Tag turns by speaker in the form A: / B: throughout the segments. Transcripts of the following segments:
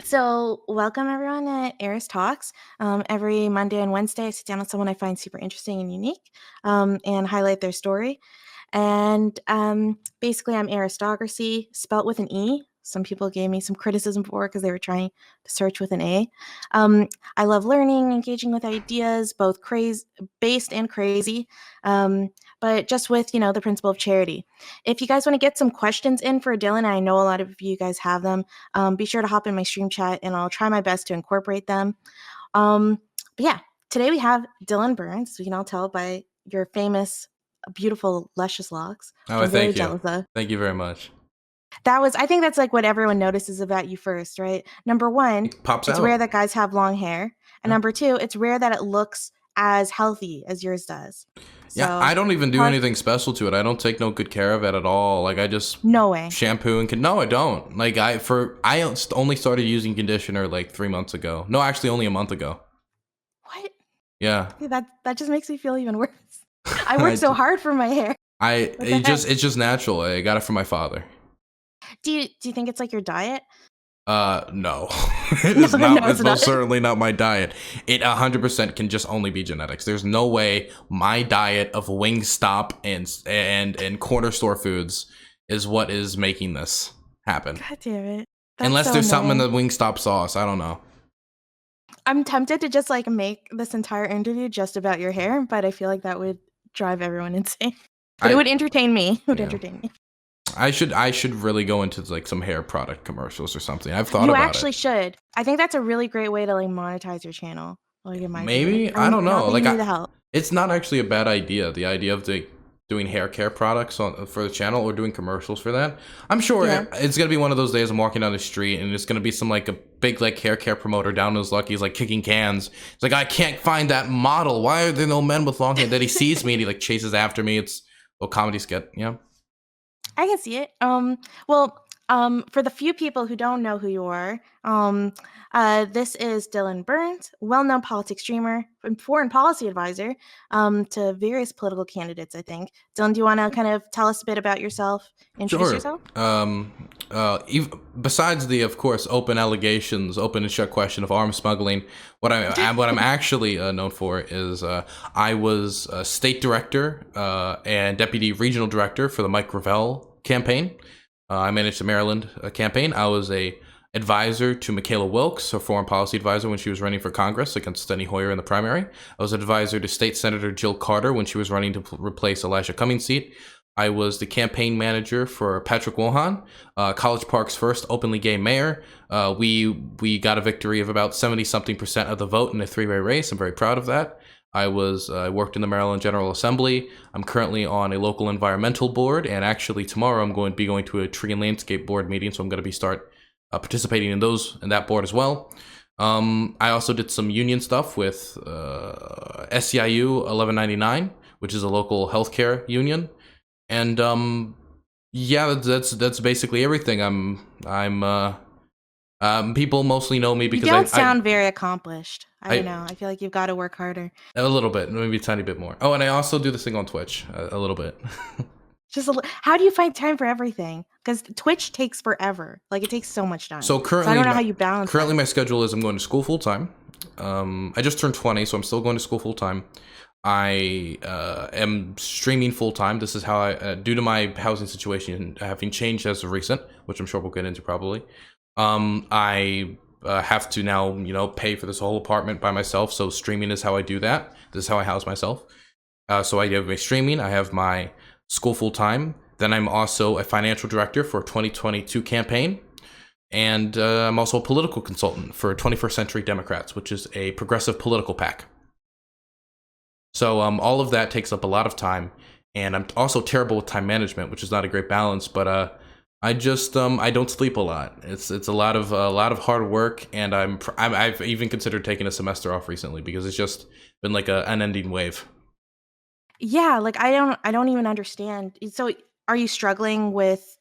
A: So, welcome everyone to Eris Talks. Every Monday and Wednesday, I sit down with someone I find super interesting and unique and highlight their story. And basically, I'm aristocracy, spelt with an E. Some people gave me some criticism for because they were trying to search with an A. Um, I love learning, engaging with ideas, both based and crazy, but just with the principle of charity. If you guys want to get some questions in for Dylan, I know a lot of you guys have them. Be sure to hop in my stream chat, and I'll try my best to incorporate them. Um, but yeah, today we have Dylan Burns. We can all tell by your famous, beautiful, luscious locks, which
B: Oh,
A: I'm very
B: thank you.
A: jealous of.
B: Thank you very much.
A: I think that's like what everyone notices about you first, right? Number one,
B: It pops
A: it's rare
B: out.
A: that guys have long hair. And
B: Yeah.
A: number two, it's rare that it looks as healthy as yours does.
B: Yeah,
A: So,
B: I don't even do
A: plus,
B: anything special to it. I don't take no good care of it at all. Like I just
A: no way.
B: shampoo and no, I don't. Like I only started using conditioner like 3 months ago. No, actually only a month ago.
A: What?
B: Yeah.
A: That just makes me feel even worse. I work
B: I
A: so
B: ju-
A: hard for my hair. What the heck?
B: it's just natural. I got it from my father.
A: Do you think it's like your diet?
B: No. It
A: No,
B: is
A: no,
B: not.
A: it's
B: It's most
A: not.
B: certainly not my diet. It 100% can just only be genetics. There's no way my diet of Wingstop and corner store foods is what is making this happen.
A: God damn it. That's
B: Unless
A: so
B: there's something in
A: annoying.
B: the Wingstop sauce. I don't know.
A: I'm tempted to just like make this entire interview just about your hair, but I feel like that would drive everyone insane. But it
B: I
A: would entertain me. It would
B: yeah.
A: entertain me.
B: I should really go into like some hair product commercials or something. I've thought
A: You
B: about
A: actually
B: it.
A: should. I think that's a really great way to like monetize your channel. Like in my opinion.
B: Maybe, I don't
A: Not
B: know.
A: that you
B: Like
A: need the help.
B: it's not actually a bad idea. The idea of doing hair care products for the channel or doing commercials for that. I'm sure
A: Yeah.
B: it's gonna be one of those days I'm walking down the street and it's gonna be some like a big like hair care promoter down on his luck. He's like kicking cans. It's like I can't find that model. Why are there no men with long hair? Then he sees me and he like chases after me. It's a little comedy skit. Yeah.
A: I can see it. Well, for the few people who don't know who you are, this is Dylan Burns, well-known politics streamer and foreign policy advisor to various political candidates, I think. Dylan, do you want to kind of tell us a bit about yourself, introduce
B: Sure.
A: yourself?
B: Besides the, of course, open allegations, open and shut question of arms smuggling, what I'm actually known for is I was state director and deputy regional director for the Mike Gravel campaign. I managed the Maryland campaign. I was a advisor to Michaela Wilkes, her foreign policy advisor, when she was running for Congress against Steny Hoyer in the primary. I was an advisor to State Senator Jill Carter when she was running to replace Elijah Cummings' seat. I was the campaign manager for Patrick Wilhan, College Park's first openly gay mayor. We got a victory of about 70-something% of the vote in a three-way race. I'm very proud of that. I worked in the Maryland General Assembly. I'm currently on a local environmental board, and actually tomorrow I'm going to be going to a tree and landscape board meeting, so I'm going to start participating in that board as well. I also did some union stuff with SEIU 1199, which is a local healthcare union. And yeah, that's basically everything. People mostly know me
A: You
B: because
A: don't sound very accomplished. I don't know. I feel like you've got to work harder.
B: a little bit, maybe a tiny bit more. Oh, and I also do this thing on Twitch a little bit.
A: How do you find time for everything? Because Twitch takes forever. Like it takes so much time.
B: So
A: I don't know how you balance.
B: Currently my schedule is I'm going to school full time. I just turned 20, so I'm still going to school full time. I am streaming full time. This is how due to my housing situation having changed as of recent, which I'm sure we'll get into probably. I have to now, pay for this whole apartment by myself. So streaming is how I do that. This is how I house myself. So I have my streaming. I have my school full time. Then I'm also a financial director for a 2022 campaign. And I'm also a political consultant for 21st Century Democrats, which is a progressive political PAC. So all of that takes up a lot of time, and I'm also terrible with time management, which is not a great balance. But I just I don't sleep a lot. It's a lot of hard work, and I've even considered taking a semester off recently because it's just been like an unending wave.
A: Yeah, like I don't even understand. So are you struggling with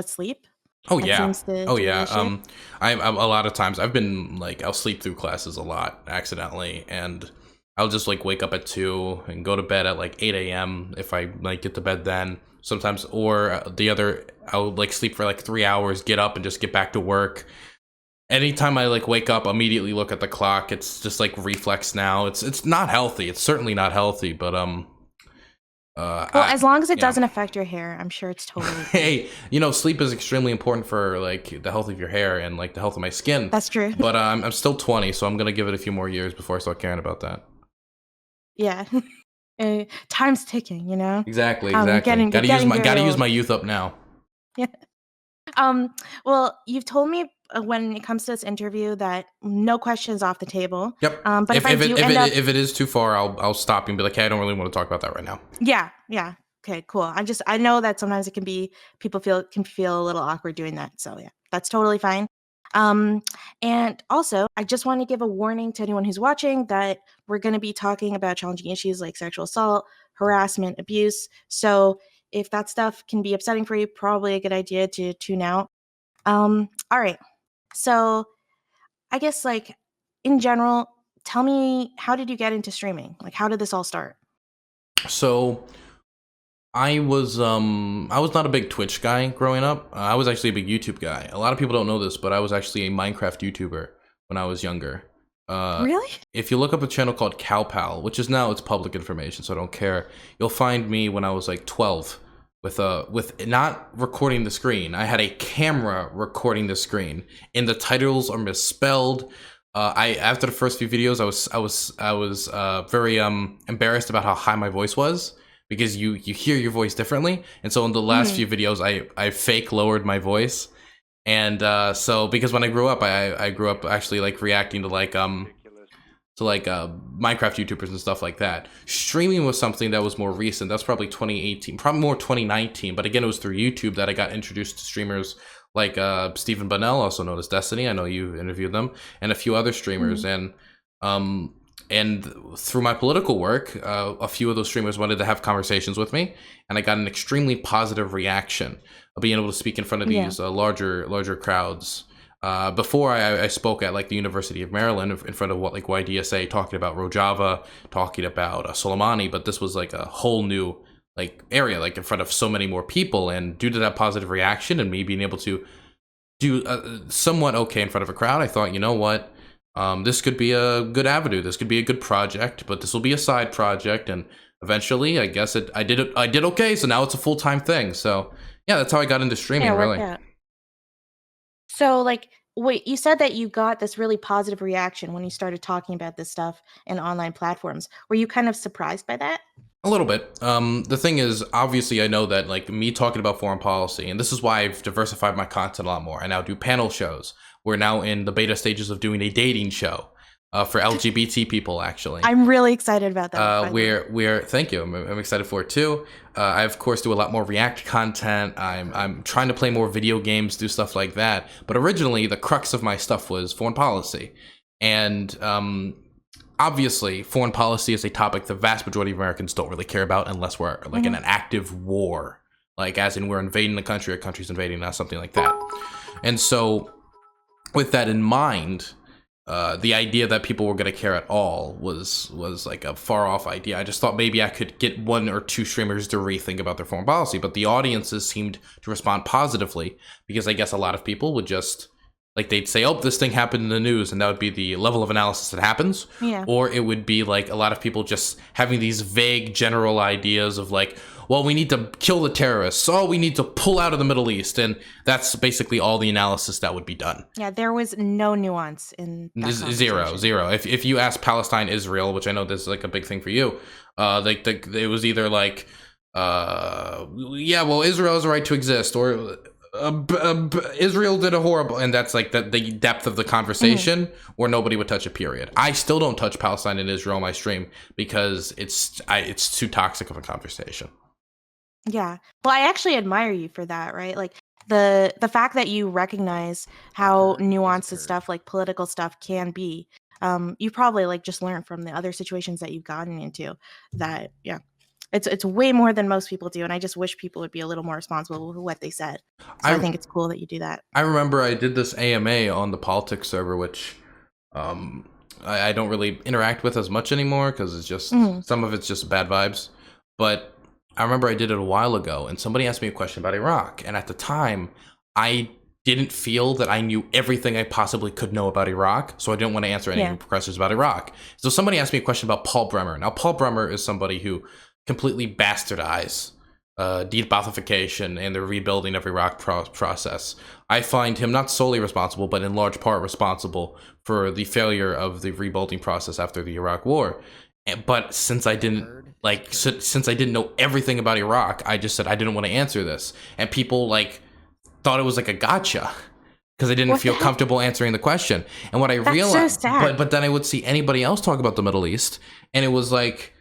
A: sleep?
B: Oh
A: That
B: yeah.
A: seems to
B: Oh
A: be the
B: yeah.
A: issue.
B: I'm a lot of times I've been like I'll sleep through classes a lot accidentally, and I'll just like wake up at 2 and go to bed at like 8 a.m. if I like get to bed then. Sometimes, or I'll like sleep for like 3 hours, get up and just get back to work. anytime I like wake up, immediately look at the clock. It's just like reflex now. It's not healthy. It's certainly not healthy, but
A: Well, as long as it
B: yeah.
A: doesn't affect your hair, I'm sure it's totally cool.
B: Hey, sleep is extremely important for like the health of your hair and like the health of my skin.
A: That's true.
B: But I'm still 20, so I'm gonna give it a few more years before I start caring about that.
A: Yeah. Time's ticking, you know?
B: Exactly, exactly.
A: Getting
B: Gotta
A: very
B: use
A: old.
B: my youth up now.
A: Yeah. Well, you've told me when it comes to this interview that no questions off the table.
B: Yep.
A: But if I do end up,
B: If it is too far, I'll stop you and be like, hey, I don't really want to talk about that right now.
A: yeah, yeah, okay, cool. I know that sometimes it can be can feel a little awkward doing that. So yeah, that's totally fine. Um, and also, I just want to give a warning to anyone who's watching that we're going to be talking about challenging issues like sexual assault, harassment, abuse. So if that stuff can be upsetting for you, probably a good idea to tune out. All right. So I guess like in general, tell me, how did you get into streaming? Like how did this all start?
B: So I was not a big Twitch guy growing up. I was actually a big YouTube guy. A lot of people don't know this, but I was actually a Minecraft YouTuber when I was younger. Uh,
A: Really?
B: if you look up a channel called CowPal, which is now it's public information, so I don't care. You'll find me when I was like 12 with not recording the screen. I had a camera recording the screen, and the titles are misspelled. I after the first few videos, I was very embarrassed about how high my voice was because you hear your voice differently, and so in the last
A: Mhm.
B: few videos, I fake lowered my voice, and so because when I grew up, I grew up actually like reacting to like Minecraft YouTubers and stuff like that. Streaming was something that was more recent. That's probably 2018, probably more 2019. But again, it was through YouTube that I got introduced to streamers like Stephen Bunnell, also known as Destiny. I know you interviewed them, and a few other streamers.
A: Mhm.
B: Um, and through my political work, a few of those streamers wanted to have conversations with me, and I got an extremely positive reaction of being able to speak in front of
A: Yeah.
B: these larger crowds. Before I spoke at like the University of Maryland in front of what like YDSA, talking about Rojava, talking about Soleimani, but this was like a whole new like area, like in front of so many more people. And due to that positive reaction and me being able to do somewhat okay in front of a crowd, I thought, you know what, this could be a good avenue. This could be a good project, but this will be a side project. And eventually, I guess I did okay. So now it's a full-time thing. So yeah, that's how I got into
A: Yeah,
B: streaming,
A: it worked
B: really.
A: out. So like wait, you said that you got this really positive reaction when you started talking about this stuff in online platforms. Were you kind of surprised by that?
B: A little bit. The thing is, obviously, I know that like me talking about foreign policy, and this is why I've diversified my content a lot more. I now do panel shows. We're now in the beta stages of doing a dating show for LGBT people, actually.
A: I'm really excited about that, by the way.
B: We're thank you. I'm excited for it too. I of course do a lot more React content. I'm trying to play more video games, do stuff like that. But originally, the crux of my stuff was foreign policy, and obviously, foreign policy is a topic the vast majority of Americans don't really care about unless we're like in
A: Mhm.
B: an active war, like as in we're invading the country or country's invading us, something like that. And so, with that in mind, the idea that people were going to care at all was like a far off idea. I just thought maybe I could get one or two streamers to rethink about their foreign policy, but the audiences seemed to respond positively because I guess a lot of people would just like they'd say, "Oh, this thing happened in the news," and that would be the level of analysis that happens,
A: Yeah.
B: or it would be like a lot of people just having these vague general ideas of like, well, we need to kill the terrorists. Oh, we need to pull out of the Middle East. And that's basically all the analysis that would be done.
A: Yeah, there was no nuance in that
B: Zero,
A: conversation.
B: zero. If you ask Palestine, Israel, which I know this is like a big thing for you, it was either like, yeah, well, Israel has a right to exist, or Israel did a horrible, and that's like the depth of the
A: Mhm.
B: conversation where nobody would touch a period. I still don't touch Palestine and Israel on my stream because it's too toxic of a conversation.
A: Yeah. Well, I actually admire you for that, right? Like the fact that you recognize how nuanced the stuff like political stuff can be. You probably like just learned from the other situations that you've gotten into that yeah. It's way more than most people do, and I just wish people would be a little more responsible with what they said. So I
B: I
A: think it's cool that you do that.
B: I remember I did this AMA on the politics server, which um, I don't really interact with as much anymore because it's just
A: Mhm.
B: some of it's just bad vibes. But I remember I did it a while ago, and somebody asked me a question about Iraq, and at the time, I didn't feel that I knew everything I possibly could know about Iraq, so I didn't want to answer any
A: Yeah.
B: questions about Iraq. So somebody asked me a question about Paul Bremer. Now, Paul Bremer is somebody who completely bastardized de-Baathification and the rebuilding of Iraq process. I find him not solely responsible, but in large part responsible for the failure of the rebuilding process after the Iraq War. But since I didn't since I didn't know everything about Iraq, I just said I didn't want to answer this, and people like thought it was like a gotcha because I didn't
A: What the
B: feel
A: heck?
B: comfortable answering the question. And what I
A: That's so
B: realized,
A: sad.
B: but then I would see anybody else talk about the Middle East, and it was like,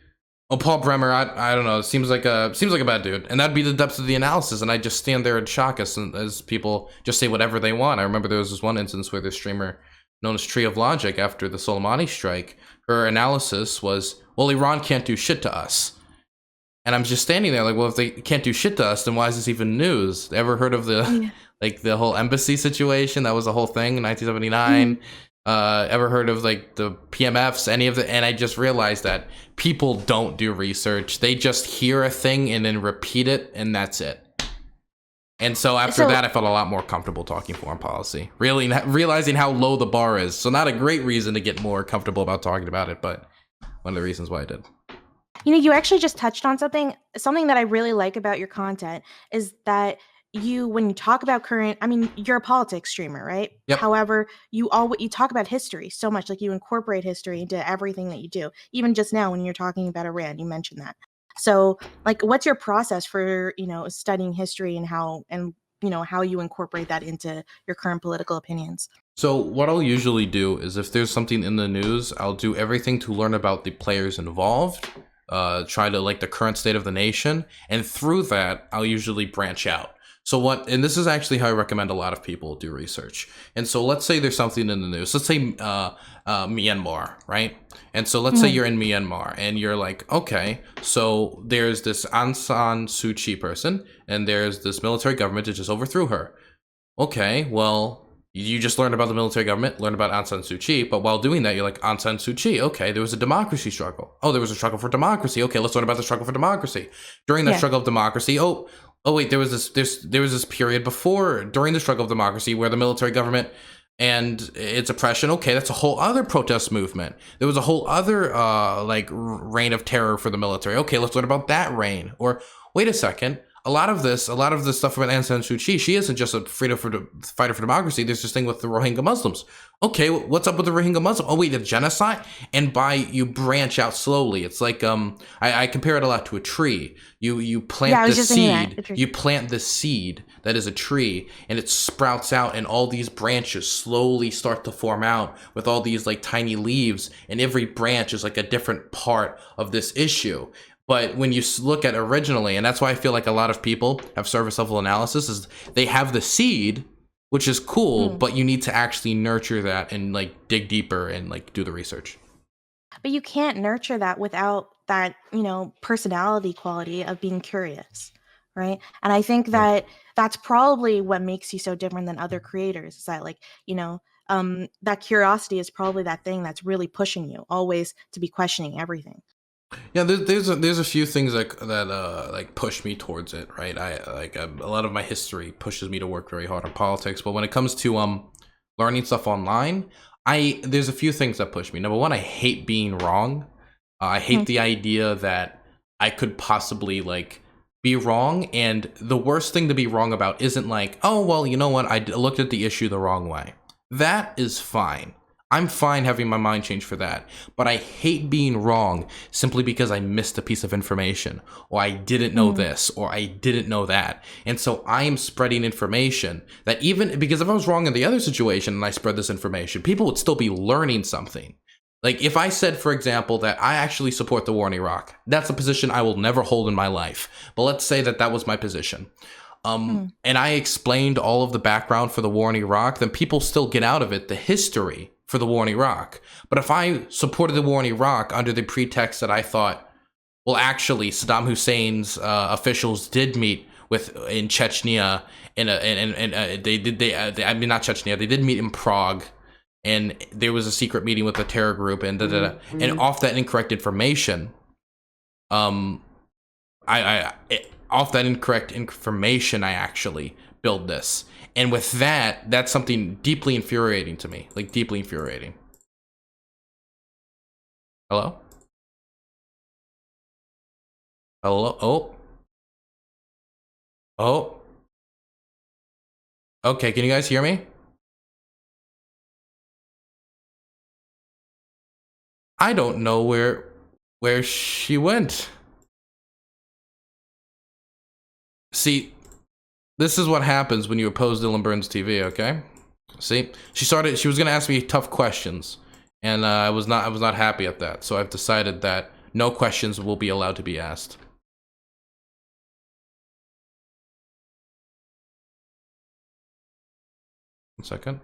B: oh, Paul Bremer, I don't know, seems like a bad dude, and that'd be the depths of the analysis, and I'd just stand there in shock as people just say whatever they want. I remember there was this one instance where this streamer known as Tree of Logic, after the Soleimani strike, her analysis was, well, Iran can't do shit to us. And I'm just standing there like, well, if they can't do shit to us, then why is this even news? Ever heard of the
A: Yeah.
B: like the whole embassy situation? That was a whole thing in
A: Mhm.
B: 1979. Ever heard of like the PMFs, any of the? And I just realized that people don't do research. They just hear a thing and then repeat it, and that's it. And so after
A: So
B: that, I felt a lot more comfortable talking foreign policy, really realizing how low the bar is. So not a great reason to get more comfortable about talking about it, but one of the reasons why I did.
A: you actually just touched on something that I really like about your content is that when you talk about current, I mean, you're a politics streamer, right?
B: Yep.
A: However, you talk about history so much, like you incorporate history into everything that you do. Even just now when you're talking about Iran, you mentioned that. So, like, what's your process for, studying history and how you incorporate that into your current political opinions?
B: So what I'll usually do is if there's something in the news, I'll do everything to learn about the players involved, try to like the current state of the nation, and through that, I'll usually branch out. And this is actually how I recommend a lot of people do research. And so let's say there's something in the news. Let's say Myanmar, right? And so let's say
A: Mhm.
B: you're in Myanmar and you're like, okay, so there's this Aung San Suu Kyi person, and there's this military government that just overthrew her. Okay, well, you just learned about the military government, learned about Aung San Suu Kyi, but while doing that, you're like, Aung San Suu Kyi, okay, there was a democracy struggle. Oh, there was a struggle for democracy. Okay, let's learn about the struggle for democracy. During that
A: Yeah.
B: struggle of democracy, oh wait, there was this period before, during the struggle of democracy, where the military government and its oppression, okay, that's a whole other protest movement. There was a whole other reign of terror for the military. Okay, let's learn about that reign. Or wait a second, a lot of this stuff about Aung San Suu Kyi, she isn't just a fighter for democracy. There's this thing with the Rohingya Muslims. Okay, what's up with the Rohingya Muslims? Oh wait, the genocide. And you branch out slowly. It's like I compare it a lot to a tree. You
A: Yeah,
B: plant
A: I
B: the
A: was just thinking that.
B: seed. You plant the seed that is a tree, and it sprouts out, and all these branches slowly start to form out with all these like tiny leaves, and every branch is like a different part of this issue. But when you look at originally, and that's why I feel like a lot of people have service level analysis, is they have the seed, which is cool,
A: Mm.
B: but you need to actually nurture that and like dig deeper and like do the research.
A: But you can't nurture that without that, personality quality of being curious, right? And I think
B: Yeah.
A: that that's probably what makes you so different than other creators. Is that like, that curiosity is probably that thing that's really pushing you always to be questioning everything.
B: Yeah, there's a few things like push me towards it, right? A lot of my history pushes me to work very hard on politics, but when it comes to learning stuff online, I there's a few things that push me. Number one, I hate being wrong. I hate
A: Mhm.
B: the idea that I could possibly like be wrong, and the worst thing to be wrong about isn't like, oh well, you know what, looked at the issue the wrong way. That is fine. I'm fine having my mind changed for that. But I hate being wrong simply because I missed a piece of information, or I didn't know
A: Mm.
B: this, or I didn't know that. And so I am spreading information that, even because if I was wrong in the other situation and I spread this information, people would still be learning something. Like if I said, for example, that I actually support the war in Iraq, that's a position I will never hold in my life. But let's say that that was my position.
A: Mm.
B: And I explained all of the background for the war in Iraq, then people still get out of it the history for the war in Iraq. But if I supported the war in Iraq under the pretext that I thought, well, actually, Saddam Hussein's officials did meet in Chechnya, I mean, not Chechnya, they did meet in Prague, and there was a secret meeting with the terror group, and and off that incorrect information, um, off that incorrect information, I actually build this. And with that, that's something deeply infuriating to me, like deeply infuriating. Hello? Hello? Oh. Oh. Okay, can you guys hear me? I don't know where she went. See, this is what happens when you oppose Dylan Burns TV, okay? See, she was gonna ask me tough questions, and I was not happy at that. So I've decided that no questions will be allowed to be asked. One second.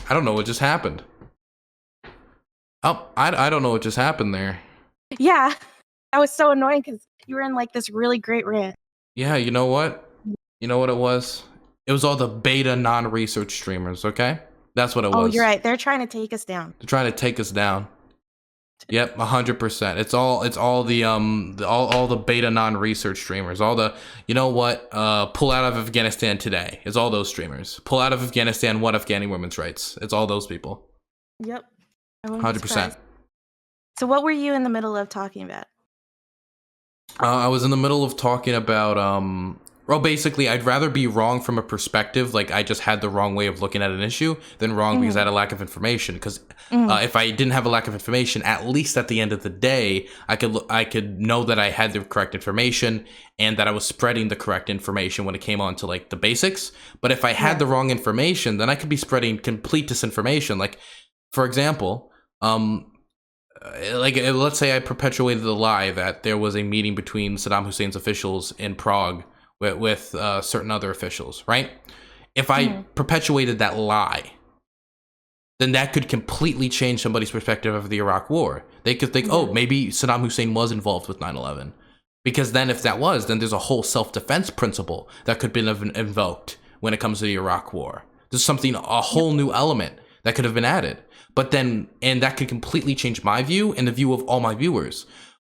B: I don't know what just happened. Oh, I don't know what just happened there.
A: Yeah, that was so annoying because you were in like this really great rant.
B: Yeah, you know what? You know what it was? It was all the beta non-research streamers, okay? That's what it
A: Oh,
B: was.
A: you're right. They're trying to take us down.
B: They're trying to take us down. Yep, 100%. It's all all the beta non-research streamers. All the, you know what? Pull out of Afghanistan today. It's all those streamers. Pull out of Afghanistan. What Afghani women's rights? It's all those people.
A: Yep. I wouldn't be
B: 100%.
A: surprised. So what were you in the middle of talking about?
B: I was in the middle of talking about well, basically, I'd rather be wrong from a perspective, like I just had the wrong way of looking at an issue, than wrong because I had a lack of information. Because if I didn't have a lack of information, at least at the end of the day, I could know that I had the correct information and that I was spreading the correct information when it came on to like the basics. But if I had the wrong information, then I could be spreading complete disinformation. Like, for example, like let's say I perpetuated the lie that there was a meeting between Saddam Hussein's officials in Prague with certain other officials, right? If I perpetuated that lie, then that could completely change somebody's perspective of the Iraq War. They could think, oh, maybe Saddam Hussein was involved with 9/11. Because then if that was, then there's a whole self-defense principle that could have been invoked when it comes to the Iraq War. There's something, a whole new element that could have been added. But then, and that could completely change my view and the view of all my viewers.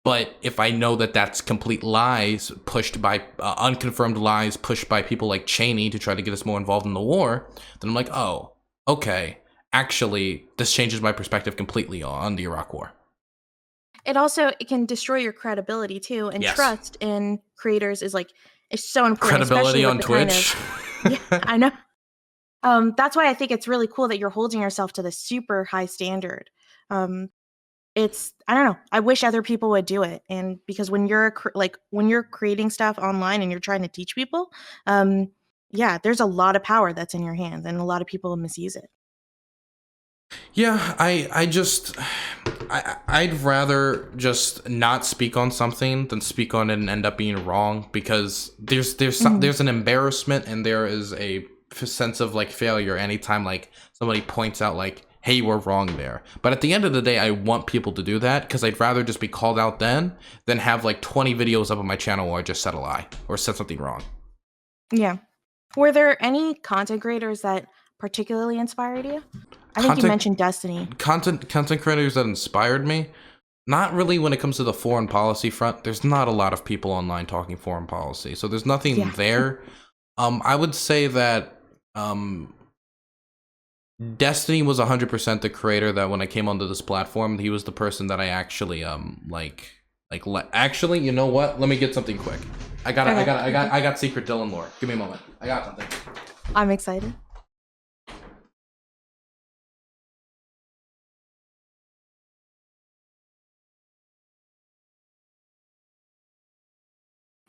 B: But if I know that that's complete lies pushed by unconfirmed lies pushed by people like Cheney to try to get us more involved in the war, then I'm like, oh, okay, actually, this changes my perspective completely on the Iraq War.
A: It can destroy your credibility too, and trust in creators is so important.
B: Credibility
A: especially with
B: on
A: the
B: Twitch.
A: Yeah, I know. That's why I think it's really cool that you're holding yourself to this super high standard. I don't know. I wish other people would do it, and because when you're when you're creating stuff online and you're trying to teach people, yeah, there's a lot of power that's in your hands, and a lot of people misuse it.
B: Yeah, I'd rather just not speak on something than speak on it and end up being wrong, because there's an embarrassment and there is a sense of like failure anytime like somebody points out like, hey, you were wrong there. But at the end of the day, I want people to do that because I'd rather just be called out then than have like 20 videos up on my channel where I just said a lie or said something wrong.
A: Yeah. Were there any content creators that particularly inspired you? I think you mentioned Destiny.
B: Content creators that inspired me? Not really when it comes to the foreign policy front. There's not a lot of people online talking foreign policy, so there's nothing there. I would say that Destiny was 100% the creator that when I came onto this platform, he was the person that I actually actually, you know what? Let me get something quick. I got secret Dylan lore. Give me a moment. I got something.
A: I'm excited.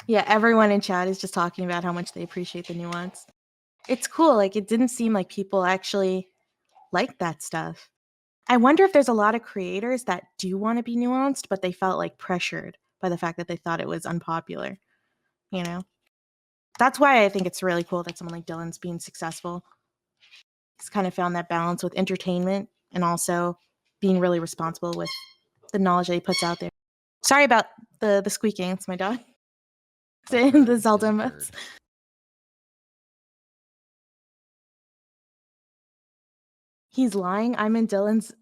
A: Yeah, everyone in chat is just talking about how much they appreciate the nuance. It's cool. Like, it didn't seem like people actually like that stuff. I wonder if there's a lot of creators that do want to be nuanced, but they felt like pressured by the fact that they thought it was unpopular. You know? That's why I think it's really cool that someone like Dylan's being successful. He's kind of found that balance with entertainment and also being really responsible with the knowledge that he puts out there. Sorry about the squeaking. It's my dog. The Zelda emotes. He's lying. I'm in Dylan's.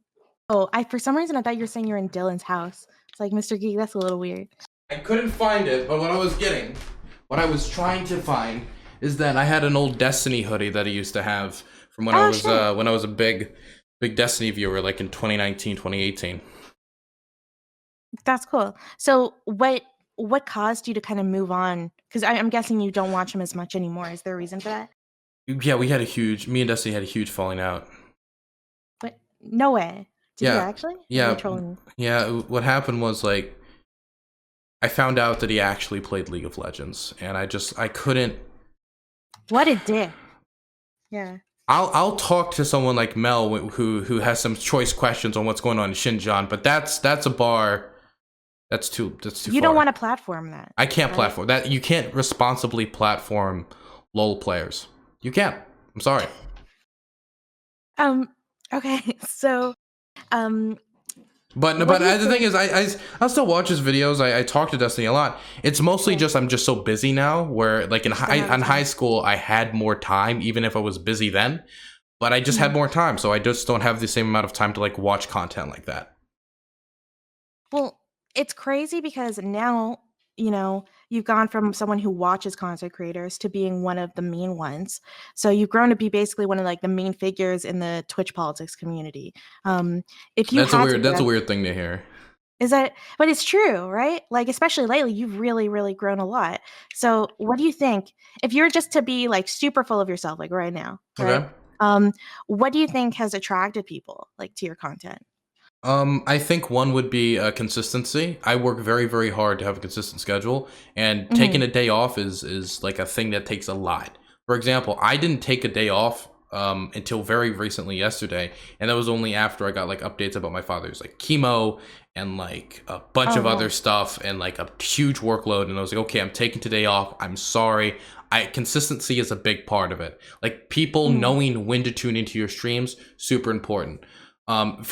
A: Oh, I for some reason I thought you were saying you're in Dylan's house. It's like Mr. Geek. That's a little weird.
B: I couldn't find it, but what I was trying to find is that I had an old Destiny hoodie that I used to have from
A: Oh shit.
B: when I was a big Destiny viewer, like in 2019, 2018.
A: That's cool. So what caused you to kind of move on? Because I'm guessing you don't watch him as much anymore. Is there a reason for that?
B: Yeah, me and Destiny had a huge falling out.
A: But no way. Did you
B: Yeah,
A: actually? Or are you
B: yeah,
A: trolling me?
B: yeah. What happened was like I found out that he actually played League of Legends, and I couldn't.
A: What a dick. Yeah.
B: I'll talk to someone like Mel who has some choice questions on what's going on in Xinjiang, but that's a bar that's too
A: You don't
B: far.
A: want to platform that,
B: I can't
A: right?
B: platform that. You can't responsibly platform LoL players. You can't. I'm sorry.
A: Um. Okay. So, um, what
B: But
A: do you
B: the thing
A: think?
B: is, I still watch his videos. I talk to Destiny a lot. It's mostly
A: Yeah.
B: just I'm just so busy now. Where like
A: You just don't have the
B: in high
A: time.
B: school, I had more time, even if I was busy then. But I just had
A: Mhm.
B: more time, so I just don't have the same amount of time to like watch content like that.
A: Well, it's crazy because now, you've gone from someone who watches content creators to being one of the main ones. So you've grown to be basically one of like the main figures in the Twitch politics community. Um, if you had to
B: That's a
A: guess,
B: weird thing to hear.
A: is that, but it's true, right? Like, especially lately, you've really, really grown a lot. So what do you think if you're just to be like super full of yourself, like right now, right?
B: Okay.
A: Um, what do you think has attracted people like to your content?
B: I think one would be consistency. I work very, very hard to have a consistent schedule, and taking
A: Hmm.
B: a day off is like a thing that takes a lot. For example, I didn't take a day off until very recently yesterday, and that was only after I got like updates about my father's like chemo and like a bunch
A: Oh
B: of other
A: yeah.
B: stuff and like a huge workload. And I was like, okay, I'm taking today off. I'm sorry. I consistency is a big part of it. Like people
A: Mhm.
B: knowing when to tune into your streams, super important.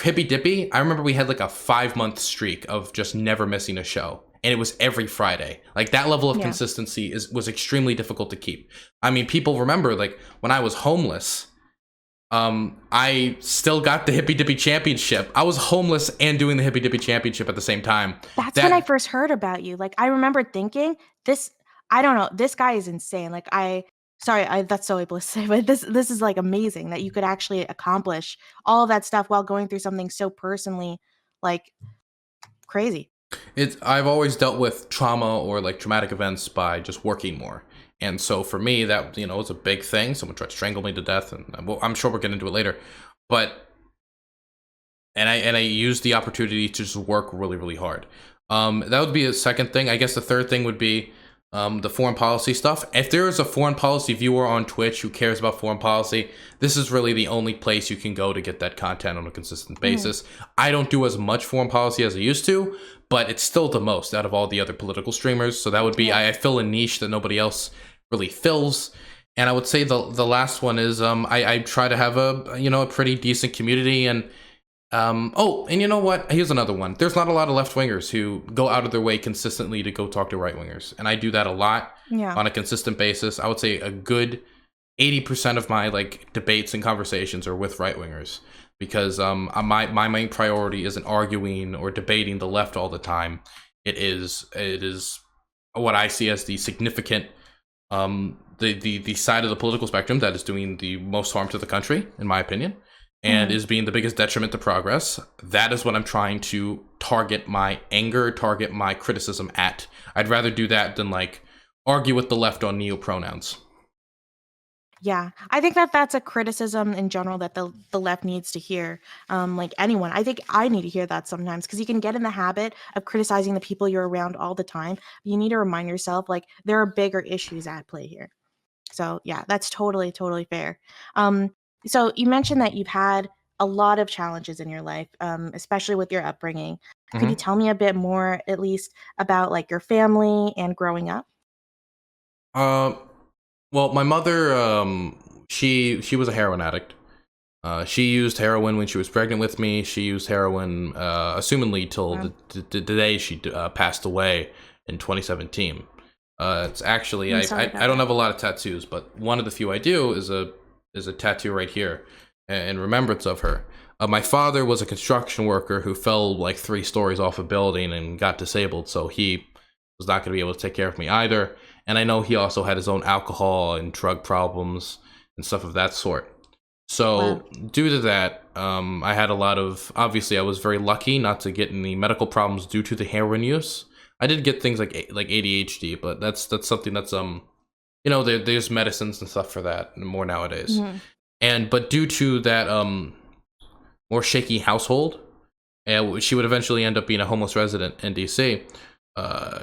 B: Hippy Dippy, I remember we had like a 5 month streak of just never missing a show. And it was every Friday. Like that level of
A: Yeah.
B: consistency was extremely difficult to keep. I mean, people remember like when I was homeless, I still got the Hippy Dippy Championship. I was homeless and doing the Hippy Dippy Championship at the same time.
A: That's when I
B: That
A: first heard about you. Like, I remember thinking, this I don't know, this guy is insane. Like, sorry, that's so ableist to say, but this is, like, amazing that you could actually accomplish all of that stuff while going through something so personally, like, crazy.
B: it's I've always dealt with trauma or like traumatic events by just working more. And so for me, that was a big thing. Someone tried to strangle me to death, and well, I'm sure we'll get into it later. But I used the opportunity to just work really really hard. That would be a second thing. I guess the third thing would be the foreign policy stuff. If there is a foreign policy viewer on Twitch who cares about foreign policy, this is really the only place you can go to get that content on a consistent
A: Mhm.
B: basis. I don't do as much foreign policy as I used to, but it's still the most out of all the other political streamers. So that would be
A: Yeah.
B: I fill a niche that nobody else really fills. And I would say the last one is I try to have a pretty decent community. And oh, and you know what? Here's another one. There's not a lot of left wingers who go out of their way consistently to go talk to right wingers, and I do that a lot
A: Yeah.
B: on a consistent basis. I would say a good 80% of my like debates and conversations are with right wingers because my main priority isn't arguing or debating the left all the time. It is what I see as the significant the side of the political spectrum that is doing the most harm to the country, in my opinion, and
A: Mhm.
B: is being the biggest detriment to progress. That is what I'm trying to target my anger, target my criticism at. I'd rather do that than like argue with the left on neopronouns.
A: Yeah, I think that that's a criticism in general that the left needs to hear. Like anyone, I think I need to hear that sometimes because you can get in the habit of criticizing the people you're around all the time. You need to remind yourself like there are bigger issues at play here. So yeah, that's totally, totally fair. Um, so you mentioned that you've had a lot of challenges in your life, especially with your upbringing. Could you
B: Mm-hmm.
A: tell me a bit more, at least, about like your family and growing up?
B: Uh, well, my mother, she was a heroin addict. She used heroin when she was pregnant with me. She used heroin, assumingly till
A: Um,
B: the day she passed away in 2017. It's actually
A: I'm sorry
B: I
A: about
B: don't
A: that.
B: have a lot of tattoos, but one of the few I do is a tattoo right here, in remembrance of her. My father was a construction worker who fell like 3 stories off a building and got disabled, so he was not going to be able to take care of me either. And I know he also had his own alcohol and drug problems and stuff of that sort.
A: Wow.
B: So due to that, I had a lot of. Obviously, I was very lucky not to get any medical problems due to the heroin use. I did get things like ADHD, but that's something that's there's medicines and stuff for that more nowadays.
A: Mhm.
B: And but due to that more shaky household, and she would eventually end up being a homeless resident in DC.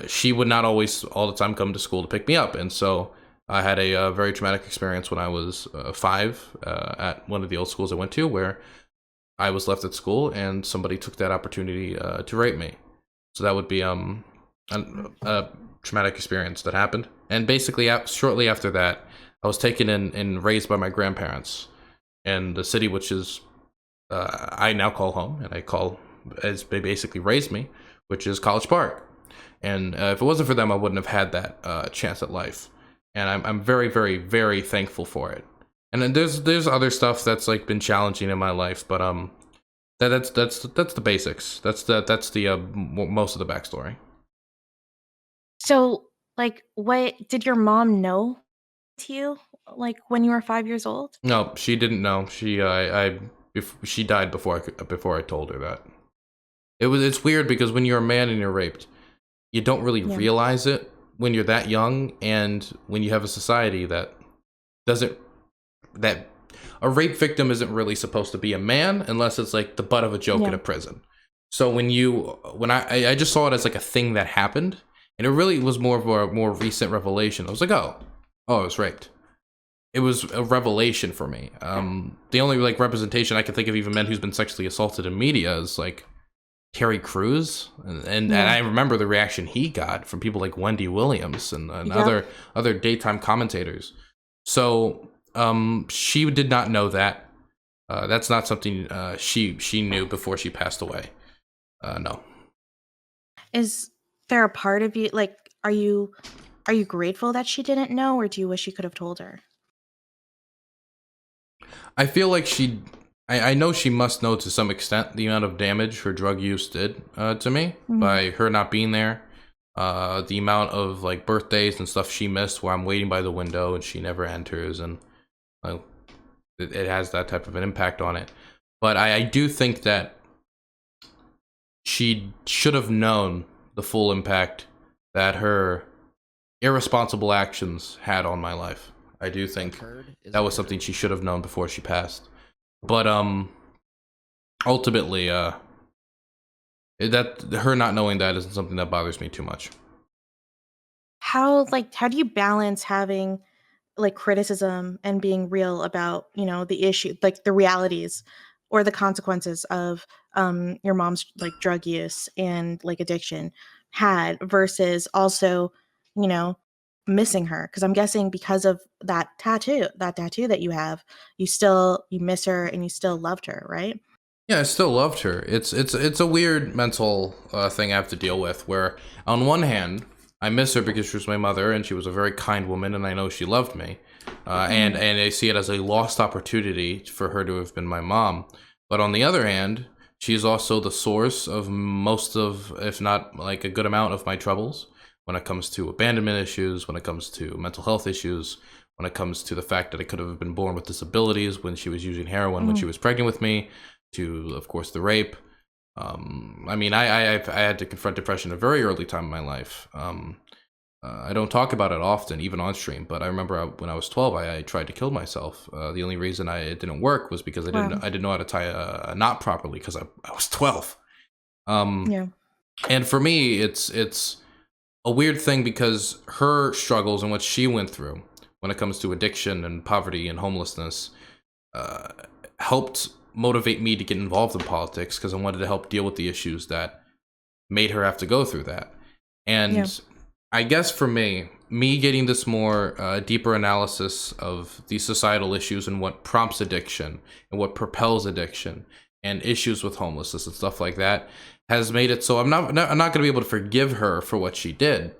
B: She would not always all the time come to school to pick me up, and so I had a very traumatic experience when I was 5 at one of the old schools I went to, where I was left at school and somebody took that opportunity to rape me. So that would be a traumatic experience that happened. And basically, shortly after that, I was taken in and raised by my grandparents in the city, which is I now call home, and I call as they basically raised me, which is College Park. And if it wasn't for them, I wouldn't have had that chance at life. And I'm very, very, very thankful for it. And then there's other stuff that's like been challenging in my life, but that's the basics. That's the most of the backstory.
A: So, like, what did your mom know to you, like, when you were 5 years old?
B: No, she didn't know. She died before I told her that. It's weird because when you're a man and you're raped, you don't really
A: Yeah.
B: realize it when you're that young, and when you have a society that doesn't that a rape victim isn't really supposed to be a man unless it's like the butt of a joke in
A: Yeah.
B: a prison. So when I just saw it as like a thing that happened, and it really was more of a more recent revelation. I was like, oh, I was raped. It was a revelation for me. The only like representation I can think of, even men who's been sexually assaulted in media, is like Terry Crews, and
A: Yeah.
B: I remember the reaction he got from people like Wendy Williams and
A: Yep.
B: other daytime commentators. So she did not know that. That's not something she knew before she passed away. No.
A: Is there a part of you like, are you grateful that she didn't know, or do you wish you could have told her?
B: I feel like I know she must know to some extent the amount of damage her drug use did to me
A: Mhm.
B: by her not being there. The amount of like birthdays and stuff she missed where I'm waiting by the window and she never enters, and uh, it has that type of an impact on it. But I do think that she should have known the full impact that her irresponsible actions had on my life. I do
C: A
B: think
C: turd is
B: that
C: a
B: was
C: turd.
B: something she should have known before she passed. But ultimately, that her not knowing that isn't something that bothers me too much.
A: How do you balance having, like, criticism and being real about, the issue, like, the realities or the consequences of, your mom's, like, drug use and, like, addiction had, versus also, you know, missing her? Because 'Cause I'm guessing because of that tattoo that you have, you miss her and you still loved her, right?
B: Yeah, I still loved her. It's a weird mental thing I have to deal with. Where on one hand, I miss her because she was my mother and she was a very kind woman, and I know she loved me, and
A: Mhm.
B: and I see it as a lost opportunity for her to have been my mom. But on the other hand, she is also the source of most of, if not like a good amount of my troubles when it comes to abandonment issues, when it comes to mental health issues, when it comes to the fact that I could have been born with disabilities when she was using heroin when she
A: Mhm.
B: was pregnant with me, to, of course, the rape. I mean, I had to confront depression at a very early time in my life. I don't talk about it often, even on stream. But I remember when I was 12, I tried to kill myself. The only reason it didn't work was because
A: Wow.
B: I didn't know how to tie a knot properly because I was 12. Um,
A: Yeah.
B: and for me, it's a weird thing because her struggles and what she went through when it comes to addiction and poverty and homelessness uh, helped motivate me to get involved in politics because I wanted to help deal with the issues that made her have to go through that.
A: Yeah.
B: And I guess for me getting this more deeper analysis of these societal issues and what prompts addiction and what propels addiction and issues with homelessness and stuff like that has made it so I'm not going to be able to forgive her for what she did.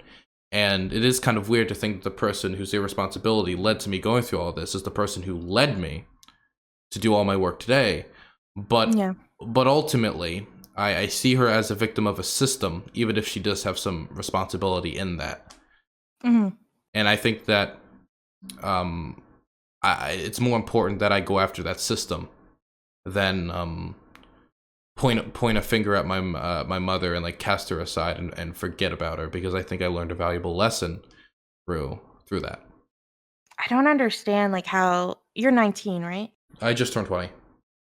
B: And it is kind of weird to think that the person whose irresponsibility led to me going through all this is the person who led me to do all my work today. But
A: Yeah.
B: ultimately, I see her as a victim of a system, even if she does have some responsibility in that.
A: Mhm.
B: And I think that um, it's more important that I go after that system than point a finger at my mother and like cast her aside and forget about her, because I think I learned a valuable lesson through that.
A: I don't understand, like, how you're 19, right?
B: I just turned 20.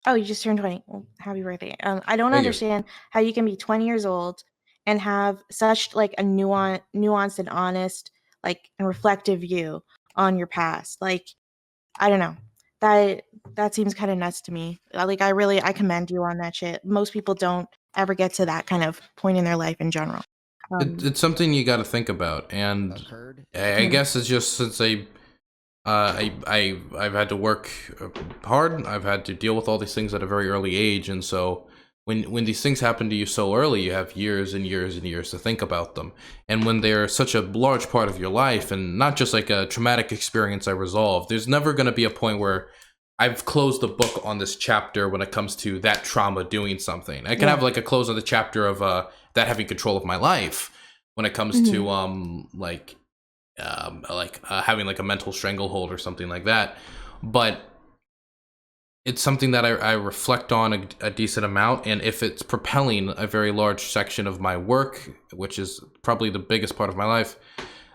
A: Oh, you just turned 20. Well, happy birthday. I don't
B: Thank you.
A: understand how you can be 20 years old and have such like a nuanced and honest, like, and reflective view on your past. Like, I don't know. That that seems kind of nuts to me. Like, I commend you on that shit. Most people don't ever get to that kind of point in their life in general. Um,
B: It's something you got to think about, and I
A: yeah.
B: guess it's just since I've had to work hard. I've had to deal with all these things at a very early age, and so when these things happen to you so early, you have years and years and years to think about them. And when they're such a large part of your life, and not just like a traumatic experience I resolved, there's never going to be a point where I've closed the book on this chapter when it comes to that trauma doing something. I can
A: Yeah.
B: have like a close on the chapter of that having control of my life when it comes
A: Mhm.
B: to having like a mental stranglehold or something like that. But it's something that I reflect on a decent amount, and if it's propelling a very large section of my work, which is probably the biggest part of my life,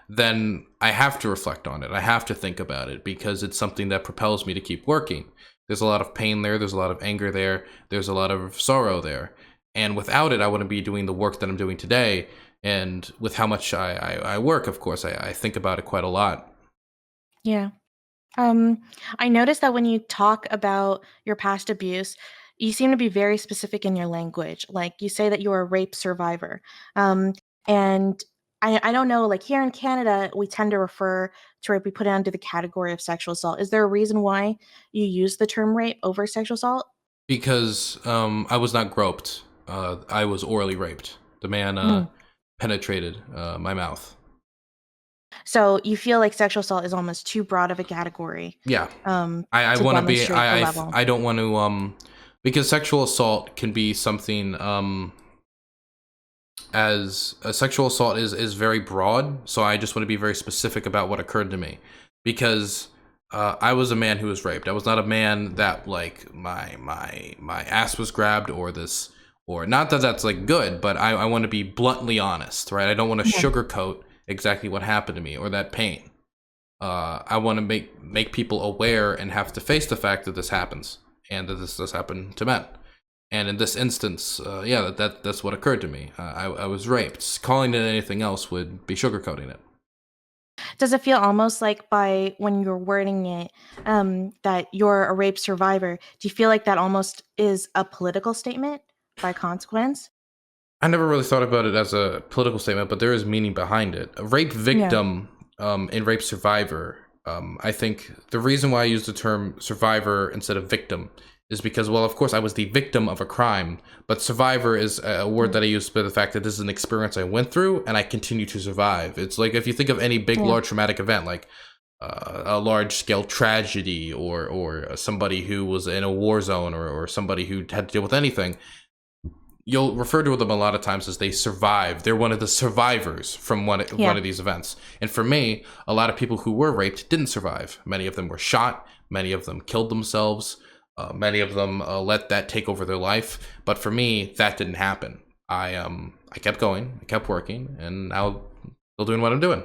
B: then I have to reflect on it. I have to think about it, because it's something that propels me to keep working. There's a lot of pain there, there's a lot of anger there, there's a lot of sorrow there. And without it, I wouldn't be doing the work that I'm doing today. And with how much I work, of course, I think about it quite a lot.
A: Yeah. Um, I noticed that when you talk about your past abuse, you seem to be very specific in your language. Like, you say that you're a rape survivor. And I don't know, like, here in Canada, we tend to refer to rape, we put it under the category of sexual assault. Is there a reason why you use the term rape over sexual assault?
B: Because I was not groped. I was orally raped. The man
A: Mm.
B: penetrated my mouth.
A: So you feel like sexual assault is almost too broad of a category,
B: Yeah,
A: um,
B: I
A: to
B: want to be.
A: demonstrate the level.
B: I don't want to because sexual assault can be something as a sexual assault is very broad. So I just want to be very specific about what occurred to me, because I was a man who was raped. I was not a man that like my ass was grabbed, or this, or not that that's like good, but I want to be bluntly honest, right? I don't want to
A: Yeah.
B: sugarcoat exactly what happened to me or that pain. I want to make people aware and have to face the fact that this happens, and that this does happen to men. And in this instance, yeah, that's what occurred to me. I was raped. Calling it anything else would be sugarcoating it.
A: Does it feel almost like by when you're wording it, that you're a rape survivor? Do you feel like that almost is a political statement by consequence?
B: I never really thought about it as a political statement, but there is meaning behind it. A rape
A: Yeah.
B: victim and rape survivor. I think the reason why I use the term survivor instead of victim is because, well, of course, I was the victim of a crime, but survivor is a word
A: Mm.
B: that I use for the fact that this is an experience I went through and I continue to survive. It's like if you think of any big,
A: Yeah.
B: large traumatic event, like a large scale tragedy, or somebody who was in a war zone, or somebody who had to deal with anything, you'll refer to them a lot of times as they survived. They're one of the survivors from one
A: Yeah.
B: of these events. And for me, a lot of people who were raped didn't survive. Many of them were shot. Many of them killed themselves. Many of them let that take over their life. But for me, that didn't happen. I kept going. I kept working, and now I'm still doing what I'm doing.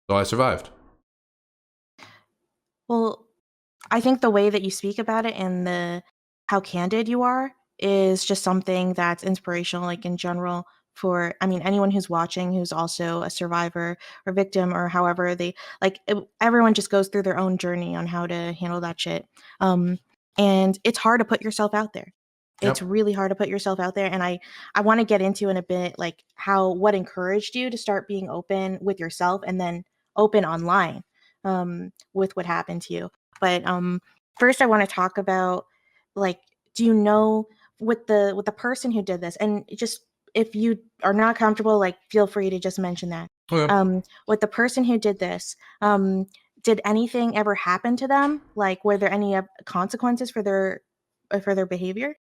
B: So I survived.
A: Well, I think the way that you speak about it and the how candid you are is just something that's inspirational, like, in general, for, I mean, anyone who's watching who's also a survivor or victim, or however they, like, everyone just goes through their own journey on how to handle that shit. Um, and it's hard to put yourself out there. It's
B: Yep.
A: really hard to put yourself out there. And I want to get into in a bit, like, how, what encouraged you to start being open with yourself and then open online, with what happened to you. But first, I want to talk about, like, do you know, with the person who did this, and just, if you are not comfortable, like, feel free to just mention that.
B: Okay.
A: With the person who did this, did anything ever happen to them? Like, were there any consequences for their behavior?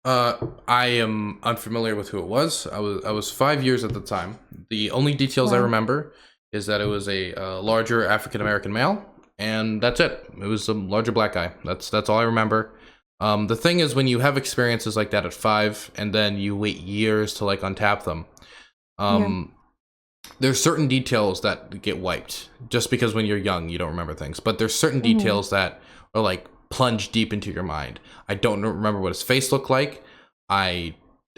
B: I am unfamiliar with who it was. I was 5 years at the time. The only details I
A: Wow.
B: remember is that it was a larger African American male, and that's it. It was a larger black guy. That's all I remember. The thing is, when you have experiences like that at 5, and then you wait years to like untap them,
A: Yeah.
B: um, there's certain details that get wiped just because when you're young you don't remember things. But there's certain
A: Mhm.
B: details that are like plunged deep into your mind. I don't remember what his face looked like. I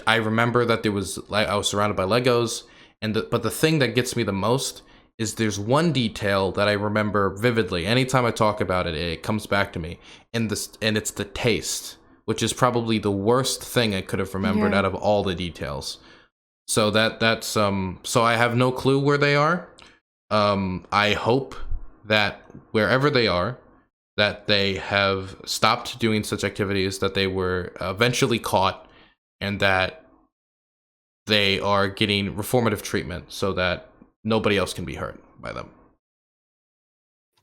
B: I remember that there was like I was surrounded by Legos, but the thing that gets me the most is there's one detail that I remember vividly. Anytime I talk about it, it comes back to me, and it's the taste, which is probably the worst thing I could have remembered
A: Yeah.
B: out of all the details. So so I have no clue where they are. I hope that wherever they are, that they have stopped doing such activities, that they were eventually caught, and that they are getting reformative treatment so that nobody else can be hurt by them.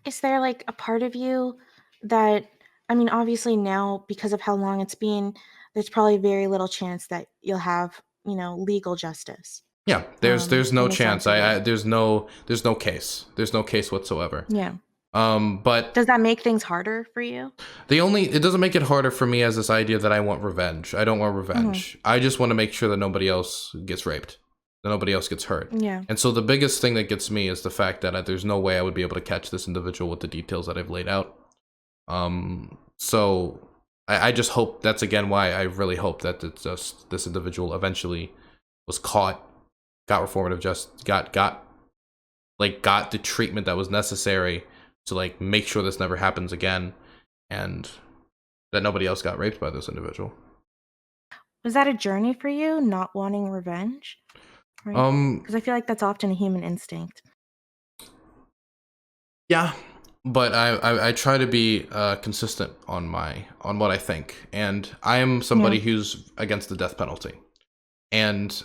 A: Is there like a part of you that, I mean, obviously now because of how long it's been, there's probably very little chance that you'll have, legal justice,
B: Yeah, there's no
A: in the
B: chance.
A: sense of it.
B: There's no case. There's no case whatsoever.
A: Yeah.
B: But
A: Does that make things harder for you?
B: it doesn't make it harder for me as this idea that I want revenge. I don't want
A: Mhm.
B: revenge. I just want to make sure that nobody else gets raped, that nobody else gets hurt.
A: Yeah.
B: And so the biggest thing that gets me is the fact that there's no way I would be able to catch this individual with the details that I've laid out. So I just hope that's again why I really hope that it's just this individual eventually was caught, got reformative just got the treatment that was necessary to like make sure this never happens again, and that nobody else got raped by this individual.
A: Was that a journey for you, not wanting revenge? Right?
B: Um,
A: Because I feel like that's often a human instinct.
B: yeah, but I try to be consistent on what I think, and I am
A: Yeah.
B: somebody who's against the death penalty. And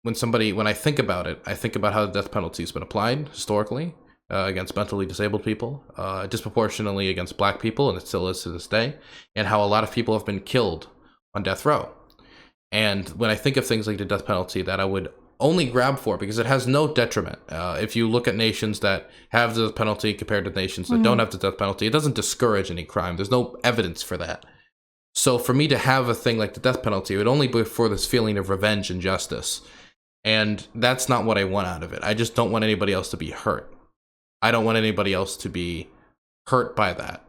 B: when I think about it, I think about how the death penalty has been applied historically against mentally disabled people, disproportionately against black people, and it still is to this day, and how a lot of people have been killed on death row. And when I think of things like the death penalty, that I would only grab for because it has no detriment. If you look at nations that have the death penalty compared to nations that don't
A: Mhm.
B: have the death penalty, it doesn't discourage any crime. There's no evidence for that. So for me to have a thing like the death penalty, it would only be for this feeling of revenge and justice. And that's not what I want out of it. I just don't want anybody else to be hurt. I don't want anybody else to be hurt by that.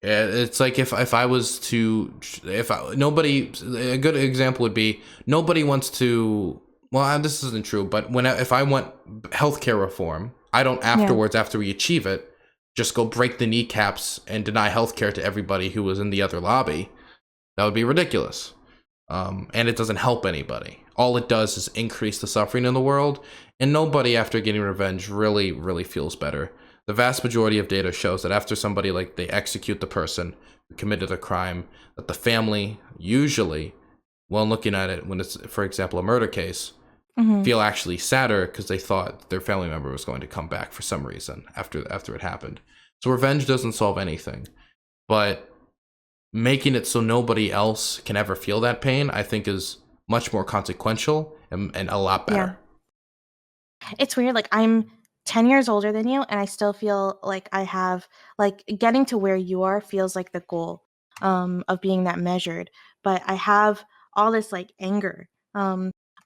B: It's like if I was to if I, nobody a good example would be nobody wants to, well, this isn't true, but if I want healthcare reform, I don't
A: Yeah.
B: afterwards, after we achieve it, just go break the kneecaps and deny healthcare to everybody who was in the other lobby. That would be ridiculous. And it doesn't help anybody. All it does is increase the suffering in the world, and nobody after getting revenge really, really feels better. The vast majority of data shows that after somebody like they execute the person who committed a crime, that the family usually, when looking at it, when it's for example a murder case,
A: Mhm.
B: feel actually sadder because they thought their family member was going to come back for some reason after it happened. So revenge doesn't solve anything, but making it so nobody else can ever feel that pain, I think is much more consequential and a lot
A: Yeah.
B: better.
A: It's weird, like, I'm 10 years older than you, and I still feel like I have like, getting to where you are feels like the goal, of being that measured, but I have all this, like, anger.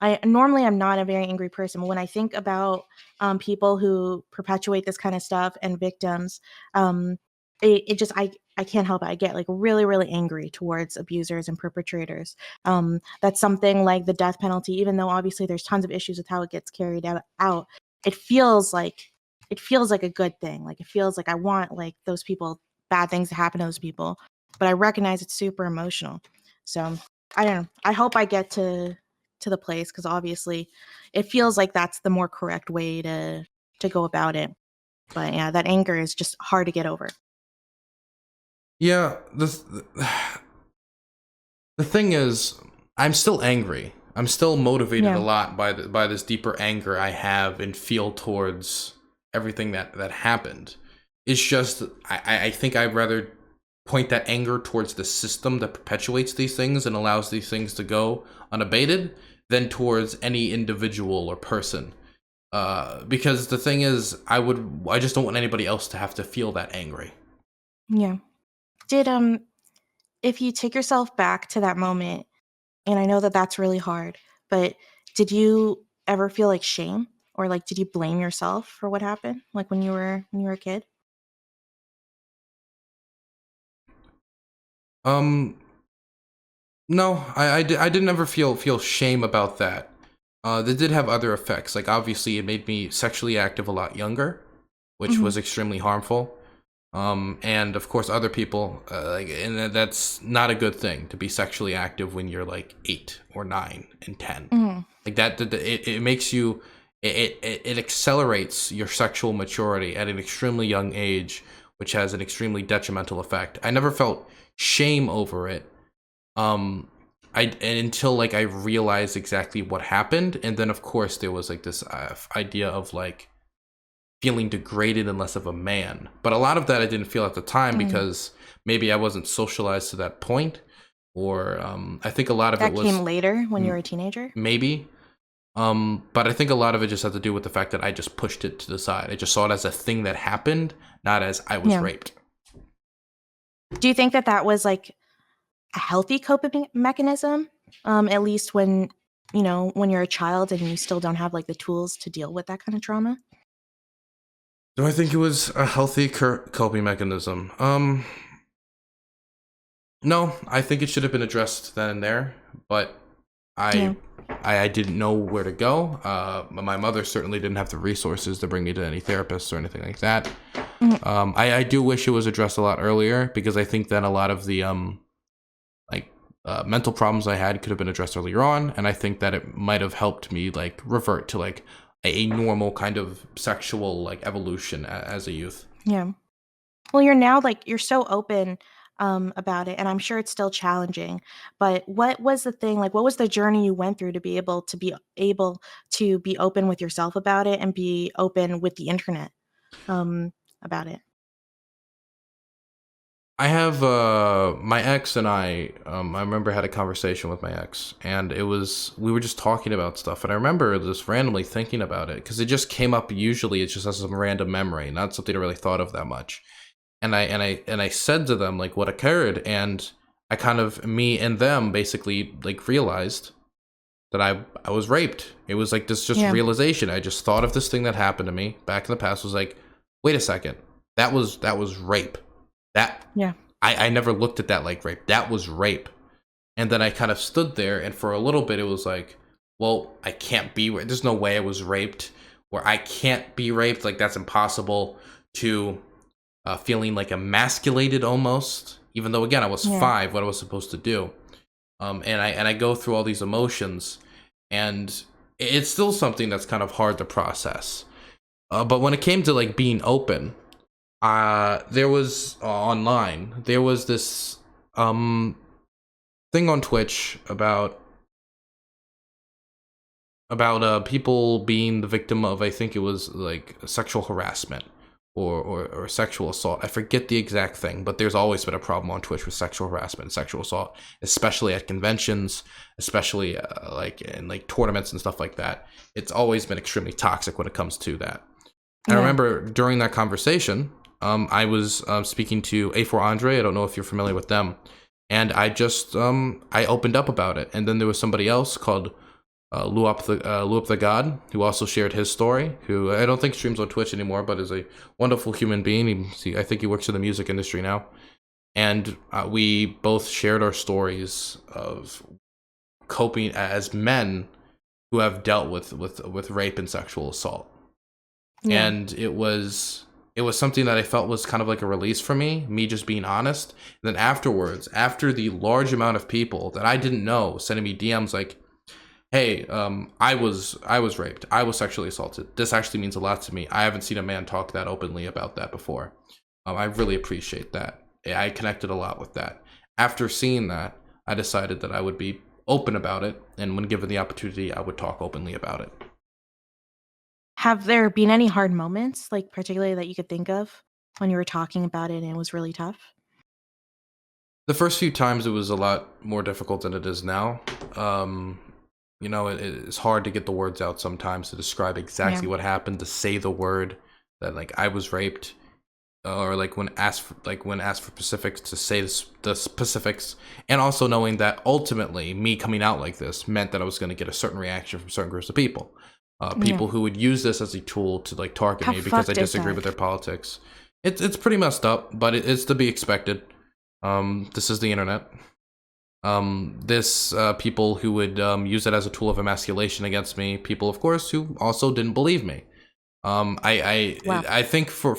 A: I normally I'm not a very angry person, but when I think about, people who perpetuate this kinda stuff and victims, um, it just I can't help it. I get, like, really, really angry towards abusers and perpetrators. That's something like the death penalty, even though obviously there's tons of issues with how it gets carried out, it feels like it feels like a good thing. Like it feels like I want like those people bad things to happen to those people, but I recognize it's super emotional. So I don't know. I hope I get to the place because obviously it feels like that's the more correct way to go about it. But yeah, that anger is just hard to get over.
B: Yeah, the thing is, I'm still angry. I'm still motivated a
A: Yeah.
B: lot by this deeper anger I have and feel towards everything that happened. It's just I think I'd rather point that anger towards the system that perpetuates these things and allows these things to go unabated than towards any individual or person. Because the thing is, I just don't want anybody else to have to feel that angry.
A: Yeah. Did if you take yourself back to that moment, and I know that that's really hard, but did you ever feel like shame or like did you blame yourself for what happened like when you were a kid?
B: Um, no, I didn't ever feel shame about that. That did have other effects. Like obviously, it made me sexually active a lot younger, which
A: Mhm.
B: was extremely harmful. And of course, other people, and that's not a good thing to be sexually active when you're like 8 or 9 and 10.
A: Mhm.
B: Like it makes you, it accelerates your sexual maturity at an extremely young age, which has an extremely detrimental effect. I never felt shame over it. Um, and until like I realized exactly what happened, and then of course there was like this idea of like feeling degraded and less of a man. But a lot of that I didn't feel at the time
A: Mm.
B: because maybe I wasn't socialized to that point, or I think a lot of it
A: That
B: was
A: came later when you were
B: m-
A: a teenager?
B: maybe. But I think a lot of it just had to do with the fact that I just pushed it to the side. I just saw it as a thing that happened, not as I was
A: Yeah.
B: raped.
A: Do you think that that was like a healthy coping mechanism? At least when, when you're a child and you still don't have like the tools to deal with that kind of trauma?
B: Do I think it was a healthy coping mechanism? No, I think it should have been addressed then and there, but
A: Yeah.
B: I I didn't know where to go. My mother certainly didn't have the resources to bring me to any therapists or anything like that.
A: Mhm.
B: I do wish it was addressed a lot earlier because I think that a lot of the like mental problems I had could have been addressed earlier on, and I think that it might have helped me like revert to like a normal kind of sexual like evolution as a youth.
A: Yeah. Well, you're now like you're so open about it, and I'm sure it's still challenging. But what was the thing? Like, what was the journey you went through to be open with yourself about it and be open with the internet about it?
B: I have my ex and I remember had a conversation with my ex, and it was we were just talking about stuff, and I remember just randomly thinking about it because it just came up. Usually it's just as some random memory, not something I really thought of that much. And I said to them like what occurred, and I kind of me and them basically like realized that I was raped. It was like this just
A: Yeah.
B: realization. I just thought of this thing that happened to me back in the past. Was like, wait a second, that was rape. That
A: Yeah.
B: I never looked at that like rape. That was rape. And then I kind of stood there, and for a little bit, it was like, well, I can't be. There's no way I was raped, or I can't be raped. Like that's impossible. To feeling like emasculated almost. Even though again I was
A: Yeah.
B: 5, what I was supposed to do. And I go through all these emotions, and it's still something that's kind of hard to process. But when it came to like being open, there was online. There was this thing on Twitch about people being the victim of, I think it was like sexual harassment or sexual assault. I forget the exact thing, but there's always been a problem on Twitch with sexual harassment and sexual assault, especially at conventions, especially like in like tournaments and stuff like that. It's always been extremely toxic when it comes to that. And I
A: Yeah.
B: remember during that conversation, I was speaking to A4 Andre. I don't know if you're familiar with them. And I just I opened up about it, and then there was somebody else called Luop the God, who also shared his story, who I don't think streams on Twitch anymore, but is a wonderful human being. I think he works in the music industry now. And we both shared our stories of coping as men who have dealt with rape and sexual assault.
A: Yeah.
B: And it was something that I felt was kind of like a release for me just being honest. And then afterwards, after the large amount of people that I didn't know sending me DMs like, hey, I was raped. I was sexually assaulted. This actually means a lot to me. I haven't seen a man talk that openly about that before. I really appreciate that. I connected a lot with that. After seeing that, I decided that I would be open about it, and when given the opportunity, I would talk openly about it.
A: Have there been any hard moments, like particularly that you could think of? when you were talking about it and it was really tough?
B: The first few times it was a lot more difficult than it is now. Um, it's hard to get the words out sometimes to describe
A: Yeah.
B: exactly what happened, to say the word that like I was raped, or like when asked for specifics, to say the specifics, and also knowing that ultimately me coming out like this meant that I was going to get a certain reaction from certain groups of people,
A: Yeah.
B: people who would use this as a tool to like target
A: How
B: me because I
A: fucked is
B: disagree
A: that?
B: with their politics. It's pretty messed up, but it's to be expected. This is the internet. This People who would use it as a tool of emasculation against me. People, of course, who also didn't believe me.
A: Wow.
B: I think for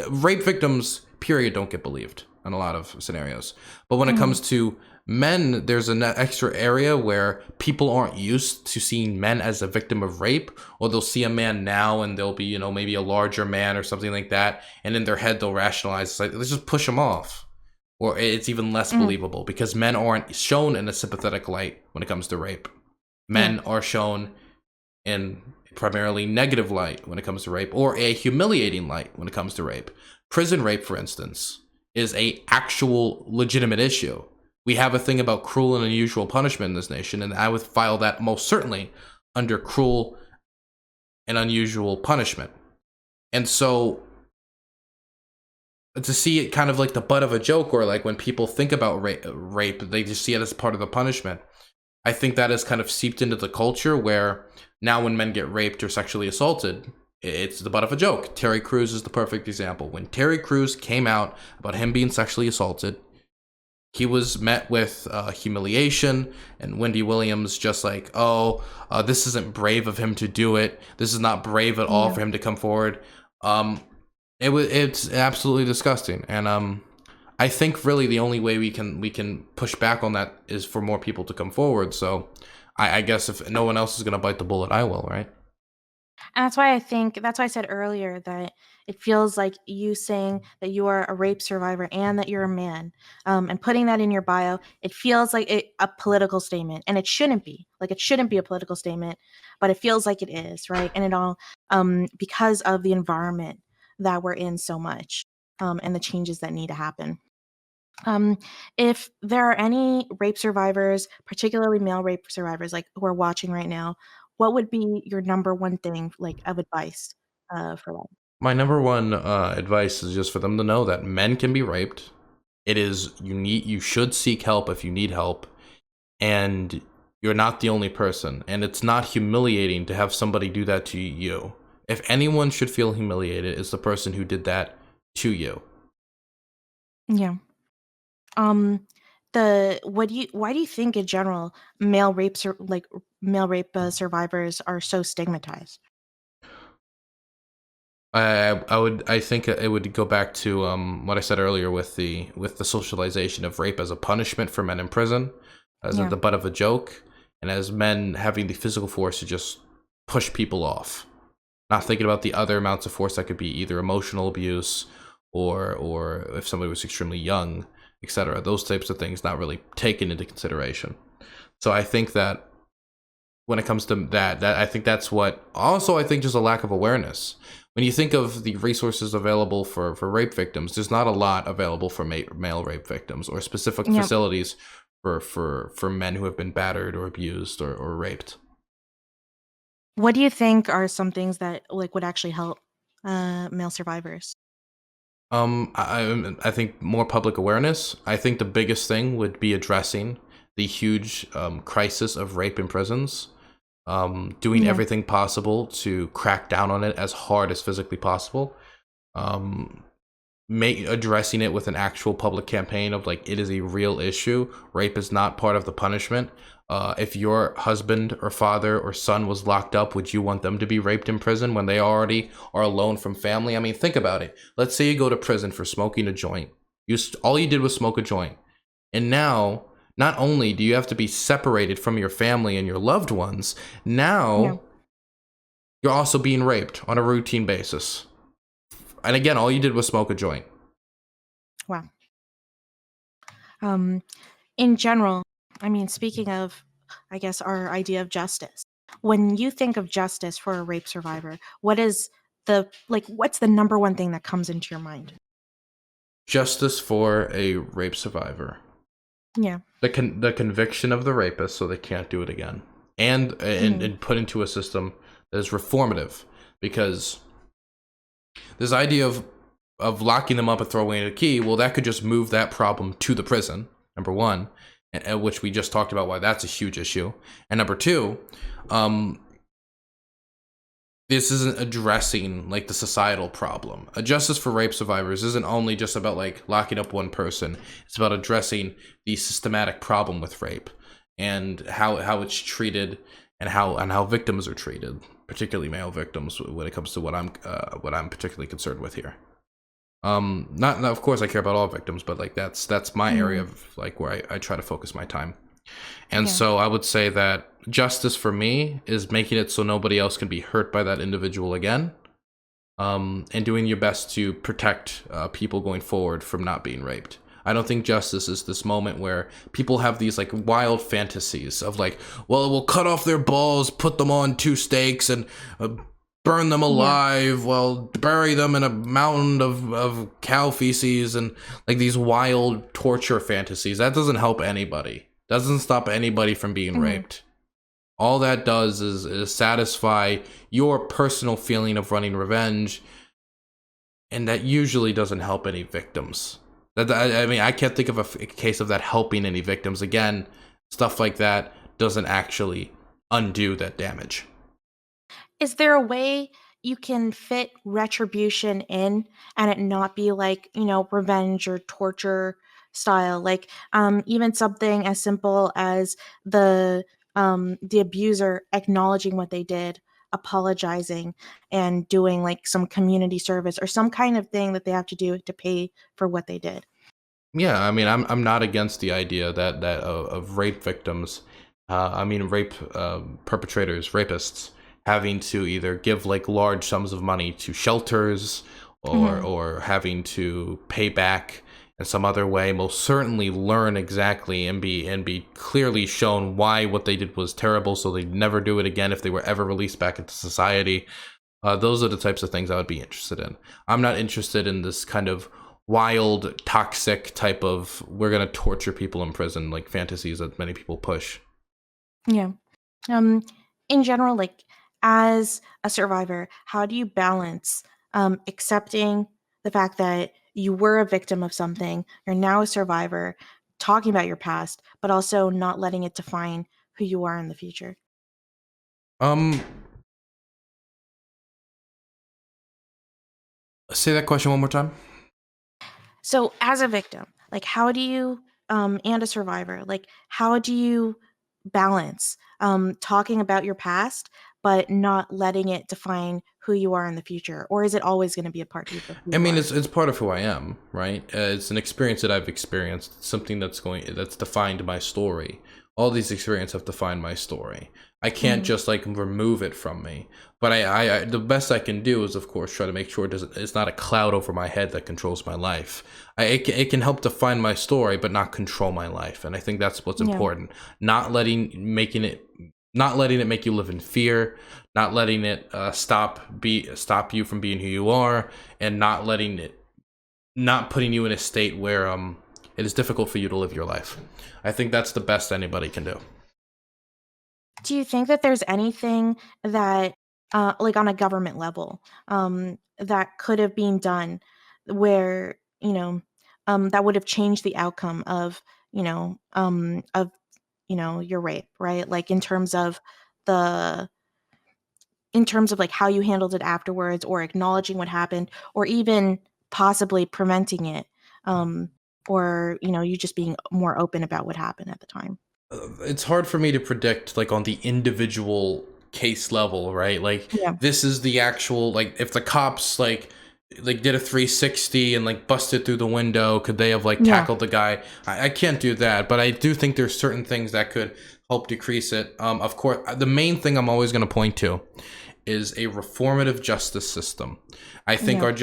B: rape victims, period, don't get believed in a lot of scenarios. But when it
A: Mhm.
B: comes to men, there's an extra area where people aren't used to seeing men as a victim of rape, or they'll see a man now and they'll be, maybe a larger man or something like that, and in their head they'll rationalize, it's like, let's just push him off. Or it's even less
A: Mhm.
B: believable because men aren't shown in a sympathetic light when it comes to rape.
A: Yeah.
B: Men are shown in primarily negative light when it comes to rape, or a humiliating light when it comes to rape. Prison rape, for instance, is a actual legitimate issue. We have a thing about cruel and unusual punishment in this nation, and I would file that most certainly under cruel and unusual punishment. And so to see it kind of like the butt of a joke, or like when people think about rape, they just see it as part of the punishment. I think that has kind of seeped into the culture where now when men get raped or sexually assaulted, it's the butt of a joke. Terry Crews is the perfect example. When Terry Crews came out about him being sexually assaulted, he was met with humiliation, and Wendy Williams just like, oh, this isn't brave of him to do it. This is not brave at all
A: Yeah.
B: for him to come forward. Um, it's absolutely disgusting, and I think really the only way we can push back on that is for more people to come forward. So I guess if no one else is gonna bite the bullet, I will, right?
A: And that's why I said earlier that it feels like you saying that you are a rape survivor and that you're a man, and putting that in your bio, it feels like a political statement, and it shouldn't be. Like it shouldn't be a political statement, but it feels like it is, right? And it all because of the environment that we're in so much, and the changes that need to happen. Um, if there are any rape survivors, particularly male rape survivors, like who are watching right now, what would be your number one thing, like of advice, for them?
B: My number one advice is just for them to know that men can be raped. You should seek help if you need help, and you're not the only person. And it's not humiliating to have somebody do that to you. If anyone should feel humiliated, it's the person who did that to you.
A: Yeah. Um, the what do you why do you think in general male rape survivors are so stigmatized?
B: I think it would go back to what I said earlier with the socialization of rape as a punishment for men in prison, as
A: Yeah.
B: the butt of a joke, and as men having the physical force to just push people off, not thinking about the other amounts of force that could be either emotional abuse, or if somebody was extremely young, etc. Those types of things not really taken into consideration. So I think that when it comes to that I think that's what, also I think just a lack of awareness. When you think of the resources available for rape victims, there's not a lot available for male rape victims, or specific
A: Yeah.
B: facilities for men who have been battered or abused or raped.
A: What do you think are some things that like would actually help male survivors?
B: I think more public awareness. I think the biggest thing would be addressing the huge crisis of rape in prisons, doing
A: Yeah.
B: everything possible to crack down on it as hard as physically possible, um, addressing it with an actual public campaign of like, it is a real issue. Rape is not part of the punishment. If your husband or father or son was locked up, would you want them to be raped in prison when they already are alone from family? I mean, think about it. Let's say you go to prison for smoking a joint. All you did was smoke a joint, and now not only do you have to be separated from your family and your loved ones,
A: Yeah.
B: now you're also being raped on a routine basis. And again, all you did was smoke a joint.
A: Wow. Um, in general, I mean, speaking of, I guess, our idea of justice, when you think of justice for a rape survivor, what is what's the number one thing that comes into your mind?
B: Justice for a rape survivor.
A: Yeah.
B: The conviction of the rapist, so they can't do it again, and
A: Mhm.
B: put into a system that is reformative, because this idea of locking them up and throwing a key, well, that could just move that problem to the prison. Number one, which we just talked about why that's a huge issue, and number two, um, this isn't addressing like the societal problem. A justice for rape survivors isn't only just about like locking up one person. It's about addressing the systematic problem with rape and how it's treated, and how victims are treated, particularly male victims, when it comes to what I'm particularly concerned with here. Not of course I care about all victims, but like that's my area
A: Mhm.
B: of like where I try to focus my time. And
A: Yeah.
B: so I would say that justice for me is making it so nobody else can be hurt by that individual again, and doing your best to protect people going forward from not being raped. I don't think justice is this moment where people have these like wild fantasies of like, well, we'll cut off their balls, put them on two stakes, and burn them
A: Yeah.
B: alive, well, bury them in a mountain of cow feces, and like these wild torture fantasies. That doesn't help anybody. Doesn't stop anybody from being
A: Mhm.
B: raped. All that does is satisfy your personal feeling of running revenge, and that usually doesn't help any victims. I mean, I can't think of a case of that helping any victims. Again, stuff like that doesn't actually undo that damage.
A: Is there a way you can fit retribution in and it not be like, revenge or torture style? Like, even something as simple as the abuser acknowledging what they did, apologizing, and doing like some community service or some kind of thing that they have to do to pay for what they did.
B: Yeah, I mean, I'm not against the idea that of rape victims, I mean, rape perpetrators, rapists, having to either give like large sums of money to shelters,
A: Mhm.
B: or having to pay back in some other way. Most certainly learn exactly and be clearly shown why what they did was terrible, so they'd never do it again if they were ever released back into society. Those are the types of things I would be interested in. I'm not interested in this kind of wild, toxic type of we're gonna torture people in prison like fantasies that many people push.
A: Yeah. Um, in general, like as a survivor, how do you balance accepting the fact that you were a victim of something, you're now a survivor, talking about your past, but also not letting it define who you are in the future?
B: Um, say that question one more time.
A: So, as a victim, like how do you, and a survivor, like how do you balance talking about your past, but not letting it define who you are in the future? Or is it always going to be a part of who
B: I
A: you
B: mean,
A: are?
B: it's part of who I am, right? It's an experience that I've experienced. It's something that's defined my story. All these experiences have defined my story. I can't
A: Mhm.
B: just like remove it from me. But I the best I can do is, of course, try to make sure it's not a cloud over my head that controls my life. It can help define my story, but not control my life. And I think that's what's
A: Yeah.
B: important. Not letting it make you live in fear, not letting it stop you from being who you are, and not putting you in a state where it is difficult for you to live your life. I think that's the best anybody can do.
A: Do you think that there's anything that, like on a government level, that could have been done where, that would have changed the outcome of your rape, right? Like the in terms of like how you handled it afterwards or acknowledging what happened or even possibly preventing it, um, or, you just being more open about what happened at the time.
B: It's hard for me to predict like on the individual case level, right? Like
A: Yeah.
B: this is the actual like if the cops like did a 360 and like busted through the window, could they have like
A: Yeah.
B: tackled the guy? I can't do that, but I do think there's certain things that could help decrease it. Of course, the main thing I'm always going to point to is a reformative justice system.
A: Yeah.
B: I think one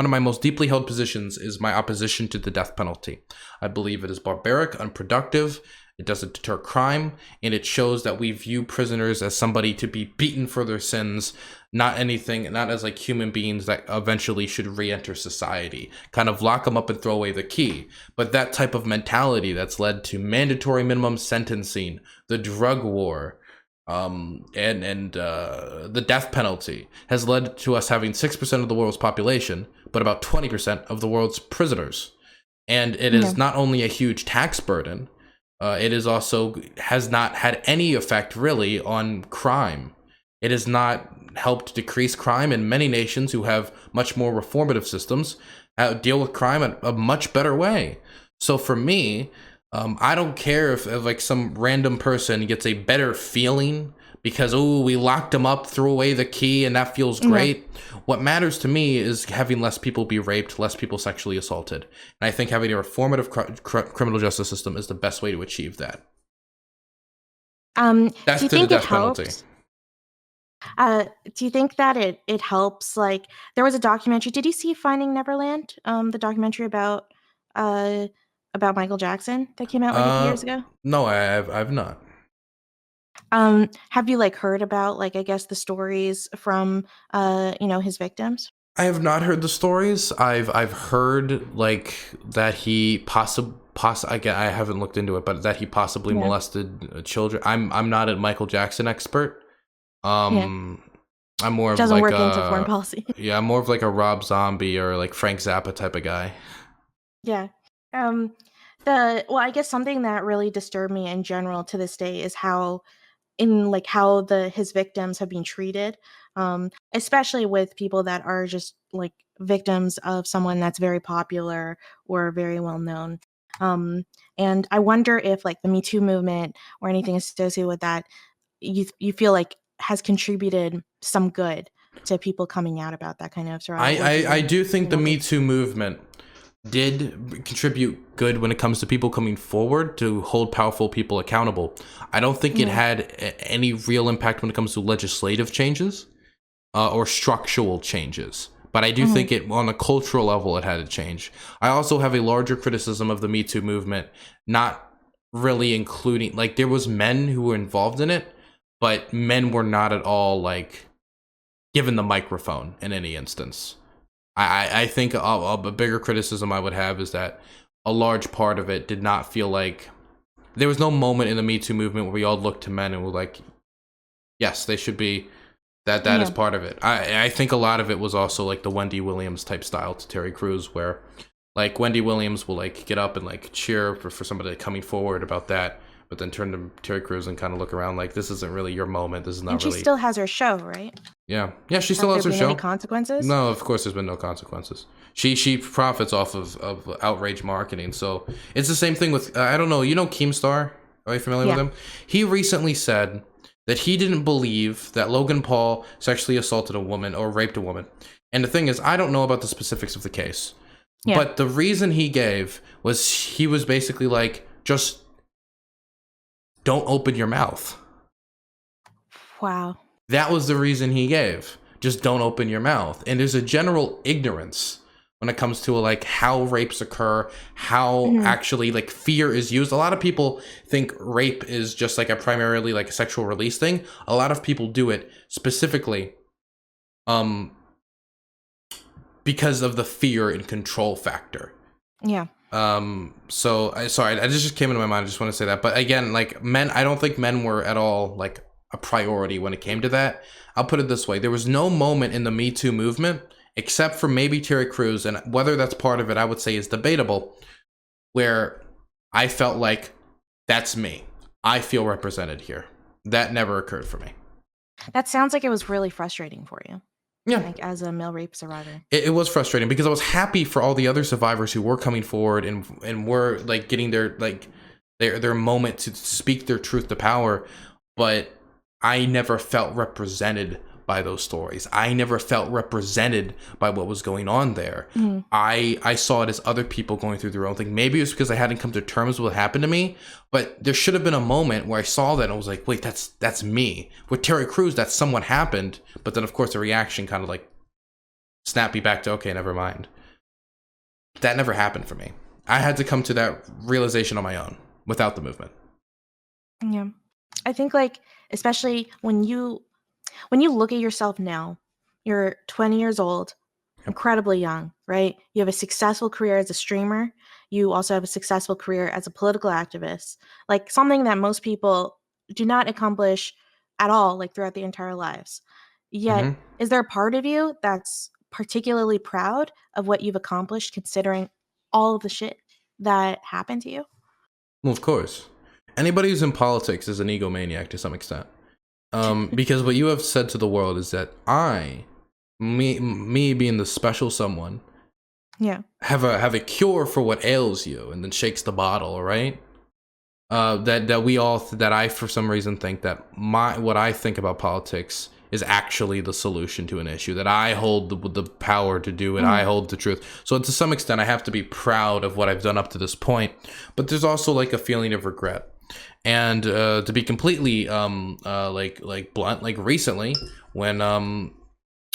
B: of my most deeply held positions is my opposition to the death penalty. I believe it is barbaric, unproductive, It doesn't deter crime, and it shows that we view prisoners as somebody to be beaten for their sins, not as like human beings that eventually should re-enter society. Kind of lock them up and throw away the key. But that type of mentality that's led to mandatory minimum sentencing, the drug war, and the death penalty has led to us having 6% of the world's population, but about 20% of the world's prisoners. And it
A: Yeah.
B: is not only a huge tax burden, it is also has not had any effect really on crime. It has not helped decrease crime, and many nations who have much more reformative systems deal with crime in a much better way. So for me, I don't care if like some random person gets a better feeling because, oh, we locked him up, threw away the key, and that feels
A: Yeah.
B: great. What matters to me is having less people be raped, less people sexually assaulted. And I think having a reformative criminal justice system is the best way to achieve that.
A: Do
B: That's
A: you
B: to the
A: think it
B: death penalty.
A: helps? Do you think that it helps? Like, there was a documentary. Did you see Finding Neverland? The documentary uh about Michael Jackson that came out like a few
B: Uh,
A: years ago.
B: no, I've not.
A: Have you like heard about like I guess the stories from his victims?
B: I have not heard the stories. I've heard like that he again, I haven't looked into it, but that he possibly
A: Yeah.
B: molested children. I'm not a Michael Jackson expert.
A: Yeah.
B: Um, I'm more of
A: Doesn't
B: like
A: work into foreign
B: a
A: policy.
B: yeah, I'm more of like a Rob Zombie or like Frank Zappa type of guy.
A: Yeah. Um, I guess something that really disturbed me in general to this day is how the his victims have been treated, especially with people that are just like victims of someone that's very popular or very well known. Um, and I wonder if like the Me Too movement or anything associated with that, you feel like has contributed some good to people coming out about that kind of stuff, or do
B: I
A: you
B: do think
A: you
B: the
A: don't
B: Me
A: think?
B: Too movement did contribute good when it comes to people coming forward to hold powerful people accountable. I don't think it
A: Yeah.
B: had any real impact when it comes to legislative changes or structural changes. But I do
A: Hmm.
B: think it, on a cultural level, it had to change. I also have a larger criticism of the Me Too movement, not really including, like, there was men who were involved in it, but men were not at all, given the microphone in any instance. I think a bigger criticism I would have is that a large part of it did not feel like there was no moment in the Me Too movement where we all looked to men and were like, yes, they should be that is
A: Yeah.
B: part of it. I think a lot of it was also like the Wendy Williams type style to Terry Crews, where like Wendy Williams will like get up and like cheer for somebody coming forward about that, but then turn to Terry Crews and kind of look around like, this isn't really your moment. This is
A: And
B: not
A: she
B: really.
A: still has her show, right?
B: Yeah, she
A: Have
B: still
A: there
B: has her
A: been any
B: show.
A: consequences?
B: No, of course there's been no consequences. She profits off of outrage marketing. So it's the same thing with I don't know, Keemstar? Are you familiar with
A: Yeah.
B: him? He recently said that he didn't believe that Logan Paul sexually assaulted a woman or raped a woman. And the thing is, I don't know about the specifics of the case.
A: Yeah.
B: But the reason he gave was he was basically like, just don't open your mouth.
A: Wow.
B: That was the reason he gave. Just don't open your mouth. And there's a general ignorance when it comes to like how rapes occur, how
A: Mhm.
B: actually like fear is used. A lot of people think rape is just like a primarily like a sexual release thing. A lot of people do it specifically um because of the fear and control factor.
A: Yeah.
B: So I sorry, I just came into my mind. I just want to say that. But again, like men, I don't think men were at all like a priority when it came to that. I'll put it this way. There was no moment in the Me Too movement, except for maybe Terry Crews, and whether that's part of it, I would say is debatable, where I felt like that's me. I feel represented here. That never occurred for me.
A: That sounds like it was really frustrating for you,
B: Yeah,
A: like as a male rape survivor.
B: it was frustrating because I was happy for all the other survivors who were coming forward and were like getting their moment to speak their truth to power, but I never felt represented by those stories. I never felt represented by what was going on there.
A: Mhm.
B: I saw it as other people going through their own thing. Maybe it was because I hadn't come to terms with what happened to me, but there should have been a moment where I saw that and I was like, wait, that's me. With Terry Crews, that's someone happened, but then of course the reaction kind of like snap me back to, okay, never mind. That never happened for me. I had to come to that realization on my own without the movement.
A: Yeah. I think, like, especially when you look at yourself now, you're 20 years old,
B: Yep.
A: incredibly young, right? You have a successful career as a streamer. You also have a successful career as a political activist, like something that most people do not accomplish at all, like throughout the entire lives. Yet,
B: Hmm.
A: is there a part of you that's particularly proud of what you've accomplished considering all of the shit that happened to you?
B: Well, of course. Anybody who's in politics is an egomaniac to some extent. Because what you have said to the world is that me being the special someone,
A: Yeah.
B: have a cure for what ails you, and then shakes the bottle, right? That I for some reason think that what I think about politics is actually the solution to an issue, that I hold the power to do it, I
A: Mhm.
B: hold the truth. So to some extent I have to be proud of what I've done up to this point, but there's also like a feeling of regret. And to be completely like blunt, like recently when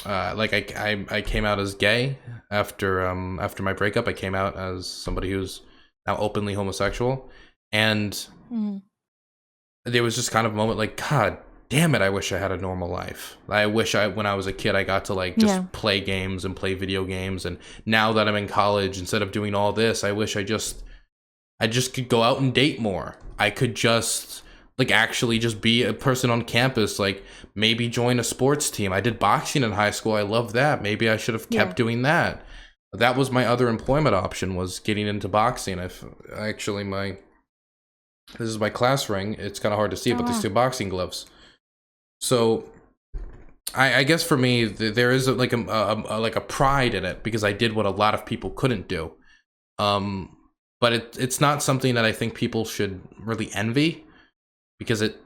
B: like I came out as gay after my breakup. I came out as somebody who's now openly homosexual, and
A: Mhm.
B: there was just kind of a moment like, God damn it, I wish I had a normal life. I wish when I was a kid, I got to like
A: Yeah.
B: just play games and play video games. And now that I'm in college, instead of doing all this, I wish I just could go out and date more. I could just like actually just be a person on campus, like maybe join a sports team. I did boxing in high school. I loved that. Maybe I should have
A: Yeah.
B: kept doing that. That was my other employment option, was getting into boxing. I've actually this is my class ring. It's kind of hard to see,
A: Oh
B: but these
A: wow.
B: two boxing gloves. So I guess for me, there is like a pride in it because I did what a lot of people couldn't do. Um, but it's not something that I think people should really envy, because it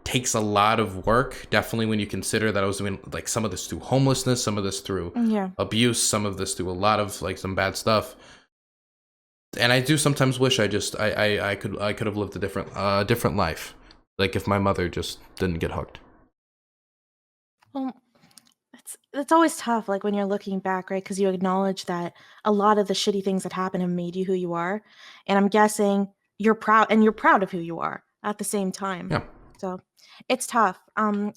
B: takes a lot of work. Definitely when you consider that I was doing like some of this through homelessness, some of this through
A: Yeah.
B: abuse, some of this through a lot of like some bad stuff. And I do sometimes wish I could have lived a different life. Like if my mother just didn't get hooked.
A: Well, it's always tough, like, when you're looking back, right? Because you acknowledge that a lot of the shitty things that happened have made you who you are, and I'm guessing you're proud of who you are at the same time.
B: Yeah.
A: So, it's tough. I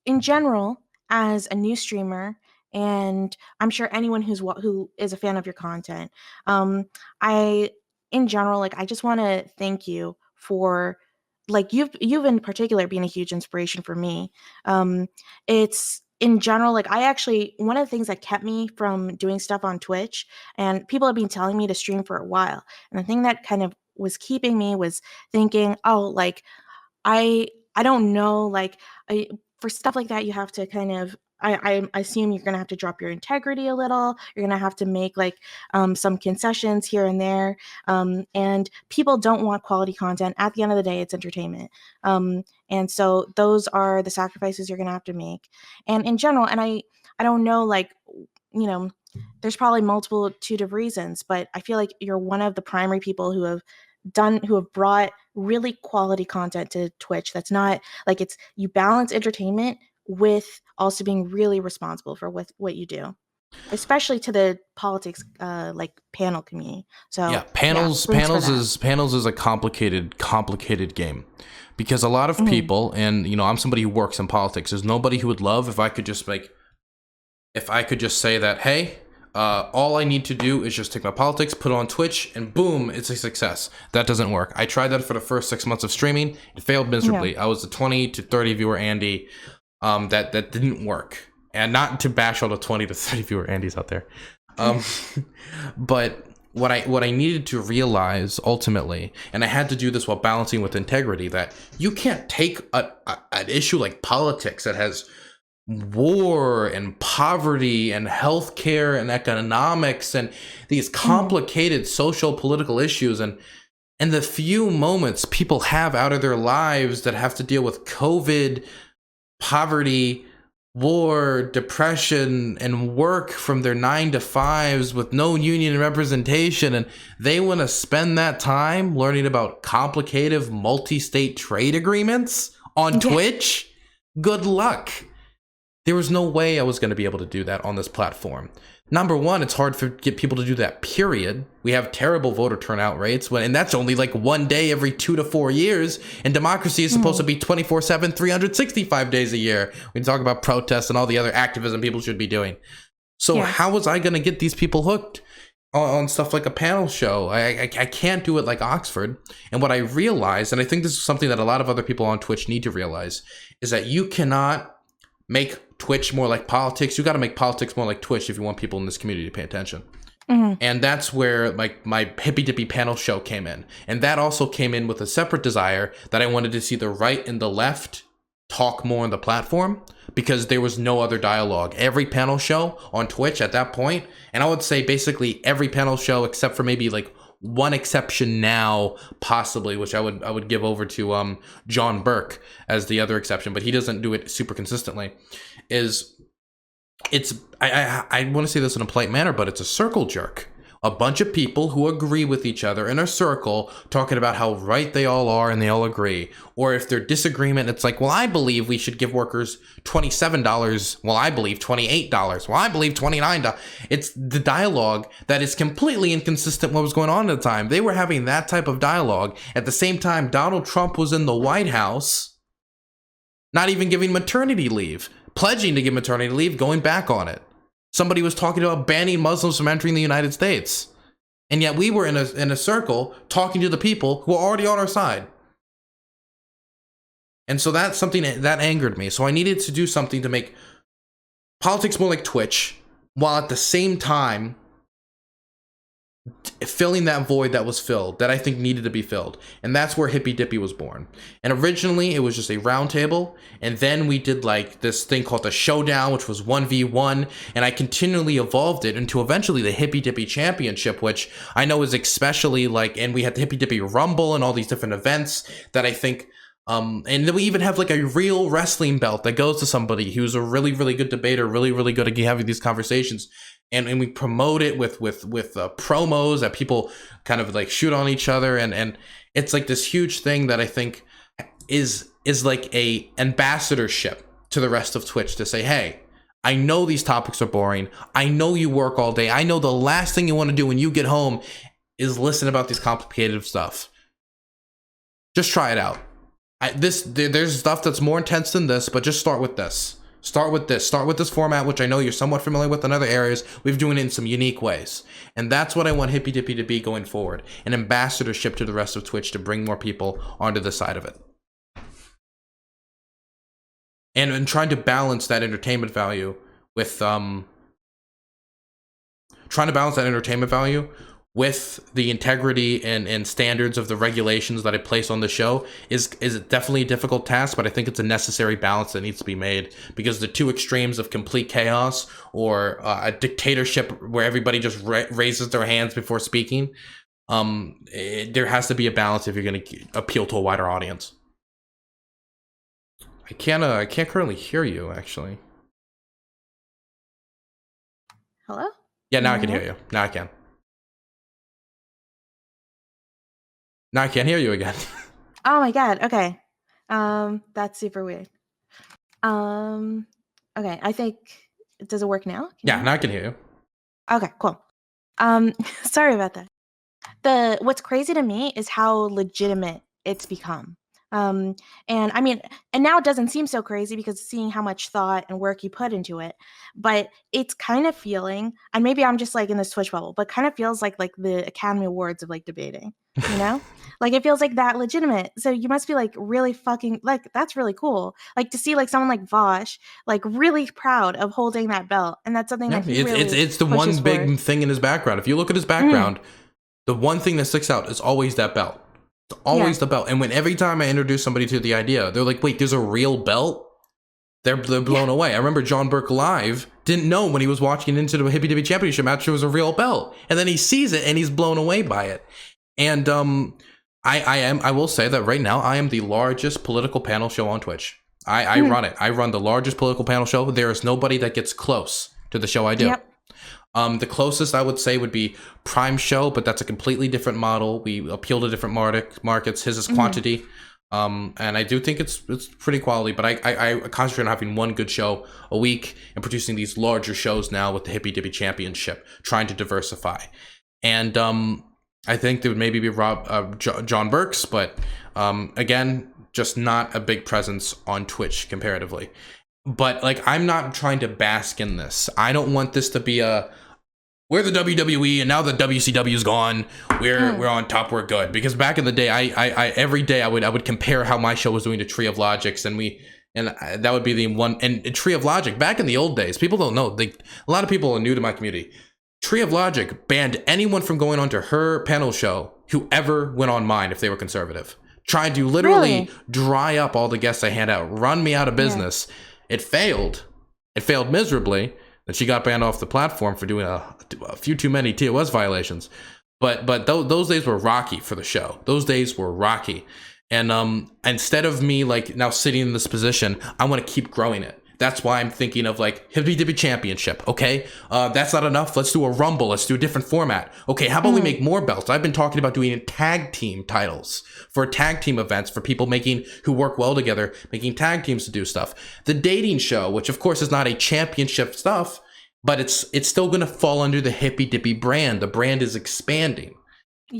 A: in general, as a new streamer, and I'm sure anyone who is a fan of your content, I in general, like, I just want to thank you for, like, you've in particular been a huge inspiration for me. It's in general, like, I actually one of the things that kept me from doing stuff on Twitch, and people have been telling me to stream for a while, and the thing that kind of was keeping me was thinking, oh, like, I don't know, like, I for stuff like that, you have to kind of I assume you're gonna have to drop your integrity a little. You're gonna have to make, like, some concessions here and there, and people don't want quality content. At the end of the day, it's entertainment, and so those are the sacrifices you're gonna have to make. And in general, and I don't know, like, you know, there's probably multitude of reasons, but I feel like you're one of the primary people who have brought really quality content to Twitch that's not like it's you balance entertainment with also being really responsible for what you do, especially to the politics like panel community. So
B: Yeah,
A: yeah, thanks for that.
B: Panels is a complicated game, because a lot of
A: Mhm.
B: people, and I'm somebody who works in politics. There's nobody who would love if I could just say that, hey, all I need to do is just take my politics, put it on Twitch, and boom, it's a success. That doesn't work. I tried that for the first 6 months of streaming. It failed
A: Yeah.
B: miserably. I was the 20 to 30 viewer Andy. That didn't work. And not to bash all the 20 to 30 viewer Andys out there. Um, but what I needed to realize ultimately, and I had to do this while balancing with integrity, that you can't take an issue like politics that has war and poverty and healthcare and economics and these
A: Mhm.
B: complicated social political issues, and the few moments people have out of their lives that have to deal with COVID, poverty, war, depression, and work from their 9 to 5s with no union representation, and they want to spend that time learning about complicated multi-state trade agreements on
A: Yeah.
B: Twitch. Good luck. There was no way I was going to be able to do that on this platform. number one, it's hard to get people to do that, period. We have terrible voter turnout rates, and that's only like one day every 2 to 4 years. And democracy is supposed to be 24/7, 365 days a year. We can talk about protests and all the other activism people should be doing. So how was I going to get these people hooked on stuff like a panel show? I can't do it like Oxford. And what I realized, and I think this is something that a lot of other people on Twitch need to realize, is that you cannot make Twitch more like politics. You got to make politics more like Twitch if you want people in this community to pay attention. And that's where like my hippy dippy panel show came in. And that also came in with a separate desire that I wanted to see the right and the left talk more on the platform, because there was no other dialogue. Every panel show on Twitch at that point, and I would say basically every panel show except for maybe like one exception now, possibly, which I would give over to John Burke as the other exception, but he doesn't do it super consistently. I want to say this in a polite manner, but it's a circle jerk. A bunch of people who agree with each other in a circle talking about how right they all are and they all agree. Or if they're disagreement, it's like, well, I believe we should give workers $27. Well, I believe $28. Well, I believe $29. It's the dialogue that is completely inconsistent with what was going on at the time. They were having that type of dialogue. At the same time, Donald Trump was in the White House, not even giving maternity leave, pledging to give maternity leave, going back on it. Somebody was talking about banning Muslims from entering the United States. And yet we were in a circle talking to the people who are already on our side. And so that's something that angered me. So I needed to do something to make politics more like Twitch, while at the same time filling that void that was filled, that I think needed to be filled. And that's where Hippy Dippy was born. And originally it was just a round table, and then we did like this thing called the Showdown, which was 1v1, and I continually evolved it into eventually the Hippy Dippy Championship, which I know is especially like, and we had the Hippy Dippy Rumble and all these different events that I think and then we even have like a real wrestling belt that goes to somebody who's a really, really good debater, really, really good at having these conversations. And we promote it with promos that people kind of like shoot on each other. And it's like this huge thing that I think is like a ambassadorship to the rest of Twitch to say, hey, I know these topics are boring. I know you work all day. I know the last thing you want to do when you get home is listen about these complicated stuff. Just try it out. There's stuff that's more intense than this, but just start with this. Start with this format, which I know you're somewhat familiar with in other areas. We've doing it in some unique ways. And that's what I want Hippy Dippy to be going forward. An ambassadorship to the rest of Twitch to bring more people onto the side of it. And trying to balance that entertainment value with the integrity and standards of the regulations that I place on the show is definitely a difficult task, but I think it's a necessary balance that needs to be made, because the two extremes of complete chaos or a dictatorship where everybody just raises their hands before speaking, there has to be a balance if you're going to appeal to a wider audience. I can't currently hear you, actually.
A: Hello?
B: Yeah, now I can hear you. Now I can. Now I can't hear you again.
A: Oh my god. Okay. That's super weird. Okay. I think, does it work now?
B: Now I can hear you.
A: Okay, cool. Sorry about that. What's crazy to me is how legitimate it's become. And I mean, and now it doesn't seem so crazy because seeing how much thought and work you put into it, but it's kind of feeling, and maybe I'm just like in this Twitch bubble, but kind of feels like the Academy Awards of like debating, you know? Like it feels like that legitimate. So you must be like really fucking, like, that's really cool. Like to see like someone like Vosh, like really proud of holding that belt. And that's something that he really
B: it's the one big thing in his background. If you look at his background, the one thing that sticks out is always that belt. It's always the belt. And when every time I introduce somebody to the idea, they're like, wait, there's a real belt? They're blown away. I remember John Burke Live didn't know when he was watching into the Hippy Dippy Championship match it was a real belt. And then he sees it and he's blown away by it. And I will say that right now I am the largest political panel show on Twitch. I run it. I run the largest political panel show. There is nobody that gets close to the show I do. Yep. The closest I would say would be Prime Show, but that's a completely different model. We appeal to different markets. His is Quantity. And I do think it's pretty quality, but I concentrate on having one good show a week and producing these larger shows now with the Hippy Dippy Championship, trying to diversify. And I think there would maybe be John Burks, but again, just not a big presence on Twitch comparatively. But like, I'm not trying to bask in this. I don't want this to be we're the WWE and now the WCW is gone. We're on top. We're good. Because back in the day, I every day I would compare how my show was doing to Tree of Logics, and that would be the one. And Tree of Logic back in the old days, people don't know. A lot of people are new to my community. Tree of Logic banned anyone from going onto her panel show who ever went on mine if they were conservative. Tried to literally dry up all the guests I hand out, run me out of business. Yeah. It failed. It failed miserably. And she got banned off the platform for doing a few too many TOS violations. But those days were rocky for the show. Those days were rocky. And instead of me like now sitting in this position, I want to keep growing it. That's why I'm thinking of like Hippy Dippy Championship. Okay, that's not enough. Let's do a Rumble. Let's do a different format. Okay, how about we make more belts? I've been talking about doing tag team titles for tag team events for people who work well together, making tag teams to do stuff. The dating show, which of course is not a championship stuff, but it's still going to fall under the Hippy Dippy brand. The brand is expanding,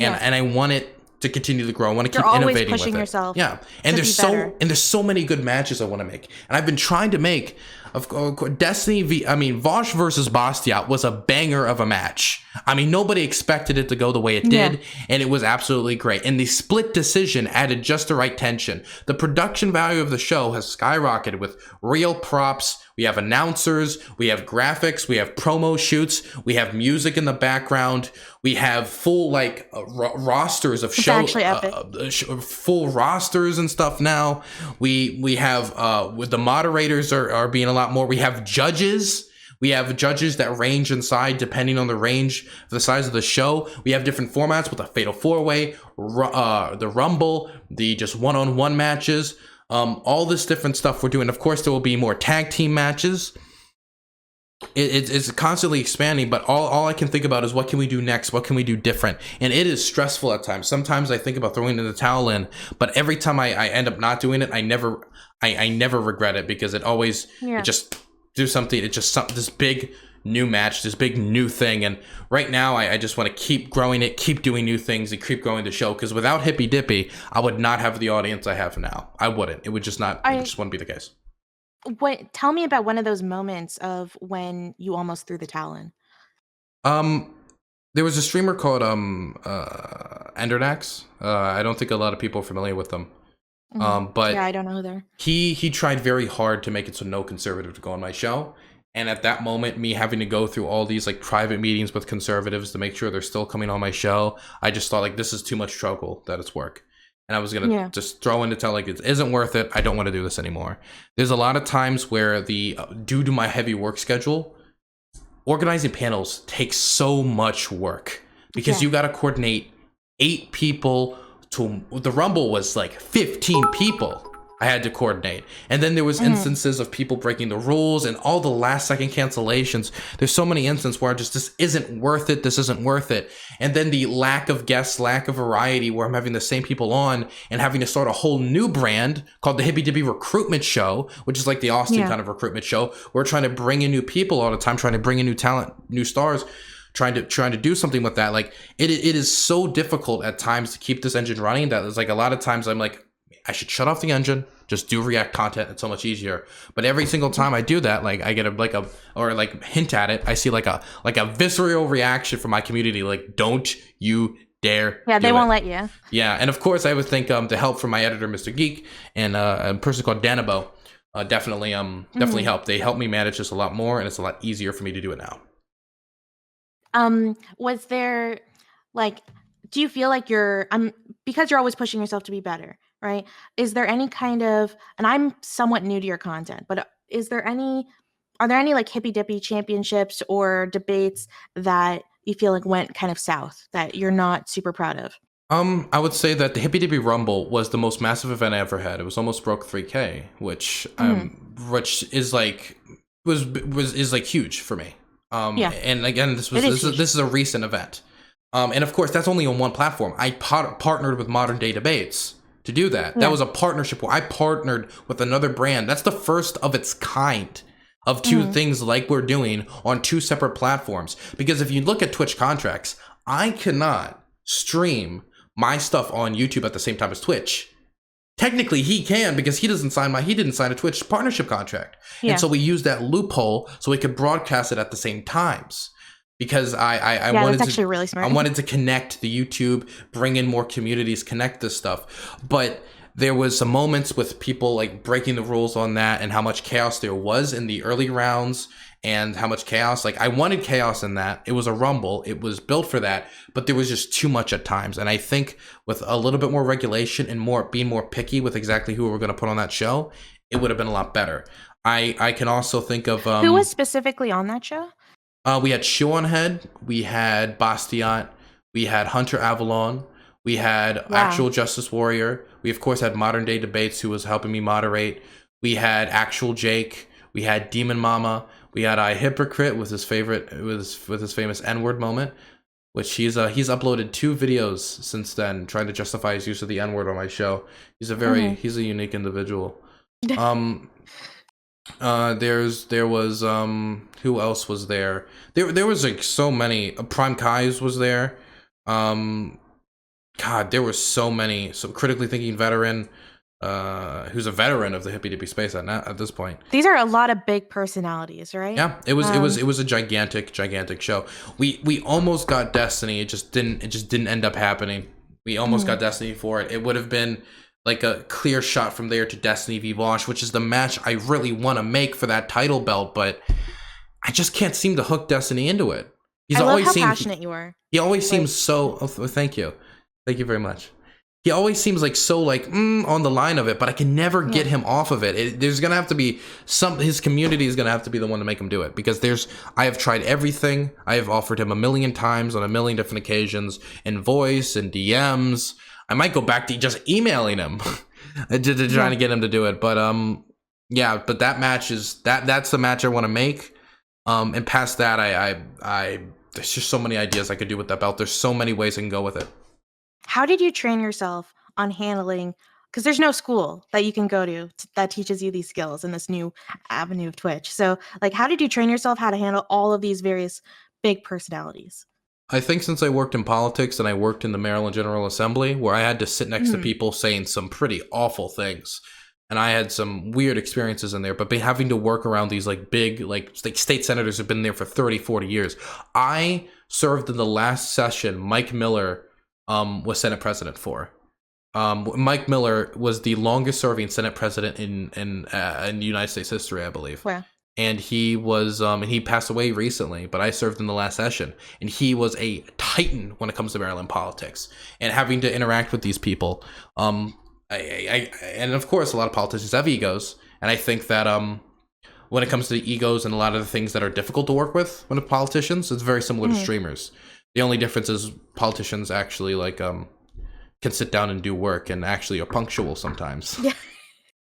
B: and I want it to continue to grow. I want to keep innovating with it.
A: Yourself.
B: Yeah, and there's so many good matches I want to make, and I've been trying to make. Of course, Vosh versus Bastiat was a banger of a match. I mean, nobody expected it to go the way it did, and it was absolutely great. And the split decision added just the right tension. The production value of the show has skyrocketed with real props. We have announcers, we have graphics, we have promo shoots, we have music in the background, we have full like rosters of shows, full rosters and stuff. Now we have with the moderators are being a lot more. We have judges. We have judges that range inside depending on the range of the size of the show. We have different formats with a Fatal 4-Way, the Rumble, the just one-on-one matches. All this different stuff we're doing. Of course, there will be more tag team matches. It's constantly expanding, but all I can think about is what can we do next? What can we do different? And it is stressful at times. Sometimes I think about throwing the towel in, but every time I end up not doing it, I never regret it, because it always it just do something. It's just this big new match, this big new thing. And right now I just want to keep growing it, keep doing new things, and keep growing the show, because without Hippy Dippy I would not have the audience I have now. I wouldn't. It would just not. It just wouldn't be the case.
A: Tell me about one of those moments of when you almost threw the towel in.
B: There was a streamer called Endernax. I don't think a lot of people are familiar with them. But
A: yeah, I don't know who they're.
B: He tried very hard to make it so no conservative to go on my show. And at that moment, me having to go through all these like private meetings with conservatives to make sure they're still coming on my show, I just thought like, this is too much trouble that it's work. And I was going to just throw in the towel, like, it isn't worth it. I don't want to do this anymore. There's a lot of times where due to my heavy work schedule, organizing panels takes so much work, because you got to coordinate 8 people the Rumble was like 15 people I had to coordinate. And then there was instances of people breaking the rules and all the last second cancellations. There's so many instances where this isn't worth it. This isn't worth it. And then the lack of guests, lack of variety, where I'm having the same people on and having to start a whole new brand called the Hippy Dippy Recruitment Show, which is like the Austin kind of recruitment show. We're trying to bring in new people all the time, trying to bring in new talent, new stars, trying to do something with that. Like it is so difficult at times to keep this engine running that it's like a lot of times I'm like, I should shut off the engine, just do React content. It's so much easier. But every single time I do that, like I get a hint at it. I see like a visceral reaction from my community. Like, don't you dare.
A: Yeah, they won't let you.
B: Yeah. And of course I would think the help from my editor, Mr. Geek, and a person called Danabo definitely helped. They helped me manage this a lot more, and it's a lot easier for me to do it now.
A: Was there do you feel like you're because you're always pushing yourself to be better, right? Is there any kind of, and I'm somewhat new to your content, but are there any like Hippy Dippy championships or debates that you feel like went kind of south that you're not super proud of?
B: I would say that the Hippy Dippy Rumble was the most massive event I ever had. It was almost broke 3K, which is like is like huge for me. And again, this is a recent event. And of course, that's only on one platform. I partnered with Modern Day Debates to do that. That
A: Yeah.
B: was a partnership where I partnered with another brand. That's the first of its kind of two
A: Mhm.
B: things like we're doing on two separate platforms. Because if you look at Twitch contracts, I cannot stream my stuff on YouTube at the same time as Twitch. Technically he can, because he didn't sign a Twitch partnership contract. And
A: Yeah.
B: so we used that loophole so we could broadcast it at the same times. Because
A: Yeah, that's actually really
B: I
A: smart.
B: wanted to connect the YouTube, bring in more communities, connect this stuff. But there was some moments with people like breaking the rules on that, and how much chaos there was in the early rounds, and how much chaos, like I wanted chaos in that. It was a rumble, it was built for that, but there was just too much at times. And I think with a little bit more regulation and being more picky with exactly who we're going to put on that show, it would have been a lot better. I can also think of
A: Who was specifically on that show?
B: we had Shion Head, we had Bastiat, we had Hunter Avalon, we had
A: Wow.
B: Actual Justice Warrior. We of course had Modern Day Debates, who was helping me moderate. We had Actual Jake. We had Demon Mama. We had I Hypocrite with his famous N-word moment, which he's uploaded 2 videos since then trying to justify his use of the N-word on my show.
A: Mhm.
B: He's a unique individual. Um, there was who else was there? There was like so many. Prime Kai's was there. Um, God, there were so many. So critically thinking veteran, who's a veteran of the hippy dippy space at this point.
A: These are a lot of big personalities, right?
B: Yeah, it was a gigantic show. We almost got Destiny. It just didn't end up happening. We almost
A: Mhm.
B: got Destiny for it. It would have been like a clear shot from there to Destiny v Vosh, which is the match I really want to make for that title belt, but I just can't seem to hook Destiny into it. He's
A: I love
B: always
A: how
B: seemed
A: passionate you are.
B: he always
A: Like,
B: seems so. Oh, thank you, very much. He always seems like so like on the line of it, but I can never get
A: yeah.
B: him off of it. There's gonna have to be his community is gonna have to be the one to make him do it, because I have tried everything. I have offered him a million times on a million different occasions in voice and DMs. I might go back to just emailing him to trying to get him to do it. But yeah, but that match that's the match I want to make. And past that, I there's just so many ideas I could do with that belt. There's so many ways I can go with it.
A: How did you train yourself on handling? Because there's no school that you can go to that teaches you these skills in this new avenue of Twitch. So, like, how did you train yourself how to handle all of these various big personalities?
B: I think since I worked in politics and I worked in the Maryland General Assembly, where I had to sit next to
A: Mhm.
B: people saying some pretty awful things, and I had some weird experiences in there, but having to work around these like big, like state senators who've been there for 30, 40 years. I served in the last session Mike Miller was Senate president for. Mike Miller was the longest serving Senate president in United States history, I believe.
A: Wow.
B: And he was and he passed away recently, but I served in the last session, and he was a titan when it comes to Maryland politics and having to interact with these people. And of course a lot of politicians have egos, and I think that when it comes to the egos and a lot of the things that are difficult to work with when politicians, it's very similar to streamers. The only difference is politicians actually like can sit down and do work and actually are punctual sometimes.
A: Yeah,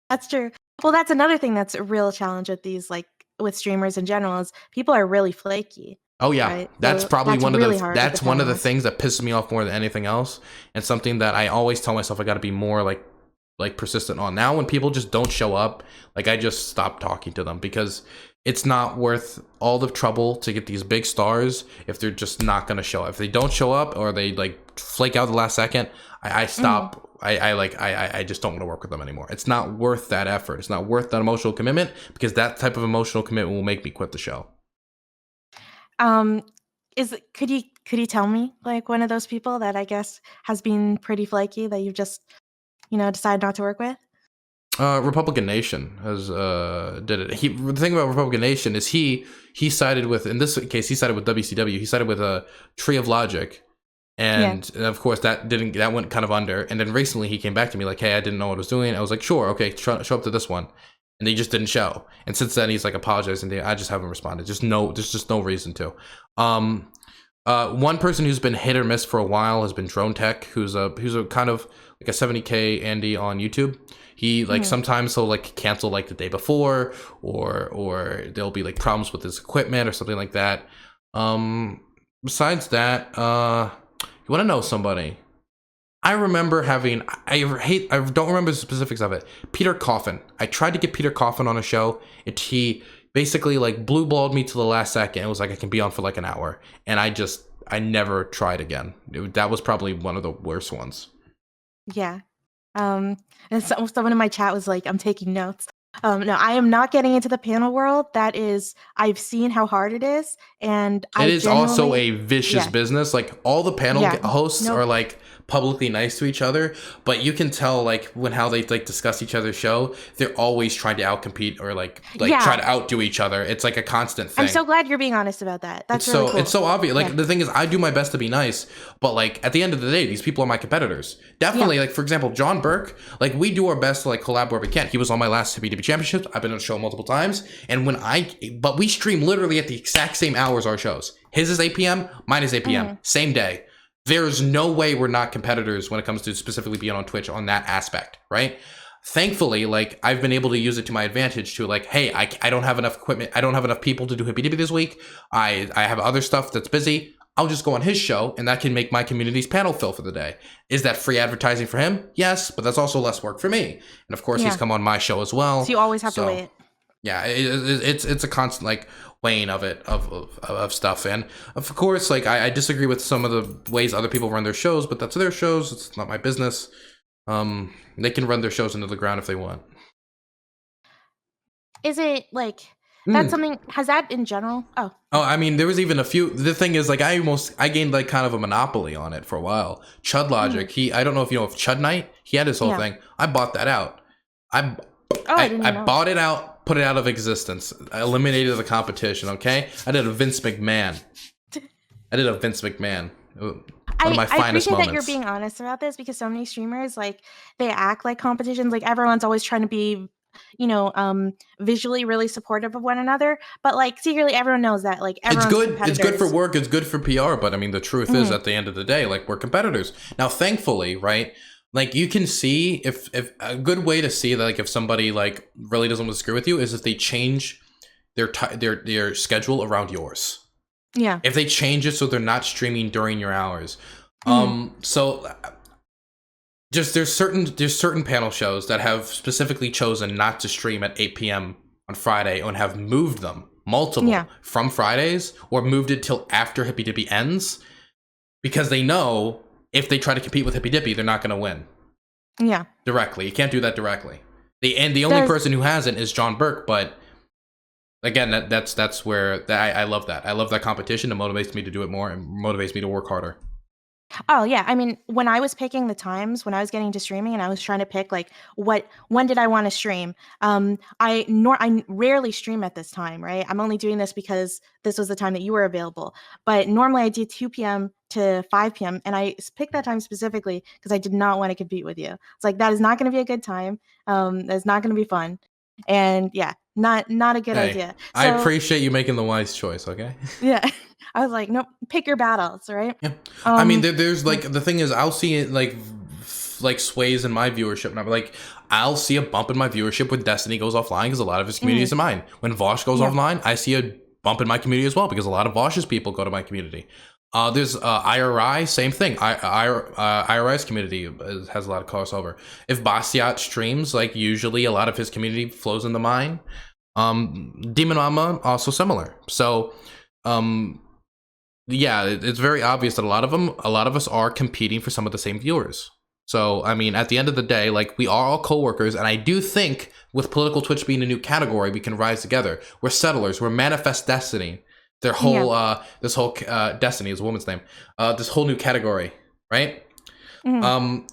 A: that's true. Well, that's another thing that's a real challenge with these, like, with streamers in general, is people are really flaky,
B: Oh yeah,
A: right? So that's really hard to
B: that's one
A: depend
B: of the
A: on.
B: things that pisses me off more than anything else, and something that I always tell myself I got to be more like persistent on. Now when people just don't show up, like I just stop talking to them, because it's not worth all the trouble to get these big stars if they're just not going to show up. If they don't show up or they like flake out the last second, I
A: Mhm.
B: stop. I just don't want to work with them anymore. It's not worth that effort. It's not worth that emotional commitment, because that type of emotional commitment will make me quit the show.
A: Um, could you tell me, like, one of those people that I guess has been pretty flaky that you just, decide not to work with?
B: Republican Nation has did it. The thing about Republican Nation is he sided with, in this case he sided with WCW. He sided with a Tree of Logic,
A: Yeah.
B: and of course that went kind of under. And then recently he came back to me like, hey, I didn't know what I was doing. I was like, sure, okay, show up to this one, and they just didn't show. And since then he's like apologizing. I just haven't responded. There's just no reason to. One person who's been hit or miss for a while has been Drone Tech, who's a kind of like a 70K Andy on YouTube. He like
A: Mhm.
B: sometimes he'll like cancel like the day before, or there'll be like problems with his equipment or something like that. Besides that, you want to know somebody? I remember having, I don't remember the specifics of it. Peter Coffin. I tried to get Peter Coffin on a show. He basically like blue balled me to the last second. It was like, I can be on for like an hour. And I never tried again. That was probably one of the worst ones.
A: Yeah. And someone in my chat was like, I'm taking notes. No, I am not getting into the panel world. That is, I've seen how hard it is, and
B: It
A: I
B: is also a
A: genuinely,
B: vicious
A: yeah,
B: business. Like all the panel
A: yeah,
B: hosts
A: nope,
B: are like publicly nice to each other, but you can tell like when how they like discuss each other's show, they're always trying to outcompete or like try
A: yeah.
B: to outdo each other. It's like a constant
A: I'm
B: thing.
A: so glad you're being honest about that.
B: It's
A: That's really
B: so it's
A: cool.
B: so obvious.
A: Yeah,
B: Like the thing is, I do my best to be nice, but like at the end of the day, these people are my competitors.
A: yeah,
B: Definitely, like for example, John Burke. Like we do our best to like collab where we can. He was on my last WDB championships. I've been on the show multiple times, and but we stream literally at the exact same hours our shows. His is 8 p.m. Mine is 8 p.m. Same day. There's no way we're not competitors when it comes to specifically being on Twitch on that aspect, right? Thankfully, like I've been able to use it to my advantage to like, hey, I don't have enough equipment. I don't have enough people to do Hippy Dippy this week. I have other stuff that's busy. I'll just go on his show and that can make my community's panel fill for the day. Is that free advertising for him? Yes, but that's also less work for me. And of course, he's
A: yeah.
B: come on my show as well.
A: So you always have to
B: So
A: wait.
B: yeah, it's a constant like weighing of it of stuff. And of course, like I disagree with some of the ways other people run their shows, but that's their shows. It's not my business. They can run their shows into the ground if they want.
A: Is it like that's
B: Mm.
A: something? Has that in general? Oh,
B: Oh, I mean, there was even a few. The thing is, like, I gained like kind of a monopoly on it for a while. Chud Logic, I don't know if you know of Chud Knight. He had his whole
A: yeah.
B: thing. I bought that out. I
A: Oh, I didn't
B: I
A: even know.
B: bought it out, put it out of existence. I eliminated the competition. Okay, I did a Vince McMahon. I did a Vince McMahon. One of my
A: I
B: finest
A: appreciate that you're
B: moments.
A: being honest about this because so many streamers like they act like competitions. Like everyone's always trying to be, visually really supportive of one another, but like secretly everyone knows that like
B: It's
A: everyone's
B: good. It's good for
A: competitors.
B: work. It's good for PR. But I mean, the truth is,
A: Mhm.
B: at the end of the day, like we're competitors. Now, thankfully, right? Like you can see if a good way to see that, like if somebody like really doesn't want to screw with you is if they change their schedule around yours.
A: Yeah.
B: If they change it so they're not streaming during your hours.
A: Mhm.
B: So just there's certain panel shows that have specifically chosen not to stream at 8 p.m. on Friday and have moved them multiple
A: Yeah.
B: from Fridays or moved it till after Hippy Dippy ends because they know if they try to compete with Hippy Dippy, they're not going to win
A: Yeah.
B: directly. You can't do that directly. The only
A: Does
B: person who hasn't is John Burke, but again, that's where I love that. I love that competition. It motivates me to do it more and motivates me to work harder.
A: Oh, yeah. I mean, when I was picking the times, when I was getting into streaming and I was trying to pick like when did I want to stream? I rarely stream at this time, right? I'm only doing this because this was the time that you were available. But normally I do 2 p.m. to 5 p.m. and picked that time specifically because I did not want to compete with you. It's like that is not going to be a good time. That's not going to be fun. And yeah, not a good
B: Hey,
A: idea.
B: I
A: So,
B: appreciate you making the wise choice, okay?
A: yeah. I was like, nope, pick your battles, right?
B: Yeah. I mean,
A: Um
B: there's like, the thing is, I'll see it like, like sways in my viewership. And I'm like, I'll see a bump in my viewership when Destiny goes offline because a lot of his community is in mine. When Vosh goes
A: yeah.
B: offline, I see a bump in my community as well because a lot of Vosh's people go to my community. There's IRI, same thing. IRI's community has a lot of crossover. If Bastiat streams, like usually a lot of his community flows into mine. Demon Mama also similar. So, yeah, it's very obvious that a lot of us are competing for some of the same viewers. So, I mean, at the end of the day, like we are all coworkers, and I do think with political Twitch being a new category, we can rise together. We're settlers. We're manifest destiny. Their whole, this whole destiny is a woman's name. This whole new category, right?
A: Mhm.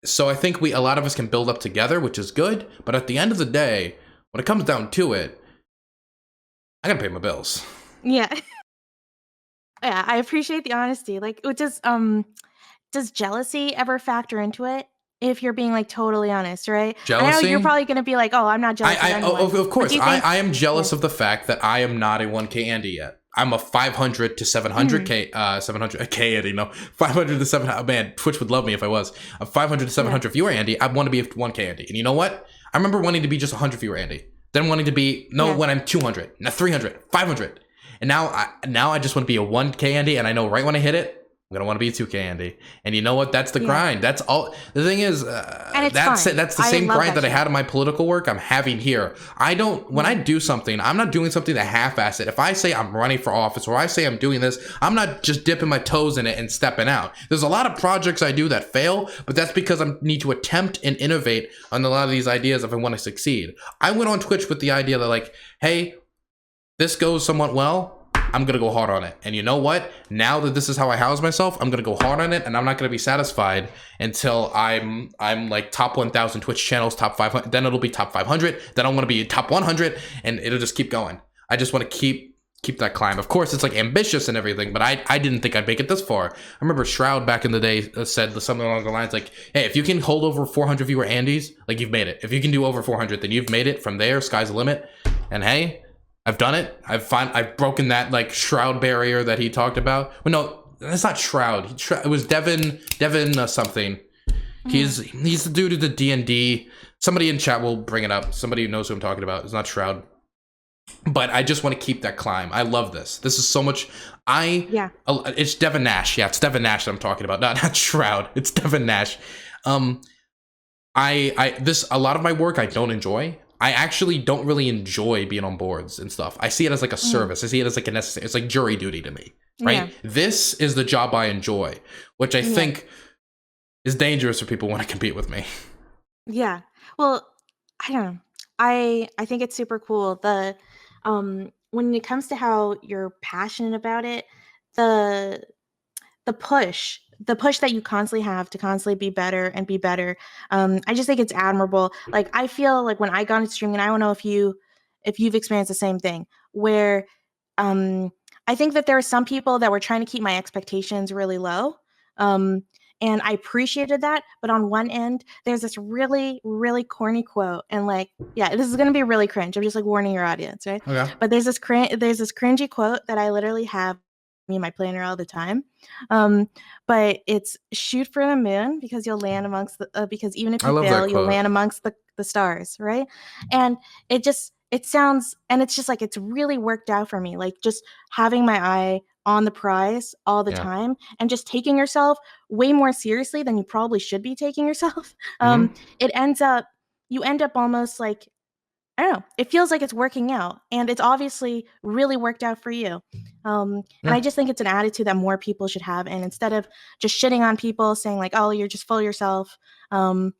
B: So I think a lot of us can build up together, which is good. But at the end of the day, when it comes down to it, I gotta pay my bills.
A: Yeah. Yeah, I appreciate the honesty. Like, does jealousy ever factor into it? If you're being like totally honest, right? I know you're
B: Jealousy?
A: probably gonna be like, "Oh, I'm not jealous of anyone."
B: Of
A: But
B: course,
A: do you think?
B: I am
A: Yeah.
B: jealous of the fact that I am not a 1K Andy yet. I'm a 500 to
A: Mhm.
B: 700K, 700K Andy, no, 500 to 700. Man, Twitch would love me if I was a 500 to
A: Yeah.
B: 700 viewer Andy. I want to be a 1K Andy, and you know what? I remember wanting to be just 100 viewer Andy, then wanting to be
A: Yeah.
B: when I'm 200, now 300, 500, and now I just want to be a 1K Andy, and I know right when I hit it, I'm gonna want to be 2K Andy, and you know what? That's the
A: Yeah.
B: grind. That's all. The thing is,
A: And it's
B: that's it.
A: fun.
B: That's the
A: I
B: same
A: love
B: grind
A: that
B: that I
A: shit.
B: had in my political work. I'm having here. I don't. When I
A: Yeah.
B: do something, I'm not doing something that half-ass it. If I say I'm running for office, or I say I'm doing this, I'm not just dipping my toes in it and stepping out. There's a lot of projects I do that fail, but that's because I need to attempt and innovate on a lot of these ideas if I want to succeed. I went on Twitch with the idea that like, hey, this goes somewhat well. I'm gonna go hard on it. And you know what? Now that this is how I house myself, I'm gonna go hard on it, and I'm not gonna be satisfied until I'm like top 1,000 Twitch channels, top 500. Then it'll be top 500. Then I want to be top 100, and it'll just keep going. I just want to keep that climb. Of course, it's like ambitious and everything, but I didn't think I'd make it this far. I remember Shroud back in the day said something along the lines like, "Hey, if you can hold over 400 viewer Andys, like you've made it. If you can do over 400, then you've made it. From there, sky's the limit." And hey, I've done it. I've broken that like Shroud barrier that he talked about. Well, no, it's not Shroud. It was Devin something. He's the dude of the D&D. Somebody in chat will bring it up. Somebody who knows who I'm talking about. It's not Shroud. But I just want to keep that climb. I love this. This is so much.
A: Yeah.
B: It's Devin Nash. Yeah, it's Devin Nash that I'm talking about. Not Shroud. It's Devin Nash. A lot of my work I don't enjoy. I actually don't really enjoy being on boards and stuff. I see it as like a service. I see it as like a necessary. It's like jury duty to me, right?
A: Yeah.
B: This is the job I enjoy, which I think is dangerous for people who want to compete with me.
A: Yeah. Well, I don't know. I think it's super cool. When it comes to how you're passionate about it, the the push that you constantly have to constantly be better and be better. I just think it's admirable. Like I feel like when I got into streaming, and I don't know if you've experienced the same thing, where um, I think that there are some people that were trying to keep my expectations really low. Um, and I appreciated that. But on one end, there's this really, really corny quote. And like, yeah, this is going to be really cringe. I'm just like warning your audience, right?
B: Okay.
A: But there's this cringy quote that I literally have in my planner all the time. But it's shoot for the moon because you'll land amongst because even if
B: I
A: you
B: love
A: fail,
B: that
A: you'll
B: quote.
A: land amongst the stars, right? And it sounds, and it's just like it's really worked out for me, like just having my eye on the prize all the time and just taking yourself way more seriously than you probably should be taking yourself. It ends up you end up almost like, I don't know, it feels like it's working out, and it's obviously really worked out for you. And I just think it's an attitude that more people should have, and instead of just shitting on people saying like, oh, you're just full of yourself, I don't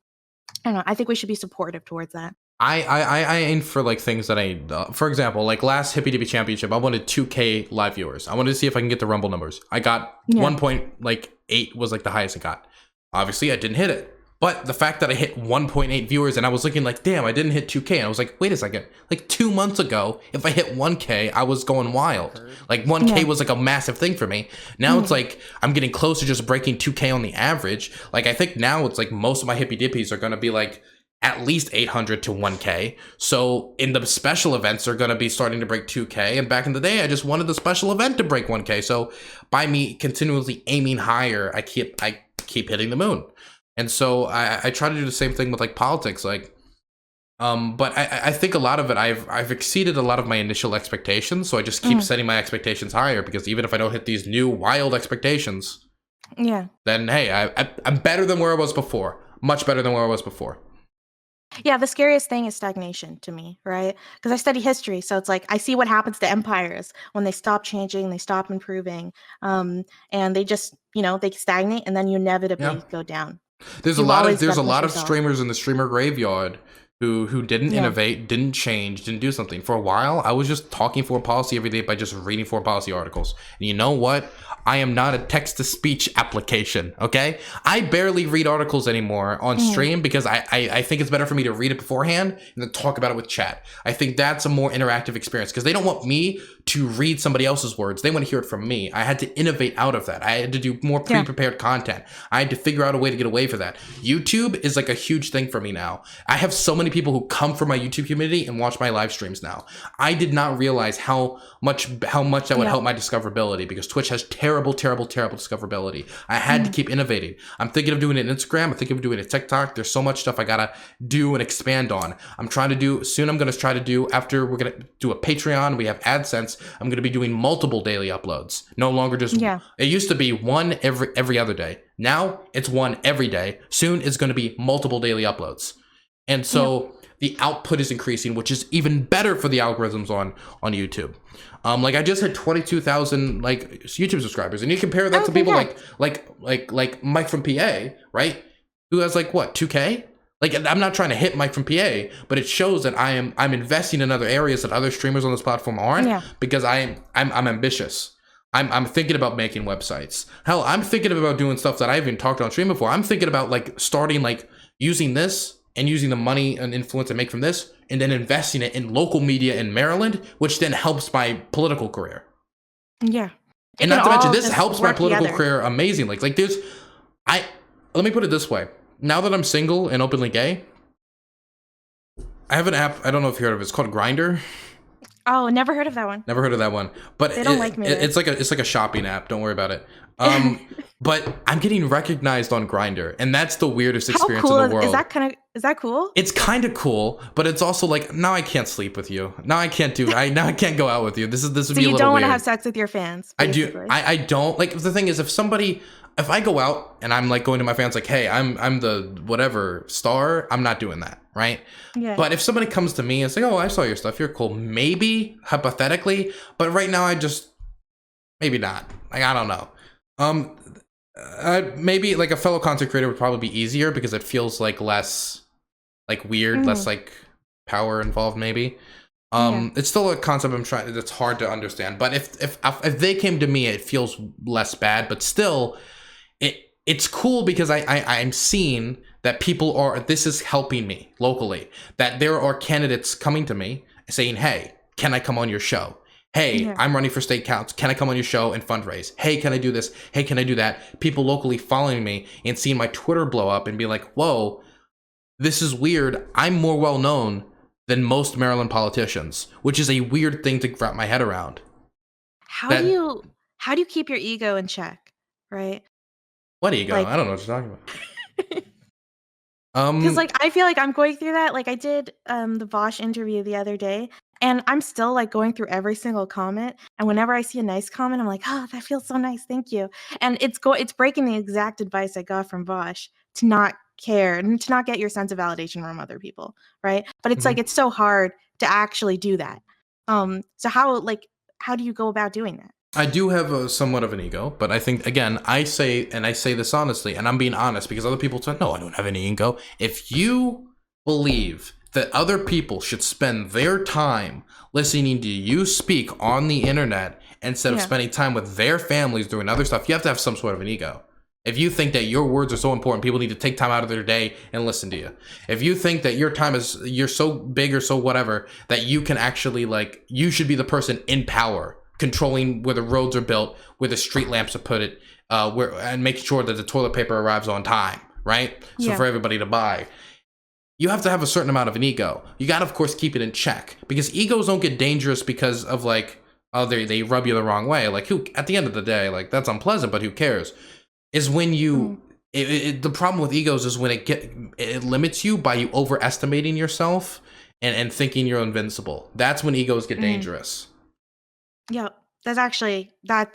A: know, I think we should be supportive towards that.
B: I aim for like things that for example, like last Hippie Dippy Championship, I wanted 2K live viewers. I wanted to see if I can get the Rumble numbers. I got 1.8 was like the highest I got. Obviously, I didn't hit it. But the fact that I hit 1.8 viewers and I was looking like, damn, I didn't hit 2K. And I was like, wait a second. Like 2 months ago, if I hit 1K, I was going wild. Like 1K was like a massive thing for me. Now it's like I'm getting close to just breaking 2K on the average. Like I think now it's like most of my Hippie Dippies are going to be like at least 800 to 1K. So in the special events are going to be starting to break 2K. And back in the day, I just wanted the special event to break 1K. So by me continuously aiming higher, I keep hitting the moon. And so I try to do the same thing with like politics, like, but I think a lot of it, I've exceeded a lot of my initial expectations. So I just keep setting my expectations higher, because even if I don't hit these new wild expectations, then hey, I'm better than where I was before, much better than where I was before.
A: Yeah, the scariest thing is stagnation to me, right? Because I study history, so it's like I see what happens to empires when they stop changing, they stop improving, and they just, they stagnate, and then you inevitably go down.
B: There's a lot of streamers in the streamer graveyard who didn't innovate, didn't change, didn't do something. For a while, I was just talking foreign policy every day by just reading foreign policy articles. And you know what? I am not a text-to-speech application, okay? I barely read articles anymore on stream because I think it's better for me to read it beforehand and then talk about it with chat. I think that's a more interactive experience, because they don't want me to read somebody else's words. They want to hear it from me. I had to innovate out of that. I had to do more pre-prepared content. I had to figure out a way to get away from that. YouTube is like a huge thing for me now. I have so many many people who come from my YouTube community and watch my live streams now. I did not realize how much that would help my discoverability, because Twitch has terrible discoverability. I had to keep innovating. I'm thinking of doing it in Instagram. I'm thinking of doing it in TikTok. There's so much stuff I gotta do and expand on. I'm trying to do soon. I'm gonna try to do, after we're gonna do a Patreon, we have AdSense. I'm gonna be doing multiple daily uploads. No longer just it used to be one every other day. Now it's one every day. Soon it's going to be multiple daily uploads. And so the output is increasing, which is even better for the algorithms on YouTube. Like I just had 22,000 like YouTube subscribers, and you compare that to people like Mike from PA, right? Who has like what, 2K? Like, I'm not trying to hit Mike from PA, but it shows that I'm investing in other areas that other streamers on this platform aren't, because I'm ambitious. I'm thinking about making websites. Hell, I'm thinking about doing stuff that I haven't talked on stream before. I'm thinking about like starting like using this and using the money and influence I make from this, and then investing it in local media in Maryland, which then helps my political career.
A: Yeah.
B: And not to mention, this helps my political career amazingly. Like let me put it this way. Now that I'm single and openly gay, I have an app. I don't know if you heard of it. It's called Grindr.
A: Oh, never heard of that one.
B: Never heard of that one. But
A: they don't like me.
B: It's like a shopping app. Don't worry about it. But I'm getting recognized on Grindr, and that's the weirdest experience in the world.
A: Is that cool?
B: It's kind of cool, but it's also like, now I can't sleep with you. Now I can't now I can't go out with you. This would be a little weird. So
A: you don't want to have sex with your fans?
B: Basically. I don't. Like, the thing is, if I go out and I'm like going to my fans like, hey, I'm the whatever star, I'm not doing that, right? Yeah. But if somebody comes to me and say, oh, I saw your stuff, you're cool, maybe, hypothetically, but right now maybe not. Like, I don't know. Maybe like a fellow content creator would probably be easier, because it feels like less like weird, less like power involved, maybe. It's still a concept that's hard to understand. But if they came to me, it feels less bad, but still it's cool, because I'm seeing that this is helping me locally, that there are candidates coming to me saying, hey, can I come on your show? Hey, I'm running for state council. Can I come on your show and fundraise? Hey, can I do this? Hey, can I do that? People locally following me and seeing my Twitter blow up and be like, whoa, this is weird. I'm more well known than most Maryland politicians, which is a weird thing to wrap my head around.
A: How do you keep your ego in check, right?
B: What ego? Like, I don't know what you're talking about.
A: Because like I feel like I'm going through that. Like I did the Vosh interview the other day, and I'm still like going through every single comment. And whenever I see a nice comment, I'm like, oh, that feels so nice, thank you. And it's breaking the exact advice I got from Vosh to not care and to not get your sense of validation from other people, right? But it's like it's so hard to actually do that. So how do you go about doing that?
B: I do have somewhat of an ego, but I think, again, I say this honestly, and I'm being honest, because other people say, no, I don't have any ego. If you believe that other people should spend their time listening to you speak on the internet instead of spending time with their families doing other stuff, you have to have some sort of an ego. If you think that your words are so important, people need to take time out of their day and listen to you. If you think that you're so big or so whatever, that you can actually, like, you should be the person in power, controlling where the roads are built, where the street lamps are put and making sure that the toilet paper arrives on time, right? So for everybody to buy. You have to have a certain amount of an ego. You got to, of course, keep it in check, because egos don't get dangerous because of like, oh, they rub you the wrong way. Like, at the end of the day, like, that's unpleasant, but who cares? Is when you, the problem with egos is when it limits you by you overestimating yourself and thinking you're invincible. That's when egos get dangerous.
A: Yeah, that's actually, I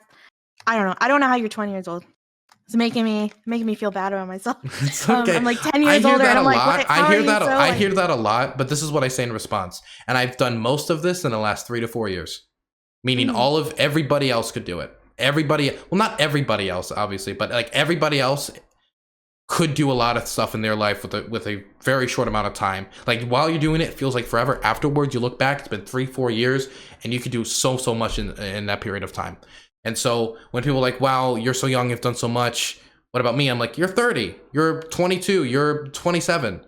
A: don't know. I don't know how you're 20 years old. It's making me feel bad about myself.
B: It's okay.
A: I'm like 10 years older, and I'm like,
B: I hear that a lot, but this is what I say in response. And I've done most of this in the last 3 to 4 years, meaning everybody else could do it. Not everybody else, obviously, but like everybody else could do a lot of stuff in their life with a very short amount of time. Like, while you're doing it, it feels like forever. Afterwards, you look back, it's been 3-4 years, and you could do so much in that period of time. And so when people are like, wow, you're so young, you've done so much, what about me? I'm like, you're 30, you're 22, you're 27.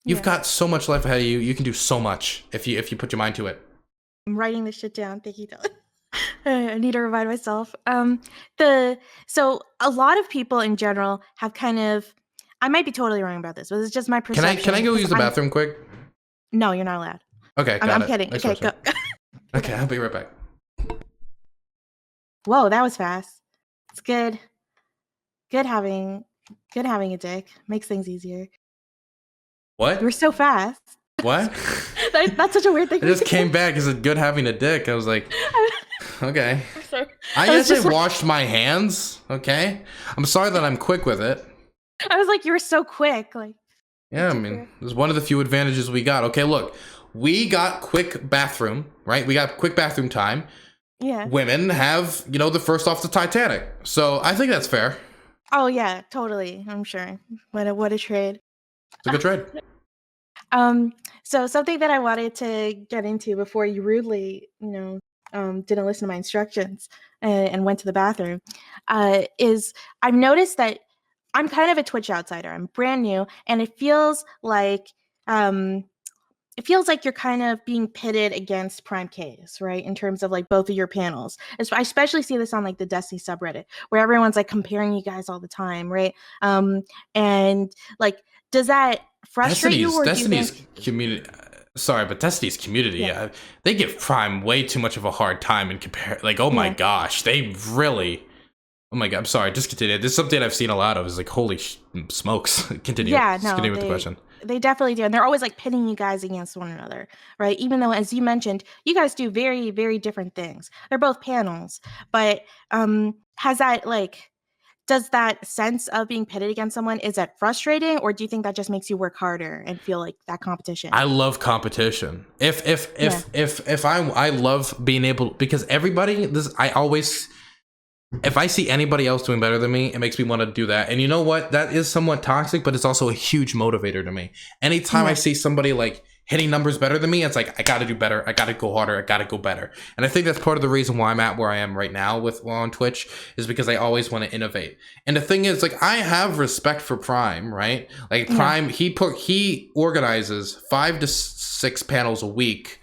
B: You've got so much life ahead of you. You can do so much if you put your mind to it.
A: I'm writing this shit down. Thank you, Dylan. I need to remind myself. So a lot of people in general have kind of, I might be totally wrong about this, but it's just my perception.
B: Can I go use the bathroom quick?
A: No, you're not allowed.
B: Okay,
A: I'm
B: got it.
A: kidding.
B: Next
A: Okay, go.
B: question. Okay, I'll be right back.
A: Whoa, that was fast. It's good. Good having good having a dick. Makes things easier. You were
B: What?
A: so fast.
B: What?
A: That's such a weird thing
B: I
A: for me
B: just
A: to
B: came
A: say.
B: back. Is it good having a dick? I was like, okay.
A: I'm sorry.
B: I
A: I was
B: guess I
A: just like,
B: washed my hands. Okay. I'm sorry that I'm quick with it.
A: I was like, you were so quick. Like, it
B: Yeah, I
A: took
B: mean,
A: you.
B: it's one of the few advantages we got. Okay, look, we got quick bathroom, right? We got quick bathroom time.
A: Yeah.
B: Women have, the first off the Titanic. So I think that's fair.
A: Oh yeah, totally. I'm sure. What a trade.
B: It's a good trade.
A: Um, so something that I wanted to get into before you rudely, didn't listen to my instructions and went to the bathroom, is I've noticed that I'm kind of a Twitch outsider. I'm brand new, and um, it feels like you're kind of being pitted against Prime Ks, right? In terms of like both of your panels. I especially see this on like the Destiny subreddit, where everyone's like comparing you guys all the time, right? And like, does that frustrate you, or do you
B: Destiny's
A: think?
B: community. Sorry, but Destiny's community,
A: Yeah,
B: they give Prime way too much of a hard time in compare. Like, oh my
A: yeah.
B: gosh, they really. Oh my god, I'm sorry. Just continue. This is something I've seen a lot of. Is like, holy smokes. Continue.
A: Yeah,
B: Just
A: no,
B: continue with the question.
A: they definitely do, and they're always like pitting you guys against one another, right? Even though, as you mentioned, you guys do very, very different things. They're both panels, but has that like does that sense of being pitted against someone, is that frustrating, or do you think that just makes you work harder and feel like that competition?
B: I love competition.
A: Yeah,
B: If I love being able, because everybody this I always, if I see anybody else doing better than me, it makes me want to do that. And you know what? That is somewhat toxic, but it's also a huge motivator to me. Anytime I
A: yeah,
B: see somebody like hitting numbers better than me, it's like I got to do better. I got to go harder. I got to go better. And I think that's part of the reason why I'm at where I am right now on Twitch, is because I always want to innovate. And the thing is, like, I have respect for Prime, right? Like
A: yeah,
B: Prime, he organizes 5 to 6 panels a week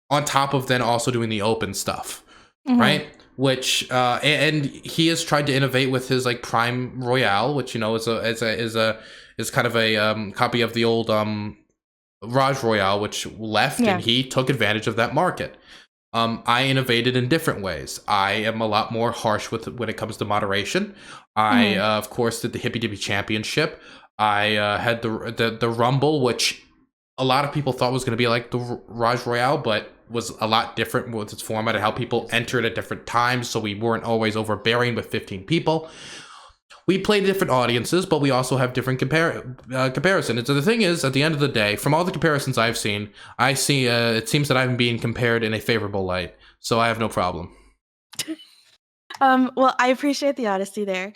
B: on top of then also doing the open stuff,
A: hmm,
B: right? Which and he has tried to innovate with his like Prime Royale, which is kind of a copy of the old Raj Royale, which left, and
A: yeah,
B: he took advantage of that market. I innovated in different ways. I am a lot more harsh when it comes to moderation. I
A: hmm,
B: of course did the Hippy Dippy Championship. I had the Rumble, which a lot of people thought was going to be like the Raj Royale, but was a lot different with its format and how people entered at different times, so we weren't always overbearing with 15 people. We play to different audiences, but we also have different comparison. And so the thing is, at the end of the day, from all the comparisons I've seen, I see it seems that I'm being compared in a favorable light, so I have no problem.
A: well, I appreciate the honesty there.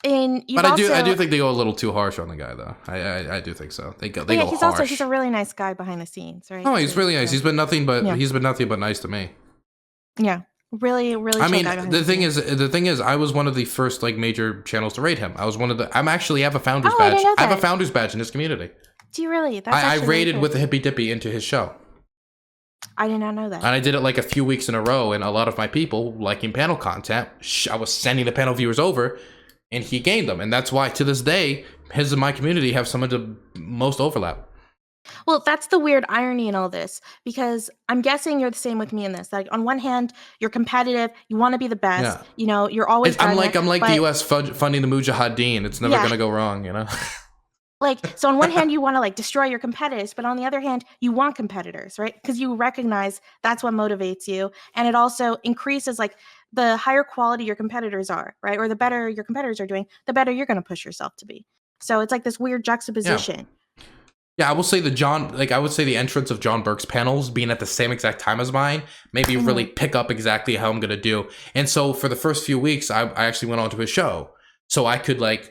A: And
B: But
A: you've
B: I
A: also,
B: do think they go a little too harsh on the guy, though. I do think so. They
A: well, yeah,
B: go
A: he's a
B: harsh.
A: really nice guy behind the scenes, right?
B: Oh, he's really nice.
A: So yeah,
B: He's been nothing but nice to me.
A: yeah, really, really
B: I
A: chill
B: mean,
A: guy behind the scenes.
B: the thing is, I was one of the first like major channels to rate him. I was one of the. I'm actually have a founder's
A: Oh, I didn't
B: badge.
A: know
B: I have a
A: that.
B: founder's badge in his community.
A: Do you really? That's
B: I
A: actually really
B: rated
A: cool.
B: with the Hippy Dippy into his show.
A: I did not know that.
B: And I did it like a few weeks in a row, and a lot of my people liking panel content, I was sending the panel viewers over, and he gained them. And that's why, to this day, his and my community have some of the most overlap.
A: Well, that's the weird irony in all this, because I'm guessing you're the same with me in this. Like, on one hand, you're competitive, you want to be the best,
B: Yeah.
A: you're always driving it.
B: I'm like the
A: But
B: U.S. funding the Mujahideen. It's never
A: yeah,
B: gonna go wrong, you know.
A: like, so on one hand, you want to like destroy your competitors, but on the other hand, you want competitors, right? Because you recognize that's what motivates you. And it also increases like the higher quality your competitors are, right? Or the better your competitors are doing, the better you're going to push yourself to be. So it's like this weird
B: Yeah.
A: juxtaposition.
B: Yeah, I will say I would say the entrance of John Burke's panels being at the same exact time as mine made me really
A: Hmm.
B: pick up exactly how I'm gonna do. And so for the first few weeks, I actually went onto his show, so I could like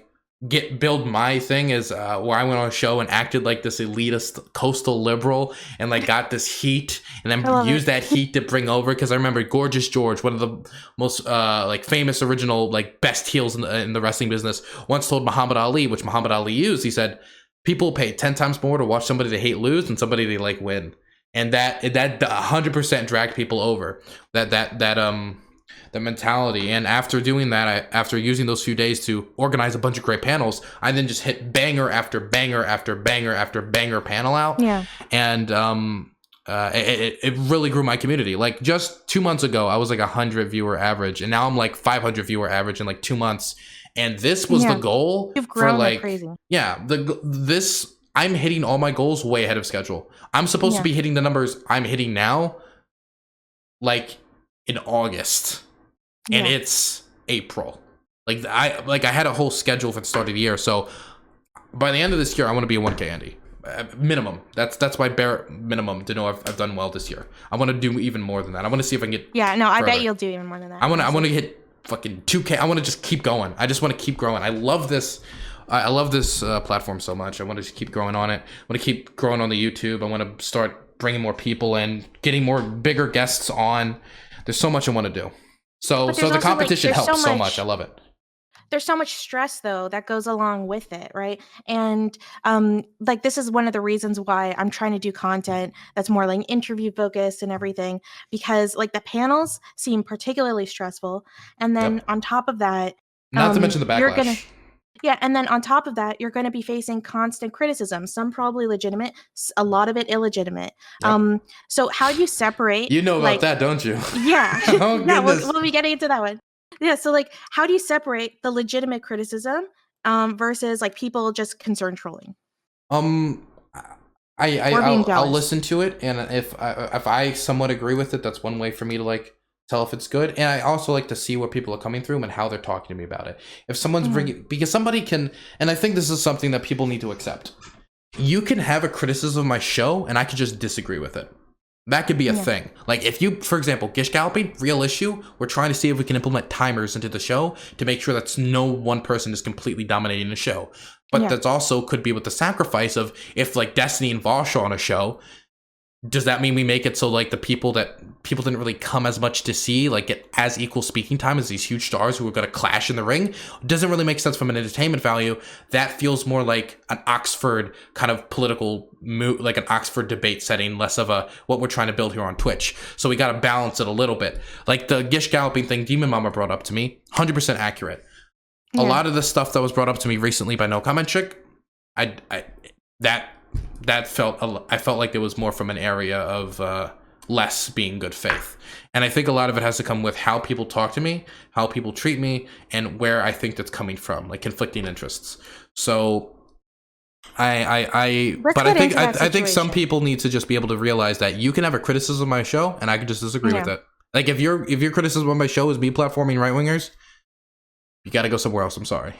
B: build my thing as where I went on a show and acted like this elitist coastal liberal and like got this heat and
A: I
B: then
A: love it.
B: used that heat to bring over, because I remember Gorgeous George, one of the most like famous original like best heels in the wrestling business, once told Muhammad Ali, which Muhammad Ali used. He said, people pay 10 times more to watch somebody they hate lose than somebody they like win. And that 100% dragged people over. That the mentality. And after doing that, after using those few days to organize a bunch of great panels, I then just hit banger after banger after banger after banger panel out.
A: Yeah.
B: And it really grew my community. Like just 2 months ago, I was like 100 viewer average, and now I'm like 500 viewer average in like 2 months. And this was the goal
A: You've
B: for
A: grown like crazy.
B: I'm hitting all my goals way ahead of schedule. I'm supposed to be hitting the numbers I'm hitting now, like in August, and it's April. I had a whole schedule for the start of the year. So by the end of this year, I want to be a 1K Andy. Minimum. That's my bare minimum to know I've done well this year. I want to do even more than that. I want to see if I can get.
A: Yeah, no, I
B: further.
A: bet you'll do even more than that.
B: I want to hit fucking 2K. I want to just keep going. I just want to keep growing. I love this. I love this platform so much. I want to just keep growing on it. I want to keep growing on the YouTube. I want to start bringing more people in, getting more bigger guests on. There's so much I want to do. So the competition helps so much. I love it.
A: There's so much stress though that goes along with it, right? And like this is one of the reasons why I'm trying to do content that's more like interview focused and everything, because like the panels seem particularly stressful, and then on top of that,
B: not to mention the backlash.
A: And then on top of that, you're going to be facing constant criticism, some probably legitimate, a lot of it illegitimate. So how do you separate?
B: You know about that, don't you?
A: Yeah.
B: Oh,
A: yeah, we'll be getting into that one. Yeah, so like how do you separate the legitimate criticism versus like people just concerned trolling?
B: I'll listen to it, and if I somewhat agree with it, that's one way for me to like tell if it's good. And I also like to see what people are coming through and how they're talking to me about it. If someone's bringing, because somebody can, and I think this is something that people need to accept. You can have a criticism of my show, and I could just disagree with it. That could be a thing. Like if you, for example, Gish Galloping, real issue, we're trying to see if we can implement timers into the show to make sure that no one person is completely dominating the show. But that's also could be with the sacrifice of if like Destiny and Vosh are on a show, does that mean we make it so like the people that people didn't really come as much to see like get as equal speaking time as these huge stars who are going to clash in the ring? Doesn't really make sense from an entertainment value. That feels more like an Oxford kind of political like an Oxford debate setting, less of a what we're trying to build here on Twitch. So we got to balance it a little bit. Like the Gish Galloping thing Demon Mama brought up to me, 100% accurate. A lot of the stuff that was brought up to me recently by No Comment Chick, I felt like it was more from an area of less being good faith. And I think a lot of it has to come with how people talk to me, how people treat me, and where I think that's coming from, like conflicting interests. So I think some people need to just be able to realize that you can have a criticism of my show and I can just disagree with it. Like if your criticism of my show is me platforming right wingers, you got to go somewhere else. I'm sorry.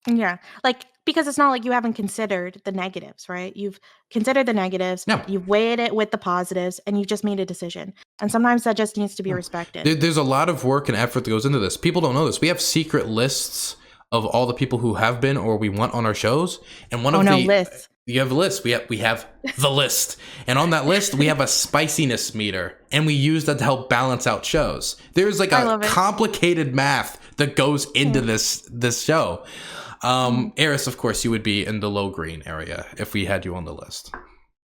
A: Yeah. Like, because it's not like you haven't considered the negatives, right? You've considered the negatives, you've weighed it with the positives, and you just made a decision. And sometimes that just needs to be respected.
B: There's a lot of work and effort that goes into this. People don't know this. We have secret lists of all the people who have been or we want on our shows. And one of the lists. You have a list. We have the list. And on that list, we have a spiciness meter. And we use that to help balance out shows. There's like a complicated math that goes into this show. Eris, of course, you would be in the low green area if we had you on the list.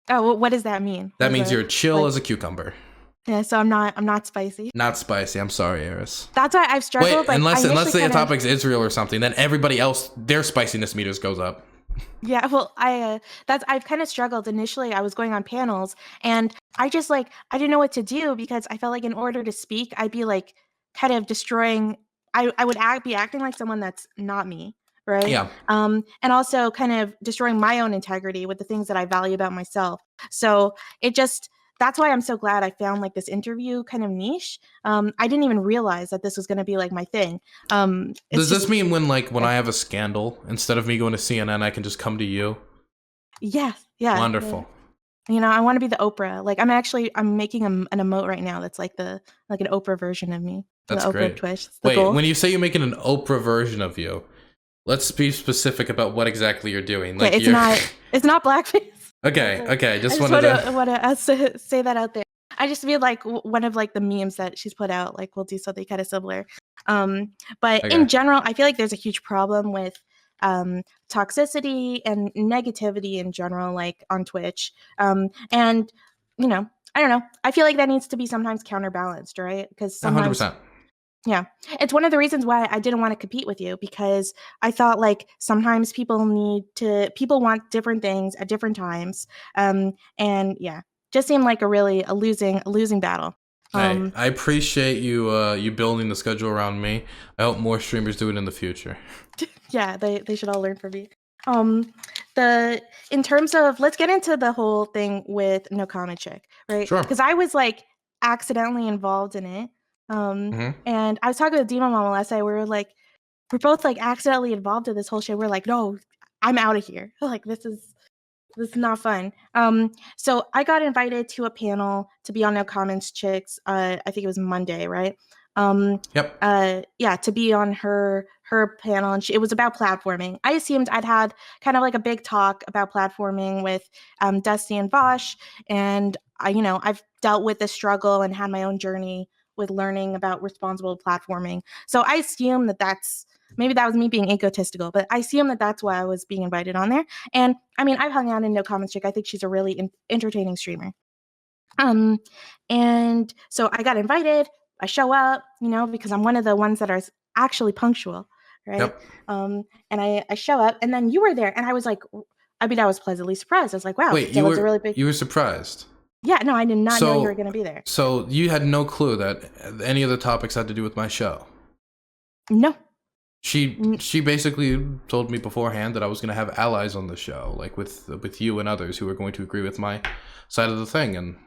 A: Oh, well, what does that mean?
B: That means you're chill as a cucumber.
A: Yeah, so I'm not spicy.
B: Not spicy. I'm sorry, Eris.
A: That's why I've struggled.
B: Wait, unless the topic's Israel or something, then everybody else, their spiciness meters goes up.
A: Yeah, well, I've kind of struggled. Initially, I was going on panels, and I just I didn't know what to do because I felt like in order to speak, I'd be like kind of destroying. I would be acting like someone that's not me. Right.
B: Yeah.
A: And also kind of destroying my own integrity with the things that I value about myself. So that's why I'm so glad I found like this interview kind of niche. I didn't even realize that this was going to be like my thing.
B: Does this mean when I have a scandal, instead of me going to CNN, I can just come to you?
A: Yes. Yeah.
B: Wonderful.
A: Yeah. You know, I want to be the Oprah. Like I'm making an emote right now that's like an Oprah version of me.
B: That's
A: the
B: great.
A: Oprah Twitch.
B: Wait, when you say you're making an Oprah version of you, let's be specific about what exactly you're doing. Like
A: it's not blackface.
B: Okay. Just
A: wanted to say that out there. I just feel like one of like the memes that she's put out, like we'll do something kind of similar. But in general, I feel like there's a huge problem with toxicity and negativity in general, like on Twitch. And you know, I don't know. I feel like that needs to be sometimes counterbalanced, right? Because sometimes
B: 100%.
A: Yeah. It's one of the reasons why I didn't want to compete with you, because I thought like sometimes people want different things at different times. And yeah, just seemed like a losing battle.
B: Hey,
A: Um,
B: I appreciate you building the schedule around me. I hope more streamers do it in the future.
A: yeah, they should all learn from me. Um, the in terms of let's get into the whole thing with No Comment Chick, right?
B: Sure.
A: Because I was like accidentally involved in it. Um,
B: Hmm.
A: and I was talking to Demon Mama last night. We're both like accidentally involved in this whole shit. We're like, no, I'm out of here. Like this is not fun. So I got invited to a panel to be on No Comments Chicks. I think it was Monday, right? Um,
B: Yep.
A: yeah, to be on her panel, and it was about platforming. I assumed I'd had kind of like a big talk about platforming with Dusty and Vosh, and I've dealt with the struggle and had my own journey with learning about responsible platforming. So I assume that's maybe that was me being egotistical, but I assume that's why I was being invited on there. And I mean, I've hung out in No Comments Chick. I think she's a really entertaining streamer. Um, and so I got invited. I show up, because I'm one of the ones that are actually punctual, right?
B: Yep.
A: And I show up, and then you were there, and I was like, I mean, I was pleasantly surprised. I was like, wow,
B: Wait,
A: that was a really big.
B: you were surprised.
A: Yeah, no, I did not know you were
B: So
A: going to be there.
B: so you had no clue that any of the topics had to do with my show.
A: No.
B: She basically told me beforehand that I was going to have allies on the show, like with you and others who were going to agree with my side of the thing, and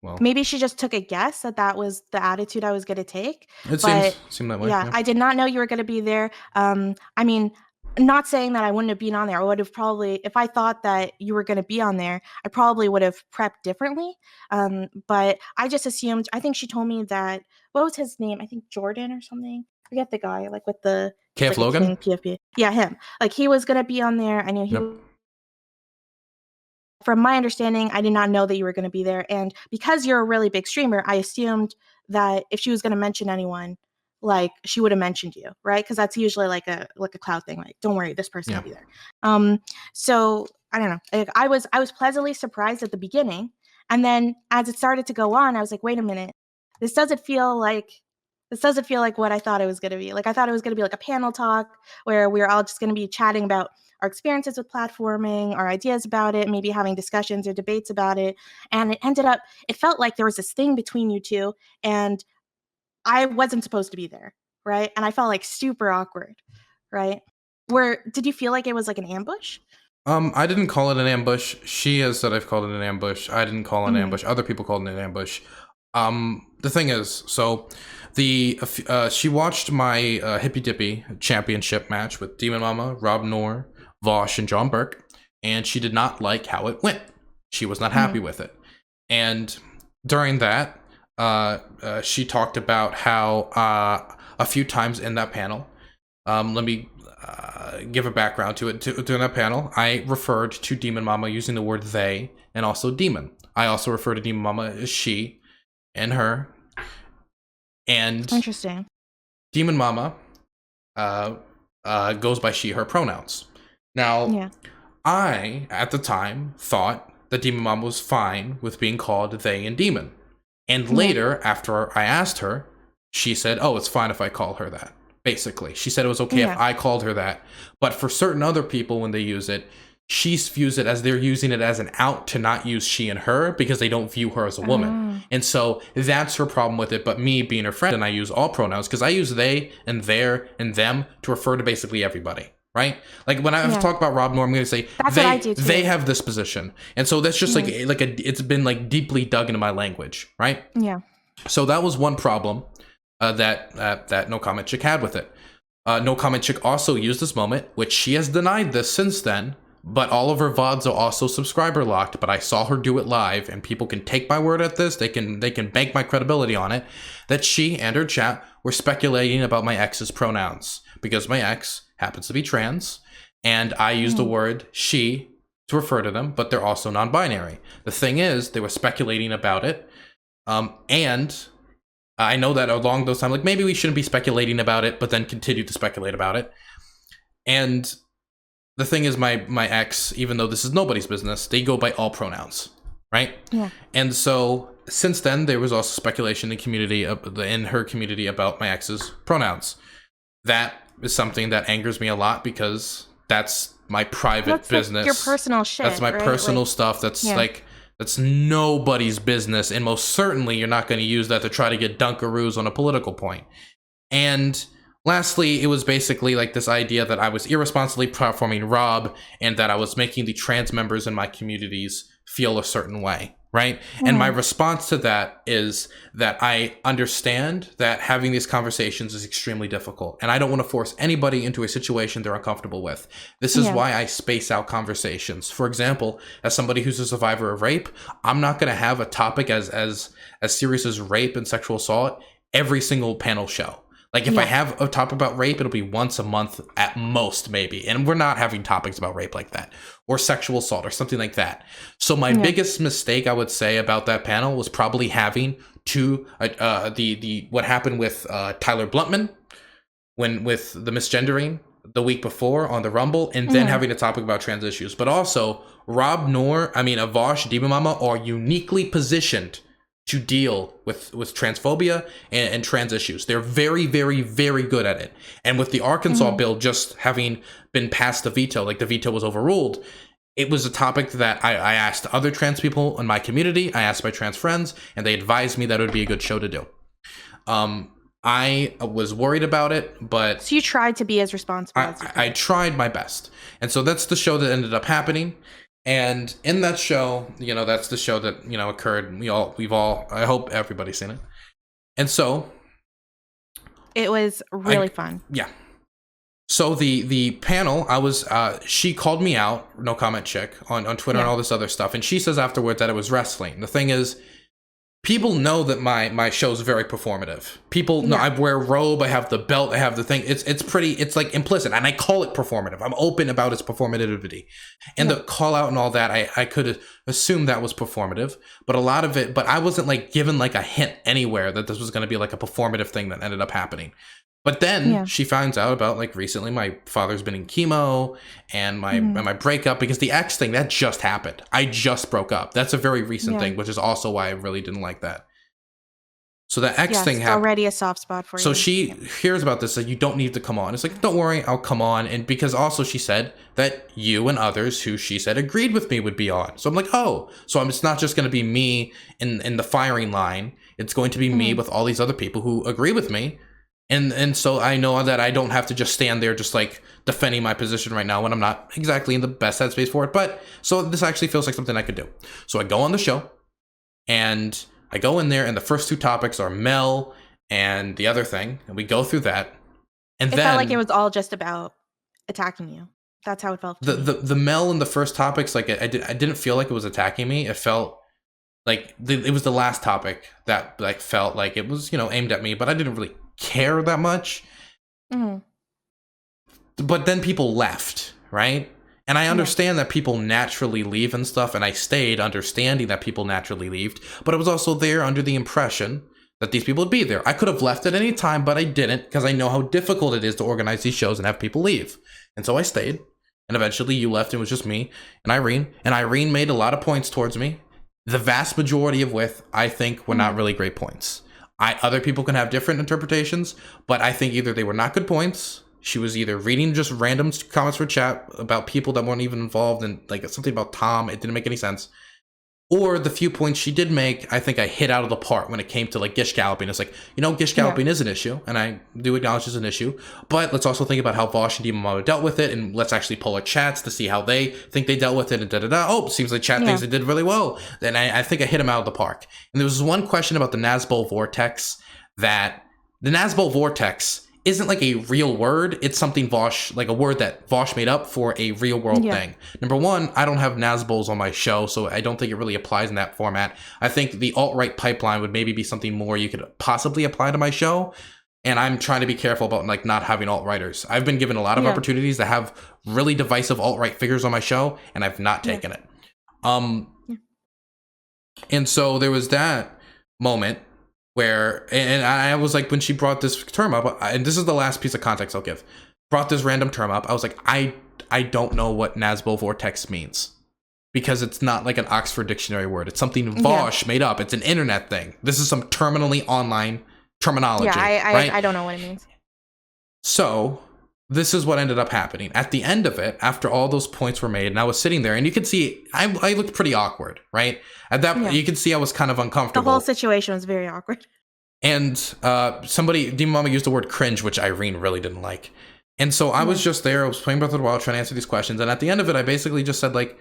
B: well,
A: Maybe she just took a guess that was the attitude I was going to take.
B: it
A: But
B: seemed that way.
A: yeah,
B: Yeah.
A: I did not know you were going to be there. I mean, not saying that I wouldn't have been on there. I would have probably, if I thought that you were going to be on there, I probably would have prepped differently. But I just assumed, I think she told me that, what was his name? I think Jordan or something. Forget the guy, like he's
B: KF
A: like a
B: Logan.
A: king PFP. Yeah, him. Like he was going to be on there. I knew
B: Yep.
A: From my understanding, I did not know that you were going to be there. And because you're a really big streamer, I assumed that if she was going to mention anyone, like she would have mentioned you, right? Because that's usually like a cloud thing. Like, don't worry, this person
B: Yeah.
A: will be there. So I don't know. Like, I was pleasantly surprised at the beginning, and then as it started to go on, I was like, wait a minute, this doesn't feel like what I thought it was going to be. Like I thought it was going to be like a panel talk where we were all just going to be chatting about our experiences with platforming, our ideas about it, maybe having discussions or debates about it. And it felt like there was this thing between you two, and I wasn't supposed to be there, right? And I felt like super awkward, right? Did you feel like it was like an ambush?
B: I didn't call it an ambush. She has said I've called it an ambush. I didn't call it an
A: Mhm.
B: ambush. Other people called it an ambush. The thing is, so she watched my Hippy Dippy championship match with Demon Mama, Rob Noor, Vosh, and John Burke, and she did not like how it went. She was not happy
A: Mhm.
B: with it. And during that, she talked about how a few times in that panel, let me give a background to it. During that panel, I referred to Demon Mama using the word they and also demon. I also refer to Demon Mama as she and her. And
A: Interesting.
B: Demon Mama goes by she, her pronouns. Now,
A: Yeah.
B: I, at the time, thought that Demon Mama was fine with being called they and demon. And
A: Yeah.
B: later, after I asked her, she said, oh, it's fine if I call her that. Basically, she said it was okay if
A: Yeah.
B: I called her that. But for certain other people, when they use it, she views it as they're using it as an out to not use she and her because they don't view her as a woman.
A: Oh.
B: And so that's her problem with it. But me being her friend, and I use all pronouns because I use they and their and them to refer to basically everybody. Right? Like when I
A: Yeah.
B: talk about Rob Norm, I'm going to say
A: That's what I do too.
B: they have this position. And so that's just it's been like deeply dug into my language. Right?
A: Yeah.
B: So that was one problem that No Comment Chick had with it. No Comment Chick also used this moment, which she has denied this since then, but all of her VODs are also subscriber locked, but I saw her do it live, and people can take my word at this, they can bank my credibility on it, that she and her chat were speculating about my ex's pronouns, because my ex happens to be trans, and I use the word she to refer to them, but they're also non-binary. The thing is, they were speculating about it, and I know that along those times, like maybe we shouldn't be speculating about it, but then continue to speculate about it. And the thing is, my ex, even though this is nobody's business, they go by all pronouns, right?
A: Yeah.
B: And so since then, there was also speculation in her community about my ex's pronouns. That is something that angers me a lot because that's my private
A: That's like your
B: business.
A: personal
B: That's
A: shit,
B: my
A: right?
B: personal
A: Like,
B: stuff. That's
A: yeah.
B: like that's nobody's business, and most certainly you're not going to use that to try to get dunkaroos on a political point. And lastly, it was basically like this idea that I was irresponsibly platforming Rob and that I was making the trans members in my communities feel a certain way, right? And my
A: Mhm.
B: response to that is that I understand that having these conversations is extremely difficult, and I don't want to force anybody into a situation they're uncomfortable with. This is
A: Yeah.
B: why I space out conversations. For example, as somebody who's a survivor of rape, I'm not going to have a topic as serious as rape and sexual assault every single panel show. Like if I
A: Yeah.
B: have a topic about rape, it'll be once a month at most, maybe. And we're not having topics about rape like that or sexual assault or something like that. So my
A: Yeah.
B: biggest mistake I would say about that panel was probably having the what happened with Tyler Bluntman when with the misgendering the week before on the Rumble, and then
A: Mhm.
B: having a topic about trans issues. But also Avosh, Diva Mama are uniquely positioned to deal with transphobia and trans issues. They're very, very, very good at it. And with the Arkansas
A: Mhm.
B: bill just having been passed the veto, like the veto was overruled, it was a topic that I asked other trans people in my community, I asked my trans friends, and they advised me that it would be a good show to do. I was worried about it, but
A: So you tried to be as responsible as you
B: I
A: could.
B: tried my best. And so that's the show that ended up happening. And in that show, that's the show that, occurred. We've all, I hope everybody's seen it. And so
A: It was really fun.
B: yeah. So the panel, she called me out, no comment chick, on Twitter and
A: Yeah.
B: all this other stuff. And she says afterwards that it was wrestling. The thing is, people know that my show is very performative. People know
A: Yeah.
B: I wear a robe, I have the belt, I have the thing. It's like implicit, and I call it performative. I'm open about its performativity, and the call out and all that. I could assume that was performative, but a lot of it. But I wasn't like given like a hint anywhere that this was going to be like a performative thing that ended up happening. But then
A: Yeah.
B: she finds out about like recently my father's been in chemo and
A: Mhm.
B: my breakup because the ex thing that just happened. I just broke up. That's a very recent
A: Yeah.
B: thing, which is also why I really didn't like that. So the X
A: Yes,
B: thing
A: it's
B: happened.
A: already a soft spot for
B: So
A: you.
B: she hears about this, like, you don't need to come on. It's like, don't worry, I'll come on. And because also she said that you and others who she said agreed with me would be on. So I'm like, oh, so it's not just going to be me in the firing line. It's going to be me
A: Mhm.
B: with all these other people who agree with me. And so I know that I don't have to just stand there just like defending my position right now when I'm not exactly in the best headspace for it. But so this actually feels like something I could do. So I go on the show and I go in there and the first two topics are Mel and the other thing. And we go through that. And
A: It
B: then
A: felt like it was all just about attacking you. That's how it felt to me.
B: the Mel and the first topics, like I didn't feel like it was attacking me. It felt like it was the last topic that like felt like it was, aimed at me, but I didn't really care that much.
A: Mhm.
B: But then people left, right? And I understand that people naturally leave and stuff, and I stayed understanding that people naturally left, but I was also there under the impression that these people would be there. I could have left at any time, but I didn't because I know how difficult it is to organize these shows and have people leave. And so I stayed, and eventually you left, and it was just me and Irene made a lot of points towards me, the vast majority of which I think were not really great points. Other people can have different interpretations, but I think either they were not good points. She was either reading just random comments for chat about people that weren't even involved, and like something about Tom, it didn't make any sense. Or the few points she did make, I think I hit out of the park when it came to like gish galloping. It's like, gish galloping is an issue, and I do acknowledge it's an issue. But let's also think about how Vosh and Dimamata dealt with it, and let's actually pull our chats to see how they think they dealt with it, and da-da-da. Oh, seems like chat thinks they did really well. Then I think I hit him out of the park. And there was one question about the Nazbol vortex, that the Nazbol vortex isn't like a real word. It's something Vosh, like a word that Vosh made up for a real world thing. Number one, I don't have Nazbols on my show, so I don't think it really applies in that format. I think the alt-right pipeline would maybe be something more you could possibly apply to my show. And I'm trying to be careful about like not having alt-righters. I've been given a lot of opportunities to have really divisive alt-right figures on my show, and I've not taken it. And so there was that moment where, and I was like, when she brought this term up, and this is the last piece of context I'll give, brought this random term up, I was like, I don't know what Nazbo vortex means, because it's not like an Oxford Dictionary word. It's something
A: Yeah.
B: Vosh made up. It's an internet thing. This is some terminally online terminology,
A: Yeah,
B: right?
A: I don't know what it means.
B: So this is what ended up happening. At the end of it, after all those points were made, and I was sitting there, and you could see I looked pretty awkward, right? At that
A: Yeah.
B: you could see I was kind of
A: The
B: uncomfortable.
A: whole situation was very awkward.
B: And Demon Mama used the word cringe, which Irene really didn't like. And so I was just there. I was playing Breath of the Wild, trying to answer these questions. And at the end of it, I basically just said, like,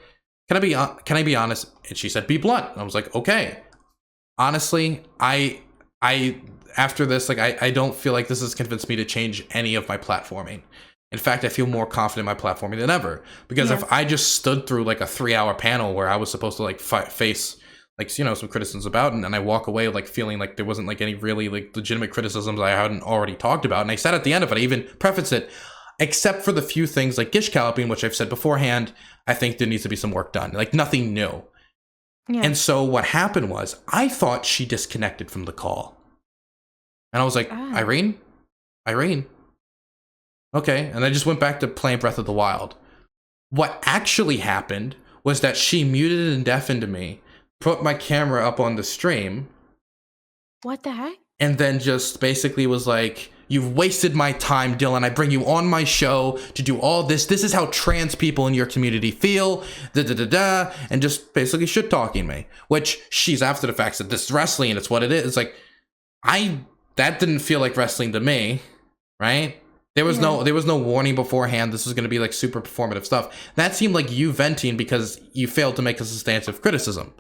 B: can I be honest? And she said, be blunt. And I was like, okay. Honestly, I after this, like, I don't feel like this has convinced me to change any of my platforming. In fact, I feel more confident in my platforming than ever. Because if I just stood through like a 3-hour panel where I was supposed to like face like, you know, some criticisms about, and I walk away like feeling like there wasn't like any really like legitimate criticisms I hadn't already talked about. And I said at the end of it, I even prefaced it, except for the few things like gish galloping, which I've said beforehand, I think there needs to be some work done. Like nothing new.
A: Yeah.
B: And so what happened was I thought she disconnected from the call. And I was like, Irene? Okay. And I just went back to playing Breath of the Wild. What actually happened was that she muted and deafened me, put my camera up on the stream.
A: What the heck?
B: And then just basically was like, you've wasted my time, Dylan. I bring you on my show to do all this. This is how trans people in your community feel. And just basically shit talking me. Which she's after the fact said this is wrestling and it's what it is. It's like, that didn't feel like wrestling to me, right? There was no warning beforehand. This was going to be like super performative stuff. That seemed like you venting because you failed to make a substantive criticism.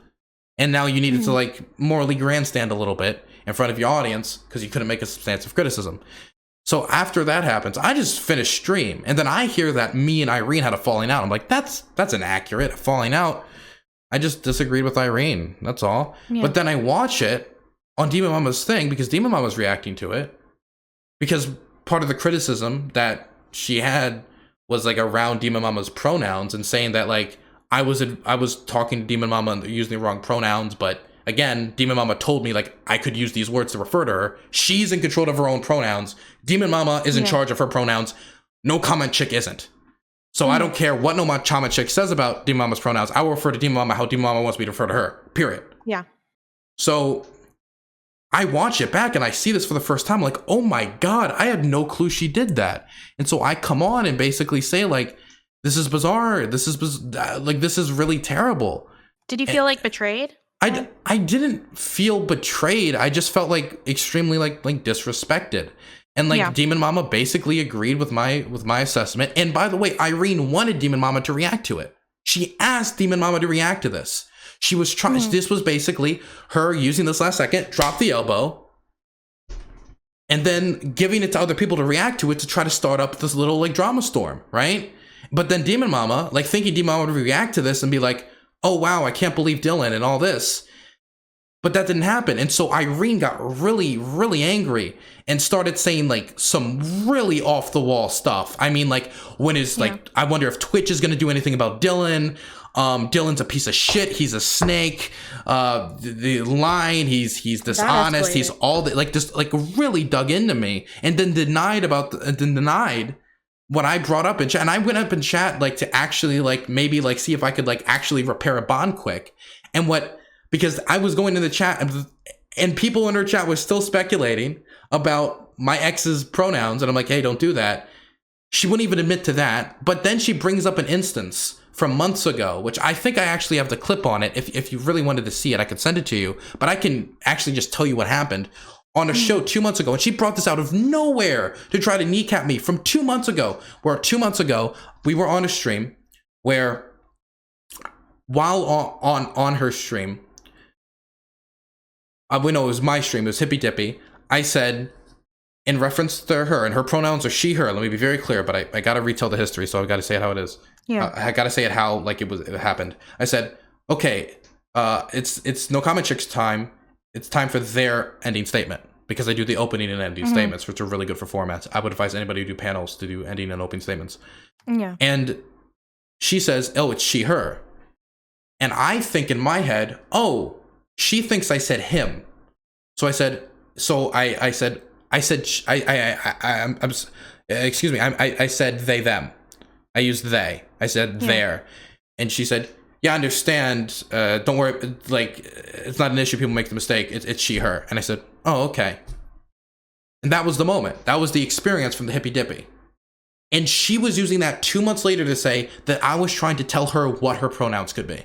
B: And now you needed to like morally grandstand a little bit in front of your audience because you couldn't make a substantive criticism. So after that happens, I just finished stream. And then I hear that me and Irene had a falling out. I'm like, that's inaccurate. A falling out. I just disagreed with Irene. That's all. Yeah. But then I watch it on Demon Mama's thing because Demon Mama's reacting to it. Because part of the criticism that she had was like around Demon Mama's pronouns and saying that like, I was talking to Demon Mama and using the wrong pronouns, but again, Demon Mama told me like I could use these words to refer to her. She's in control of her own pronouns. Demon Mama is in charge of her pronouns. No Comment Chick isn't. So I don't care what No Comment Chick says about Demon Mama's pronouns. I will refer to Demon Mama how Demon Mama wants me to refer to her. Period.
A: Yeah.
B: So I watch it back and I see this for the first time. I'm like, oh my God, I had no clue she did that. And so I come on and basically say like, this is bizarre. This is really terrible.
A: Did you feel like betrayed?
B: I didn't feel betrayed. I just felt like extremely like disrespected. And like Demon Mama basically agreed with my assessment. And by the way, Irene wanted Demon Mama to react to it. She asked Demon Mama to react to this. She was trying. This was basically her using this last second, drop the elbow, and then giving it to other people to react to it to try to start up this little like drama storm, right? But then Demon Mama, like thinking Demon Mama would react to this and be like, oh, wow, I can't believe Dylan and all this. But that didn't happen. And so Irene got really, really angry and started saying like some really off the wall stuff. I mean, like like, I wonder if Twitch is going to do anything about Dylan. Dylan's a piece of shit. He's a snake. The line, he's dishonest. He's all that, like just like really dug into me and then denied what I brought up in chat. And I went up in chat like to actually like maybe like see if I could like actually repair a bond quick. And because I was going to the chat and people in her chat was still speculating about my ex's pronouns. And I'm like, hey, don't do that. She wouldn't even admit to that. But then she brings up an instance from months ago, which I think I actually have the clip on it. If you really wanted to see it, I could send it to you. But I can actually just tell you what happened on a show 2 months ago. And she brought this out of nowhere to try to kneecap me from 2 months ago, where 2 months ago, we were on a stream where while on her stream, we know it was my stream, it was Hippy Dippy, I said, in reference to her, and her pronouns are she, her, let me be very clear, but I gotta retell the history, so I gotta say it how it is. Yeah. I gotta say it how, like, it happened. I said, okay, it's No Comment Chick's time. It's time for their ending statement, because I do the opening and ending statements, which are really good for formats. I would advise anybody who do panels to do ending and opening statements. Yeah. And she says, oh, it's she, her. And I think in my head, oh, she thinks I said him. So I said, I said they, them. I used they. I said their. And she said, yeah, I understand. Don't worry. Like, it's not an issue. People make the mistake. It's she, her. And I said, oh, okay. And that was the moment. That was the experience from the hippy dippy. And she was using that 2 months later to say that I was trying to tell her what her pronouns could be.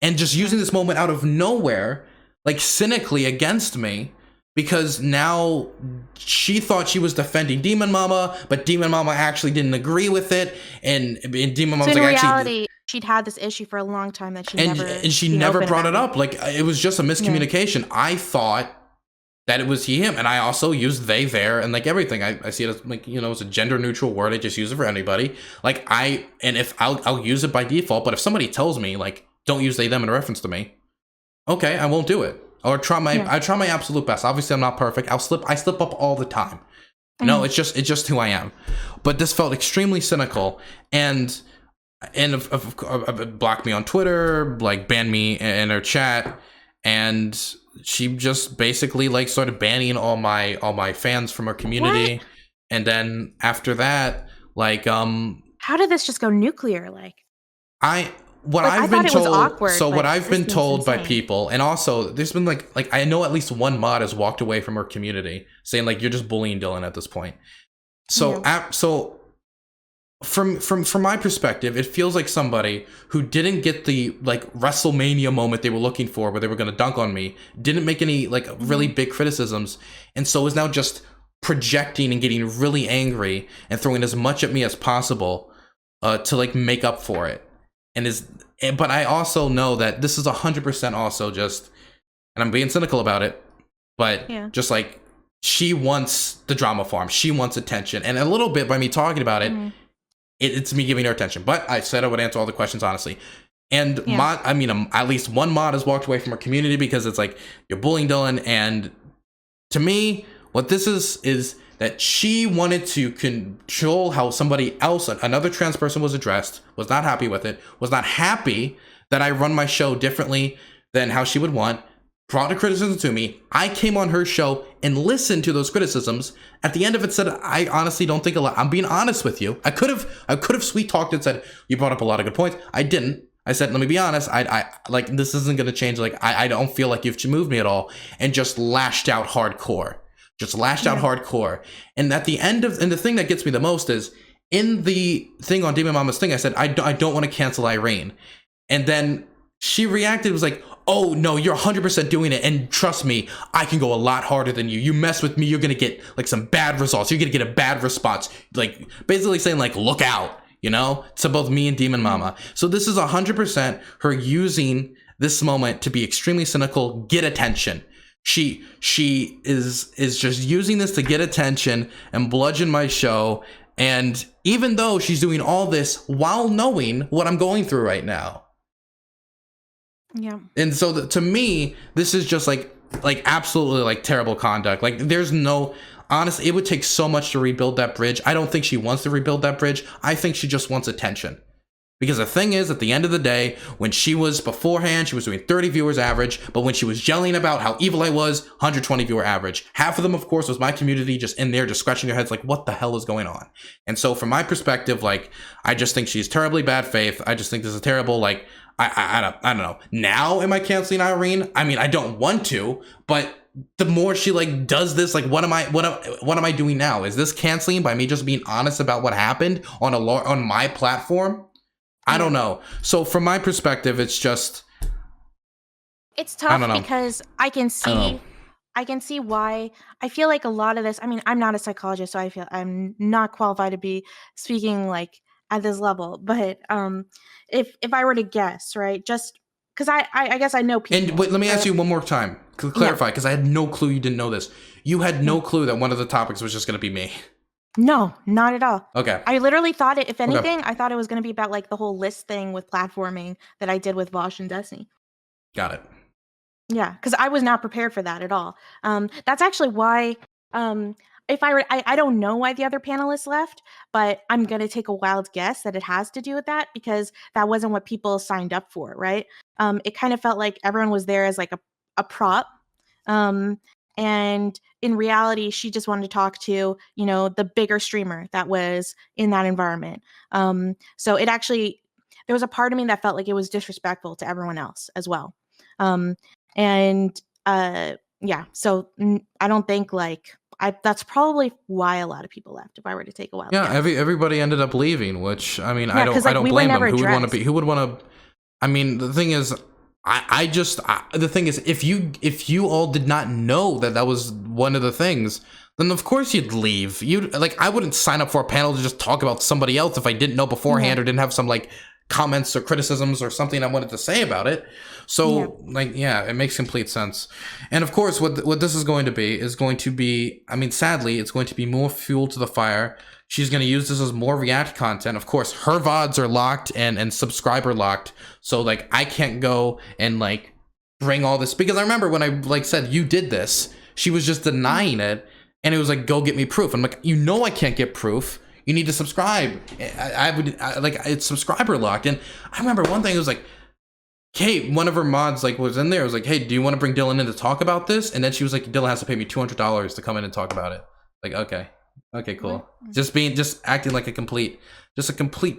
B: And just using this moment out of nowhere, like cynically against me, because now she thought she was defending Demon Mama, but Demon Mama actually didn't agree with it. And Demon
A: So
B: Mama's
A: in
B: like, actually,
A: reality, she'd had this issue for a long time that she
B: and
A: never
B: she
A: been
B: never
A: open
B: brought it
A: about.
B: up. Like, it was just a miscommunication. I thought that it was he, him, and I also used they, there, and like everything. I see it as like, you know, it's a gender neutral word. I just use it for anybody. Like, and if I'll use it by default, but if somebody tells me like don't use they, them in reference to me, okay, I won't do it. Or I try my absolute best. Obviously I'm not perfect. I slip up all the time. No, it's just who I am. But this felt extremely cynical, and blocked me on Twitter, like banned me in her chat, and she just basically like started banning all my fans from her community.
A: What?
B: And then after that, like
A: How did this just go nuclear? Like
B: what
A: I
B: I've
A: thought
B: been
A: it was
B: told,
A: awkward,
B: so what
A: but
B: I've
A: this
B: been
A: seems
B: told by
A: insane.
B: people, and also there's been like I know at least one mod has walked away from her community saying like you're just bullying Dylan at this point. So so from my perspective, it feels like somebody who didn't get the like WrestleMania moment they were looking for, where they were going to dunk on me, didn't make any like really big criticisms, and so is now just projecting and getting really angry and throwing as much at me as possible to like make up for it. But I also know that this is 100% also just, and I'm being cynical about it, but just like she wants the drama farm, she wants attention, and a little bit by me talking about it, it's me giving her attention. But I said I would answer all the questions honestly. And at least one mod has walked away from her community because it's like you're bullying Dylan. And to me, what this is that she wanted to control how somebody else, another trans person, was addressed, was not happy with it, was not happy that I run my show differently than how she would want, brought the criticism to me. I came on her show and listened to those criticisms. At the end of it said, I honestly don't think a lot. I'm being honest with you. I could have sweet talked and said, you brought up a lot of good points. I didn't. I said, let me be honest. I like, this isn't going to change. Like, I don't feel like you've moved me at all. And just lashed out hardcore. And at the end of, and the thing that gets me the most is in the thing on Demon Mama's thing, I said, I don't want to cancel Irene. And then she reacted, was like, oh no, you're 100% doing it, and trust me, I can go a lot harder than you. You mess with me, you're gonna get like some bad results. You're gonna get a bad response. Like basically saying like, look out, you know, to both me and Demon Mama. So this is 100% her using this moment to be extremely cynical, get attention. She is just using this to get attention and bludgeon my show. And even though she's doing all this while knowing what I'm going through right now.
A: Yeah.
B: And so to me, this is just like absolutely like terrible conduct. Like there's no, honestly, it would take so much to rebuild that bridge. I don't think she wants to rebuild that bridge. I think she just wants attention. Because the thing is, at the end of the day, when she was beforehand, she was doing 30 viewers average, but when she was yelling about how evil I was, 120 viewer average. Half of them, of course, was my community just in there, just scratching their heads like, what the hell is going on? And so from my perspective, like, I just think she's terribly bad faith. I just think this is terrible. Like, I don't know. Now am I canceling Irene? I mean, I don't want to, but the more she like does this, like what am I doing now? Is this canceling by me just being honest about what happened on my platform? I don't know. So from my perspective, it's just,
A: it's tough because I can see why. I feel like a lot of this, I mean, I'm not a psychologist, so I feel I'm not qualified to be speaking like at this level. But if I were to guess, right, just because I guess I know people.
B: And wait, let me ask you one more time to clarify, because I had no clue you didn't know this. You had no clue that one of the topics was just going to be me.
A: No, not at all.
B: Okay.
A: I literally thought if anything, I thought it was going to be about like the whole list thing with platforming that I did with Vosh and Destiny.
B: Got it.
A: Yeah, because I was not prepared for that at all. That's actually why, if I don't know why the other panelists left, but I'm gonna take a wild guess that it has to do with that because that wasn't what people signed up for, right? It kind of felt like everyone was there as like a prop, and in reality, she just wanted to talk to the bigger streamer that was in that environment. So it actually. there was a part of me that felt like it was disrespectful to everyone else as well. Um, and yeah, so I don't think like that's probably why a lot of people left. If I were to take a wild
B: Yeah,
A: guess,
B: everybody ended up leaving, which I mean,
A: yeah, because
B: I
A: like
B: don't
A: we were
B: blame them.
A: never
B: Who would want to be?
A: addressed.
B: Who would want to? I mean, the thing is, the thing is, if you all did not know that that was one of the things, then of course you'd leave. You like, I wouldn't sign up for a panel to just talk about somebody else if I didn't know
A: Yeah,
B: beforehand or didn't have some like comments or criticisms or something I wanted to say about it.
A: yeah,
B: So like, yeah, it makes complete sense. And of course, what this is going to be, I mean, sadly, it's going to be more fuel to the fire. She's going to use this as more React content. Of course, her VODs are locked and subscriber locked. So like, I can't go and like bring all this, because I remember when I like said you did this, she was just denying it, and it was like, go get me proof. I'm like, you know, I can't get proof. You need to subscribe. Like, it's subscriber locked. And I remember one thing, it was like, hey, one of her mods like was in there. It was like, hey, do you want to bring Dylan in to talk about this? And then she was like, Dylan has to pay me $200 to come in and talk about it. Like, okay, cool. Just acting like a complete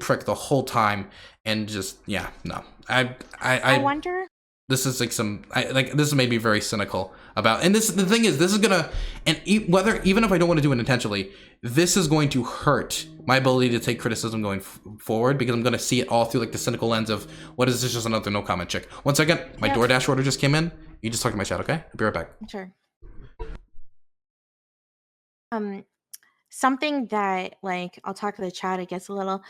B: prick the whole time, and just, yeah, no.
A: I wonder.
B: This is like this made me very cynical about, and the thing is, this is gonna, and even if I don't want to do it intentionally, this is going to hurt my ability to take criticism going forward, because I'm going to see it all through like the cynical lens of, what is this, just another no comment chick? 1 second, my DoorDash order just came in. You just talk to my chat, okay? I'll be right back.
A: Sure. Something that like I'll talk to the chat, I guess, a little.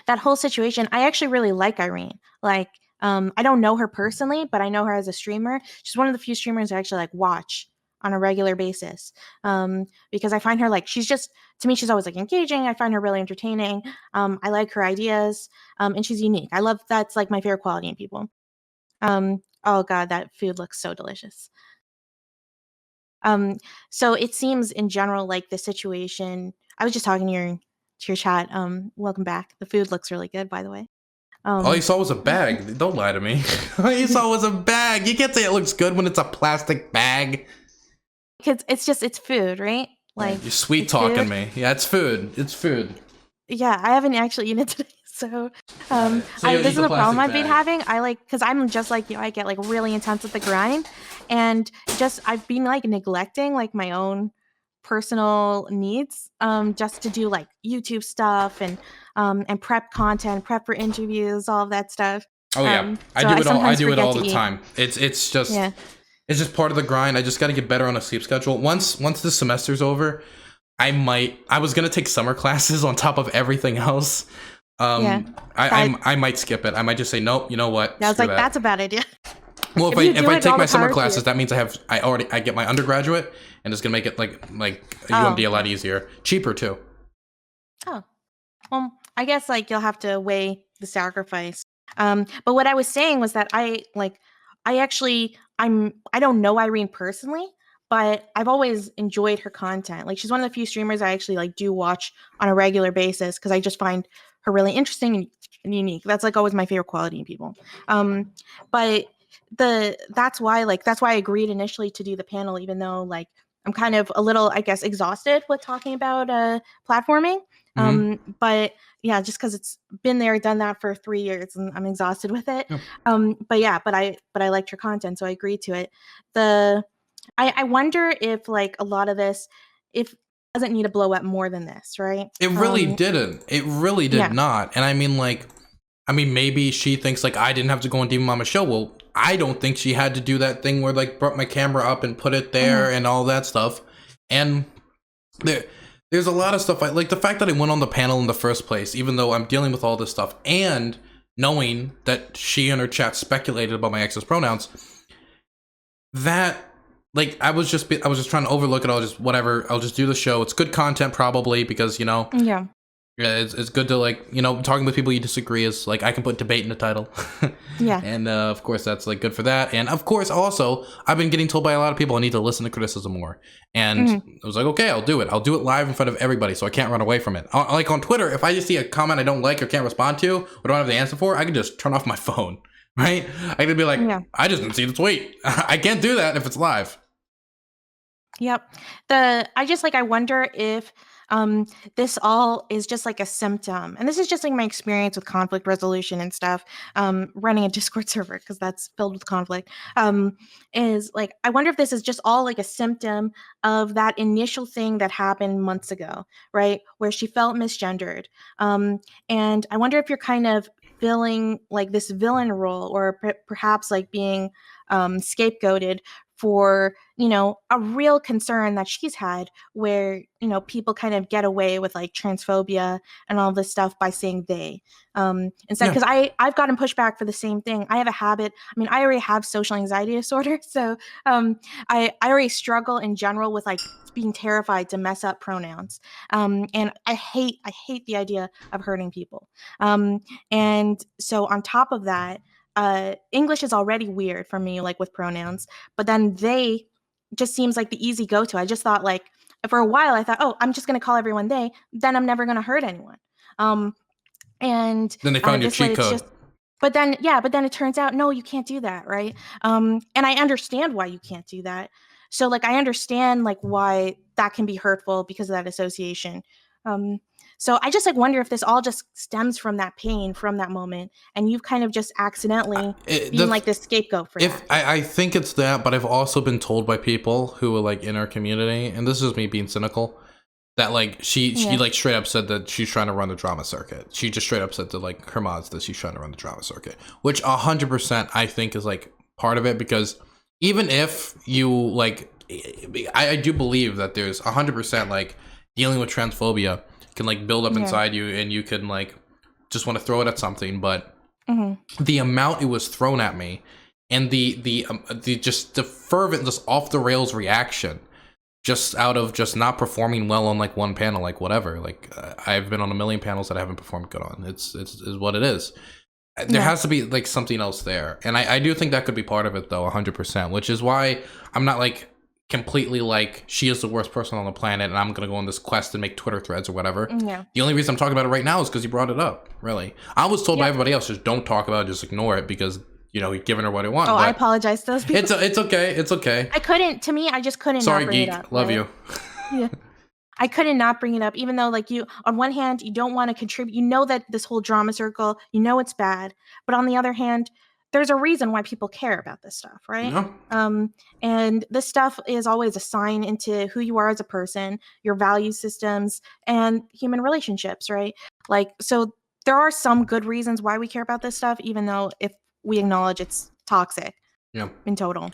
A: That whole situation, I actually really like Irene. Like, I don't know her personally, but I know her as a streamer. She's one of the few streamers I actually like watch on a regular basis. Because I find her like, she's just, to me, she's always like engaging. I find her really entertaining. I like her ideas. And she's unique. I love, that's like my favorite quality in people. Oh God, that food looks so delicious. So it seems in general like the situation. I was just talking to your chat. Welcome back. The food looks really good, by the way.
B: All you
A: Um,
B: saw was a bag. Don't lie to me. All you saw was a bag. You can't say it looks good when it's a plastic bag.
A: because it's just it's food, right? Like
B: You're sweet
A: it's
B: talking
A: food.
B: me. Yeah, it's food. It's food.
A: Yeah, I haven't actually eaten it today, so
B: Got it. So you'll
A: this
B: eat
A: is
B: the
A: a problem
B: plastic
A: I've been
B: bag.
A: having. I like because I'm just like you. I get like really intense with the grind, and just I've been like neglecting like my own personal needs just to do like YouTube stuff and prep content, prep for interviews, all of that stuff.
B: Oh yeah, I
A: So
B: do
A: I
B: it all. I
A: sometimes
B: do it
A: forget
B: all
A: to
B: the
A: eat.
B: time.
A: Yeah.
B: It's just part of the grind. I just got to get better on a sleep schedule. Once the semester's over, I was gonna take summer classes on top of everything else.
A: Yeah.
B: I might skip it. I might just say nope. You know what?
A: I was
B: Screw
A: like,
B: that.
A: that's a bad idea.
B: Well,
A: If you
B: if
A: do
B: I
A: it,
B: take
A: all
B: my
A: the
B: summer
A: power to you.
B: classes, that means I get my undergraduate, and it's gonna make it like
A: Oh,
B: UMD a lot easier, cheaper too.
A: oh. Well, I guess like you'll have to weigh the sacrifice. But what I was saying was that I don't know Irene personally, but I've always enjoyed her content. Like she's one of the few streamers I actually like do watch on a regular basis because I just find her really interesting and unique. That's like always my favorite quality in people. But that's why I agreed initially to do the panel, even though like I'm kind of a little, I guess, exhausted with talking about platforming.
B: Mm-hmm.
A: But yeah, just because it's been there, done that for 3 years, and I'm exhausted with it.
B: Yeah.
A: But yeah, but I liked your content, so I agreed to it. The I wonder if like a lot of this, if it doesn't need to blow up more than this, right?
B: It really didn't. It really did
A: Yeah,
B: not. And I mean, maybe she thinks like I didn't have to go on Demon Mama show. Well, I don't think she had to do that thing where like brought my camera up and put it there and all that stuff. And there's a lot of stuff. I like the fact that I went on the panel in the first place, even though I'm dealing with all this stuff, and knowing that she and her chat speculated about my ex's pronouns. That like I was just trying to overlook it all. Just whatever. I'll just do the show. It's good content probably because
A: yeah,
B: yeah, it's good to like talking with people you disagree is like I can put debate in the title.
A: yeah,
B: And of course that's like good for that. And of course also I've been getting told by a lot of people I need to listen to criticism more. And I was like, okay, I'll do it. I'll do it live in front of everybody so I can't run away from it. Like on Twitter, if I just see a comment I don't like or can't respond to or don't have the answer for, I can just turn off my phone. Right? I can be like,
A: yeah.
B: I just didn't see the tweet. I can't do that if it's live.
A: Yep. I just like I wonder if This all is just like a symptom, and this is just like my experience with conflict resolution and stuff. Running a Discord server because that's filled with conflict. Is like I wonder if this is just all like a symptom of that initial thing that happened months ago, right? Where she felt misgendered. Um, and I wonder if you're kind of filling like this villain role, or perhaps like being scapegoated for a real concern that she's had, where people kind of get away with like transphobia and all this stuff by saying they, instead,
B: Yeah.
A: because I've gotten pushback for the same thing. I have a habit. I mean, I already have social anxiety disorder, so I already struggle in general with like being terrified to mess up pronouns, and I hate the idea of hurting people, and so on top of that, English is already weird for me, like with pronouns, but then they just seems like the easy go to. I just thought like for a while I thought, oh, I'm just gonna call everyone they, then I'm never gonna hurt anyone. Um, and
B: Then they found your
A: this way
B: cheat
A: it's
B: code.
A: just, but then it turns out no, you can't do that, right? And I understand why you can't do that. So like I understand like why that can be hurtful because of that association. Um, so I just like wonder if this all just stems from that pain from that moment, and you've kind of just accidentally
B: It,
A: been
B: the,
A: like this scapegoat for
B: if
A: that.
B: I think it's that, but I've also been told by people who are like in our community, and this is me being cynical, that like she
A: Yeah.
B: like straight up said that she's trying to run the drama circuit. She just straight up said to like her mods that she's trying to run the drama circuit, which 100% I think is like part of it, because even if you like, I do believe that there's 100% like dealing with transphobia can like build up
A: Yeah.
B: inside you, and you can like just want to throw it at something, but
A: Mhm.
B: the amount it was thrown at me, and the just the fervent, just off the rails reaction, just out of just not performing well on like one panel, like whatever, like I've been on a million panels that I haven't performed good on. It's is what it is. There
A: Yeah.
B: has to be like something else there, and I do think that could be part of it though, 100%, which is why I'm not like completely like she is the worst person on the planet and I'm gonna go on this quest and make Twitter threads or whatever.
A: Yeah.
B: The only reason I'm talking about it right now is because you brought it up. Really, I was told by
A: Yep.
B: everybody else, just don't talk about it, just ignore it, because you've given her what I
A: Oh,
B: want.
A: I
B: But
A: apologize to those people.
B: it's okay, it's okay.
A: I couldn't. To me, I just couldn't not
B: Sorry,
A: bring it up,
B: geek, love
A: right?
B: you.
A: Yeah. I couldn't not bring it up, even though, like, you, on one hand, you don't want to contribute. You know that this whole drama circle, it's bad. But on the other hand, there's a reason why people care about this stuff, right?
B: No,
A: And this stuff is always a sign into who you are as a person, your value systems, and human relationships, right? Like, so there are some good reasons why we care about this stuff, even though if we acknowledge it's toxic
B: yeah.
A: in total.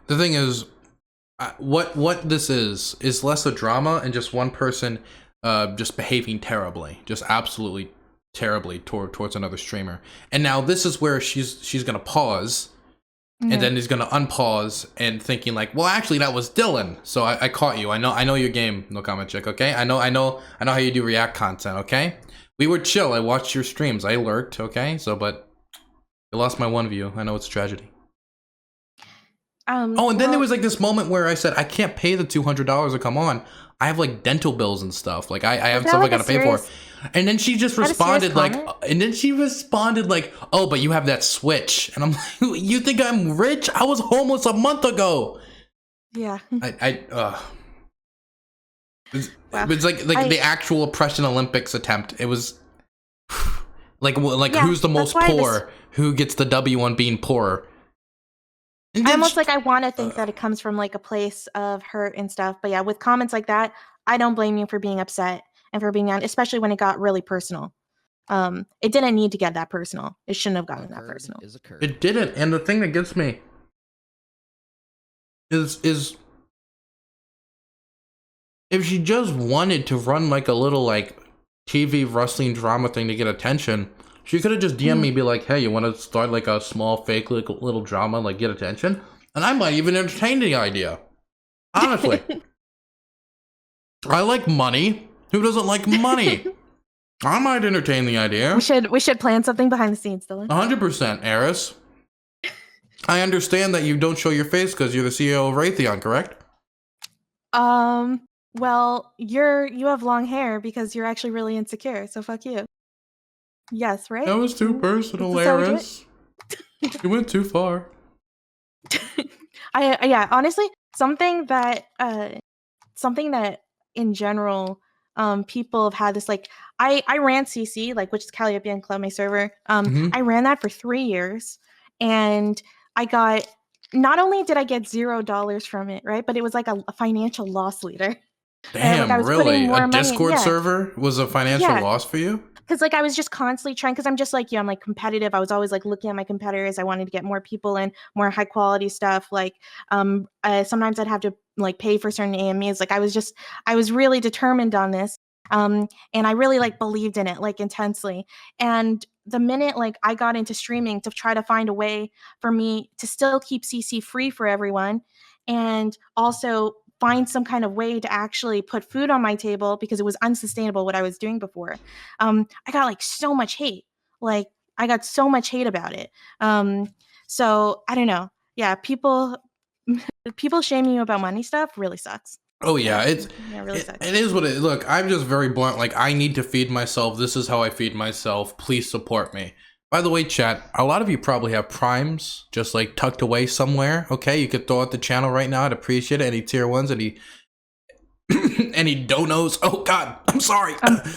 B: The thing is, what this is less a drama and just one person just behaving terribly, just absolutely terribly towards another streamer. And now this is where she's gonna pause, and
A: Yeah.
B: then he's gonna unpause and thinking like, well, actually that was Dylan, so I caught you. I know your game, no comment chick. Okay, I know how you do react content. Okay, we were chill. I watched your streams. I lurked. Okay, so but I lost my one view. I know it's a tragedy. Oh, and then there
A: Well,
B: was like this moment where I said, I can't pay the $200 to come on. I have like dental bills and stuff. Like I
A: was
B: have
A: that
B: stuff I
A: like a
B: gotta pay for.
A: serious,
B: And then she just
A: that a serious
B: responded like,
A: comment?
B: oh, but you have that Switch. And I'm like, you think I'm rich? I was homeless a month ago.
A: Yeah.
B: It's,
A: Wow.
B: it's like
A: I
B: the actual oppression Olympics attempt. It was like
A: Yeah,
B: who's the
A: that's
B: most
A: why this
B: poor? Who gets the W on being poorer? And
A: I
B: then
A: almost like I wanna think that it comes from, like, a place of hurt and stuff, but yeah, with comments like that, I don't blame you for being upset and for being on, especially when it got really personal. It didn't need to get that personal. It shouldn't have
C: A
A: gotten that
C: curd
A: personal.
C: is a curd.
B: it didn't. And the thing that gets me is if she just wanted to run like a little like TV wrestling drama thing to get attention, she could have just DM'd me,
A: Mhm.
B: be like, hey, you want to start like a small fake like, little drama, like get attention? And I might even entertain the idea. Honestly, I like money. Who doesn't like money? I might entertain the idea.
A: We should plan something behind the scenes, Dylan.
B: 100%, Eris. I understand that you don't show your face because you're the CEO of Raytheon, correct?
A: Well, you have long hair because you're actually really insecure, so fuck you. Yes, right?
B: That was too
A: Mhm.
B: personal,
A: That's how we do it?
B: Eris. You went too far.
A: Yeah, honestly, something that in general, people have had this like I ran CC, like, which is Calliopean Club, my server.
B: Hmm.
A: I ran that for 3 years, and I got not only did I get $0 from it, right, but it was like a financial loss leader. Like I
B: Damn,
A: was putting
B: really? A
A: more money in.
B: Discord
A: Yeah,
B: server was a financial
A: yeah.
B: loss for you?
A: Because like I was just constantly trying, because I'm just like you, I'm like competitive. I was always like looking at my competitors. I wanted to get more people in, more high quality stuff. Like sometimes I'd have to like pay for certain AMEs. Like I was really determined on this. And I really like believed in it like intensely. And the minute like I got into streaming to try to find a way for me to still keep CC free for everyone, and also find some kind of way to actually put food on my table, because it was unsustainable what I was doing before. I got like so much hate. Like I got so much hate about it. So I don't know. Yeah, people shaming you about money stuff really sucks.
B: Oh yeah,
A: Yeah, yeah, it really sucks.
B: it is what it. Look, I'm just very blunt. Like, I need to feed myself. This is how I feed myself. Please support me. By the way, chat, a lot of you probably have primes just like tucked away somewhere. Okay, you could throw out the channel right now. I'd appreciate it. Any tier ones, any any donos. Oh God, I'm sorry.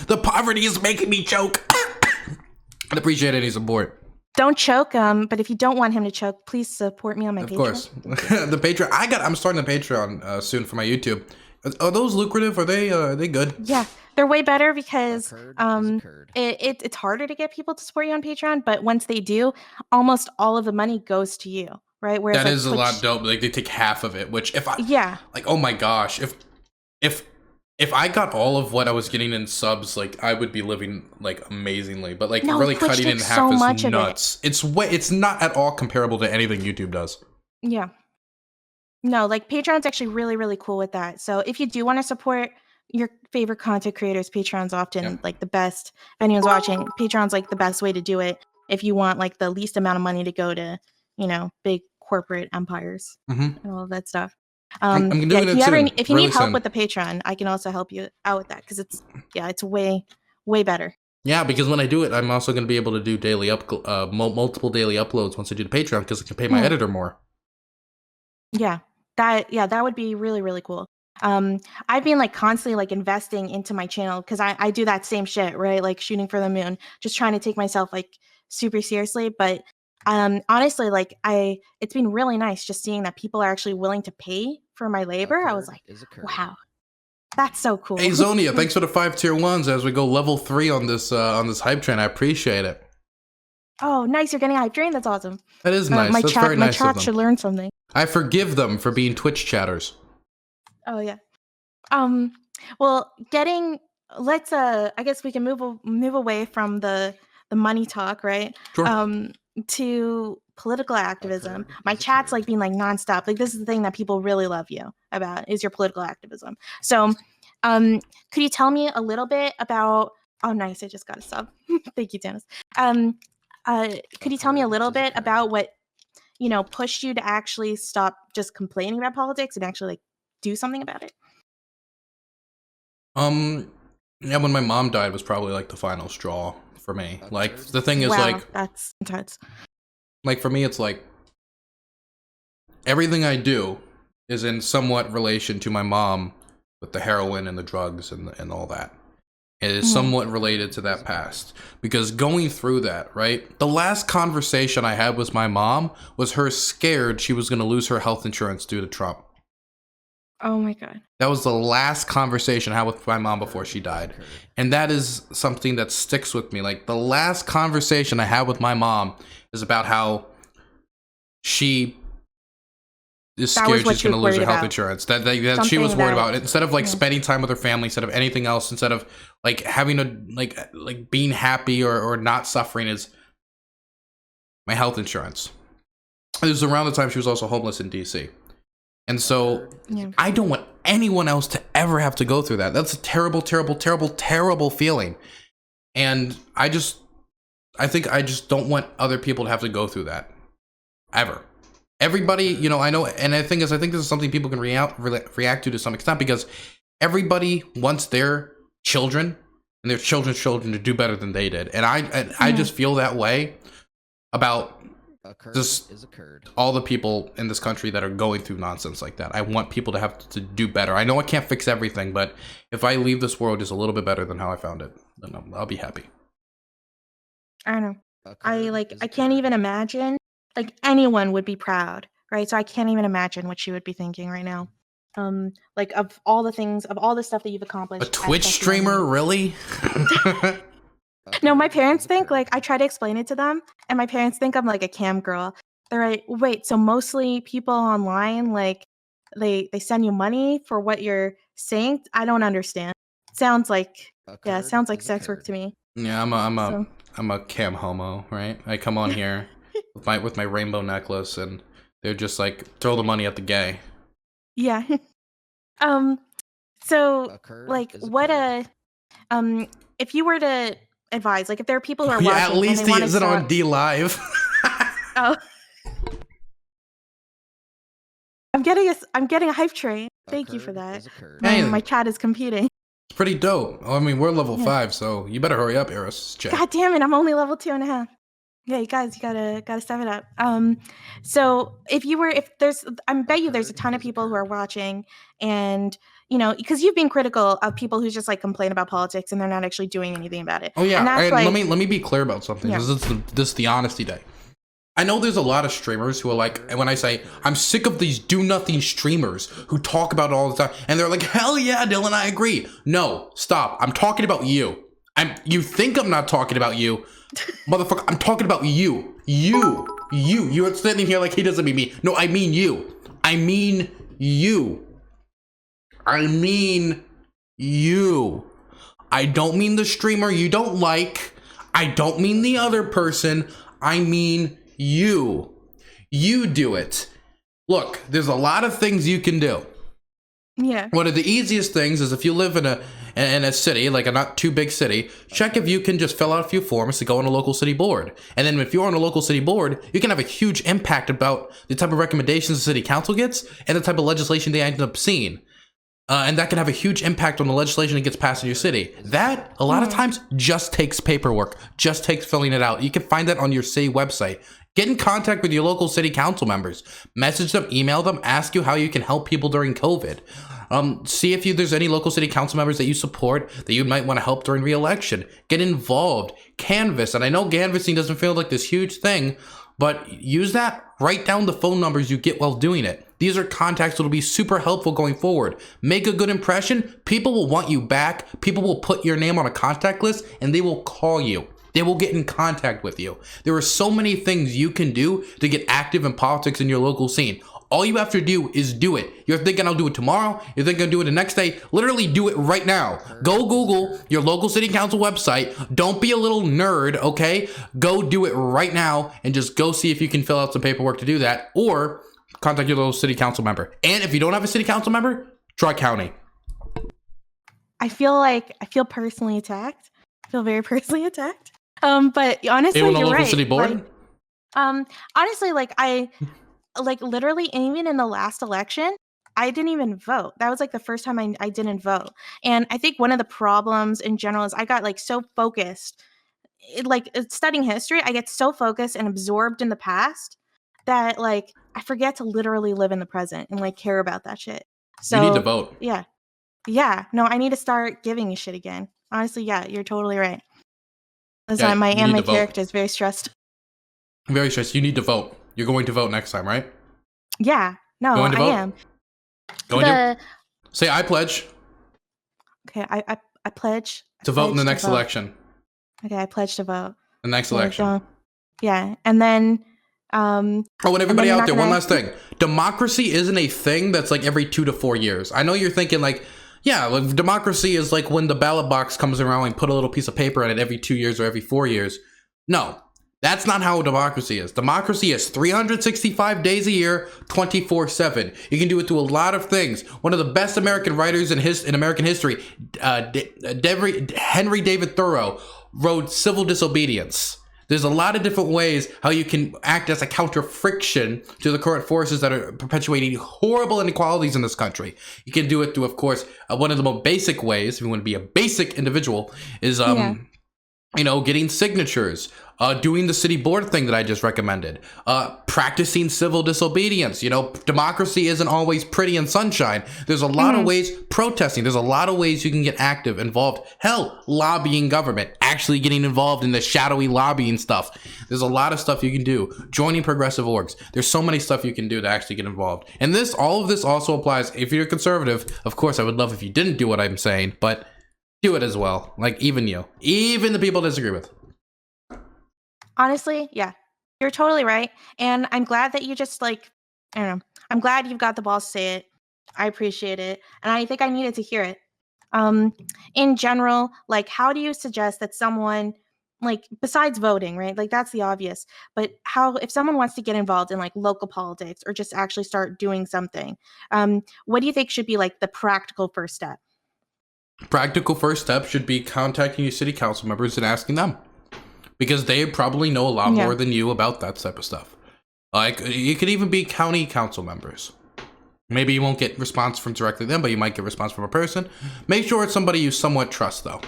B: The poverty is making me choke. I'd appreciate any support.
A: Don't choke. But if you don't want him to choke, please support me on my
B: Of
A: Patreon.
B: course, the Patreon. I'm starting the Patreon soon for my YouTube. Are those lucrative? Are they good?
A: Yeah, they're way better because it's harder to get people to support you on Patreon, but once they do, almost all of the money goes to you, right? Whereas
B: That
A: like
B: is a lot
A: Twitch,
B: dope. Like, they take half of it, which if I
A: yeah,
B: like, oh my gosh, if if I got all of what I was getting in subs, like, I would be living like amazingly. But like,
A: no,
B: really
A: Twitch
B: cutting it in
A: takes
B: half
A: so
B: is
A: much of it.
B: nuts. It's not at all comparable to anything YouTube does.
A: Yeah. No, like Patreon's actually really, really cool with that. So if you do want to support your favorite content creators, Patreon's often
B: Yeah.
A: like the best. If anyone's watching, Patreon's like the best way to do it if you want like the least amount of money to go to, big corporate empires
B: Mm-hmm.
A: and all of that stuff.
B: I'm
A: Yeah,
B: doing it soon,
A: if you
B: really
A: need help
B: soon.
A: with the Patreon, I can also help you out with that, because it's way, way better.
B: Yeah, because when I do it, I'm also going to be able to do multiple daily uploads once I do the Patreon, because I can pay my
A: Hmm.
B: editor more.
A: Yeah, that would be really, really cool. I've been like constantly like investing into my channel, because I do that same shit, right? Like shooting for the moon, just trying to take myself like super seriously. But honestly, like it's been really nice just seeing that people are actually willing to pay for my labor. I was like, wow, that's so
B: Hey
A: cool.
B: Zonia, thanks for the 5 tier 1s as we go level 3 on this hype train. I appreciate it.
A: Oh, nice! You're getting hype train. That's awesome.
B: That is nice. That's very
A: My
B: nice of
A: chat
B: them.
A: should learn something.
B: I forgive them for being Twitch chatters.
A: Oh yeah. Well, let's I guess we can move away from the money talk, right?
B: Sure.
A: To political activism. My chat's like being like nonstop. Like, this is the thing that people really love you about, is your political activism. So, could you tell me a little bit about? Oh, nice! I just got a sub. Thank you, Dennis. Could you tell me a little bit about what pushed you to actually stop just complaining about politics and actually like do something about it?
B: Yeah, when my mom died was probably like the final straw for me. Like, the thing is,
A: Wow, that's intense.
B: like for me, it's like everything I do is in somewhat relation to my mom with the heroin and the drugs and all that. It is somewhat related to that past, because going through that, right? The last conversation I had with my mom was her scared she was going to lose her health insurance due to Trump.
A: Oh my God.
B: That was the last conversation I had with my mom before she died. And that is something that sticks with me. Like, the last conversation I had with my mom is about how she is scared she's going to lose her health insurance. That she was worried about it. Instead of like spending time with her family, instead of anything else, instead of like having a like being happy or not suffering, is my health insurance. It was around the time she was also homeless in DC. And so I don't want anyone else to ever have to go through that. That's a terrible, terrible, terrible, terrible feeling. And I think I just don't want other people to have to go through that. Ever. Everybody, I know, and I think this is something people can react to some extent, because everybody wants their children and their children's children to do better than they did. And I just feel that way about just all the people in this country that are going through nonsense like that. I want people to have to do better. I know I can't fix everything, but if I leave this world just a little bit better than how I found it, then I'll be happy.
A: I don't know. I can't even imagine. Like anyone would be proud, right? So I can't even imagine what she would be thinking right now. Like of all the things, of all the stuff that you've
B: A
A: accomplished as
B: Twitch
A: sexual
B: streamer,
A: being.
B: really?
A: No, my parents think like I try to explain it to them, and my parents think I'm like a cam girl. They're like, wait, so mostly people online like they send you money for what you're saying? I don't understand. Sounds like yeah, sounds like sex work to me.
B: Yeah,
A: So
B: I'm a cam homo, right? I come on here with my rainbow necklace, and they're just like throw the money at the gay.
A: yeah. um so like what a if you were to advise, like if there are people who are
B: Yeah, at
A: watching and
B: least
A: they
B: he
A: want to
B: isn't on
A: stop.
B: D Live.
A: Oh, I'm getting a hype train. Thank you for that.
B: Hey,
A: My chat is competing.
B: it's pretty dope. I mean, we're level
A: Yeah.
B: 5, so you better hurry up, Eris. Check.
A: God damn it, I'm only level 2.5. Yeah, you guys, you gotta step it up. So if there's, I bet you there's a ton of people who are watching, and because you've been critical of people who just like complain about politics and they're not actually doing anything about it,
B: Oh yeah,
A: and that's
B: and
A: like,
B: let me be clear about something.
A: yeah,
B: This is the honesty day. I know there's a lot of streamers who are like, and when I say I'm sick of these do nothing streamers who talk about it all the time, and they're like, hell yeah, Dylan, I agree. No, stop. I'm talking about you. You think I'm not talking about you, motherfucker? I'm talking about you. You're standing here like he doesn't mean me. No, I mean you. I mean you. I mean you. I don't mean the streamer you don't like. I don't mean the other person. I mean you. You do it. Look, there's a lot of things you can do.
A: yeah,
B: One of the easiest things is if you live in a city, like a not too big city, check if you can just fill out a few forms to go on a local city board. And then if you're on a local city board, you can have a huge impact about the type of recommendations the city council gets and the type of legislation they end up seeing. And that can have a huge impact on the legislation that gets passed in your city. That, a lot of times, just takes paperwork, just takes filling it out. You can find that on your city website. Get in contact with your local city council members. Message them, email them, ask you how you can help people during COVID. See if there's any local city council members that you support that you might want to help during re-election. Get involved. Canvass. And I know canvassing doesn't feel like this huge thing, but use that. Write down the phone numbers you get while doing it. These are contacts that will be super helpful going forward. Make a good impression. People will want you back. People will put your name on a contact list and they will call you. They will get in contact with you. There are so many things you can do to get active in politics in your local scene. All you have to do is do it. You're thinking I'll do it tomorrow. You're thinking I'll do it the next day. Literally do it right now. Go Google your local city council website. Don't be a little nerd, okay? Go do it right now and just go see if you can fill out some paperwork to do that, or contact your local city council member. And if you don't have a city council member, try county.
A: I feel personally attacked. I feel very personally attacked. But honestly,
B: Anyone on
A: you're
B: local
A: right.
B: city board?
A: Honestly, like literally even in the last election, I didn't even vote. That was like the first time I didn't vote. And I think one of the problems in general is I got like so focused, studying history, I get so focused and absorbed in the past that like I forget to literally live in the present and like care about that shit.
B: You need to
A: So
B: vote.
A: yeah. Yeah. No, I need to start giving a shit again. Honestly, yeah, you're totally right. That's why my
B: you need
A: anime
B: to vote.
A: character is very stressed.
B: Very stressed. You need to vote. You're going to vote next time, right?
A: Yeah. No,
B: Going to
A: I
B: vote?
A: am.
B: Going to? Say, I pledge
A: Okay, I pledge
B: to vote in the next
A: vote.
B: election.
A: Okay, I pledge to vote.
B: The next election.
A: Yeah, and then
B: and everybody out there, one last thing. Democracy isn't a thing that's like every 2 to 4 years. I know you're thinking like, yeah, like democracy is like when the ballot box comes around and put a little piece of paper on it every 2 years or every 4 years. No, that's not how democracy is. Democracy is 365 days a year, 24/7. You can do it through a lot of things. One of the best American writers in American history, Henry David Thoreau, wrote Civil Disobedience. There's a lot of different ways how you can act as a counter friction to the current forces that are perpetuating horrible inequalities in this country. You can do it through, of course, one of the most basic ways, if you want to be a basic individual, is getting signatures, doing the city board thing that I just recommended, practicing civil disobedience. Democracy isn't always pretty and sunshine. There's a lot of ways, protesting, there's a lot of ways you can get active, involved. Hell, lobbying government, actually getting involved in the shadowy lobbying stuff. There's a lot of stuff you can do. Joining progressive orgs. There's so many stuff you can do to actually get involved. And all of this also applies if you're a conservative. Of course, I would love if you didn't do what I'm saying, but do it as well. Like, even the people I disagree with.
A: Honestly, yeah, you're totally right. And I'm glad that you just I don't know. I'm glad you've got the balls to say it. I appreciate it. And I think I needed to hear it. In general, how do you suggest that someone, besides voting, right? That's the obvious, but if someone wants to get involved in local politics or just actually start doing something, what do you think should be the practical first step?
B: Practical first step should be contacting your city council members and asking them, because they probably know a lot more than you about that type of stuff. It could even be county council members. Maybe you won't get response from directly them, but you might get response from a person. Make sure it's somebody you somewhat trust, though.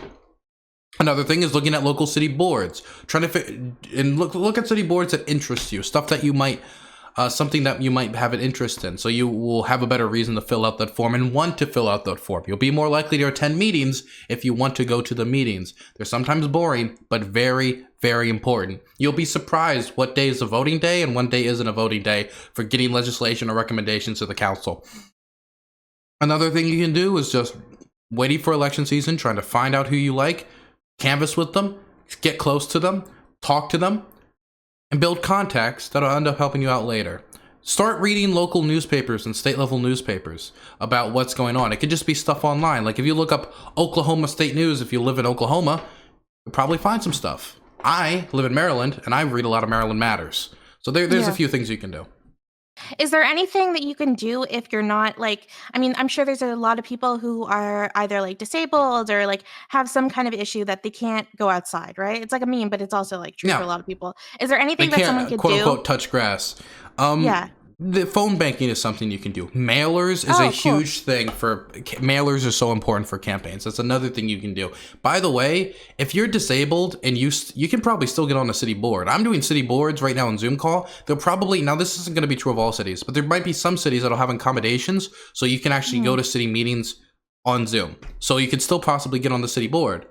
B: Another thing is looking at local city boards, trying to look at city boards that interest you, stuff that you might, something that you might have an interest in. So you will have a better reason to fill out that form and want to fill out that form. You'll be more likely to attend meetings if you want to go to the meetings. They're sometimes boring, but very, very important. You'll be surprised what day is a voting day and one day isn't a voting day for getting legislation or recommendations to the council. Another thing you can do is just waiting for election season, trying to find out who you like, canvass with them, get close to them, talk to them, and build contacts that'll end up helping you out later. Start reading local newspapers and state level newspapers about what's going on. It could just be stuff online. If you look up Oklahoma State News, if you live in Oklahoma, you'll probably find some stuff. I live in Maryland, and I read a lot of Maryland Matters. So there's a few things you can do.
A: Is there anything that you can do if you're not I'm sure there's a lot of people who are either disabled or have some kind of issue that they can't go outside, right? It's like a meme, but it's also true for a lot of people. Is there anything that someone could
B: quote
A: do?
B: unquote touch grass.
A: Yeah.
B: The phone banking is something you can do. Mailers is a huge thing mailers are so important for campaigns. That's another thing you can do. By the way, if you're disabled and you can probably still get on a city board. I'm doing city boards right now on Zoom call. They'll probably, now this isn't going to be true of all cities, but there might be some cities that'll have accommodations so you can actually go to city meetings on Zoom. So you could still possibly get on the city board.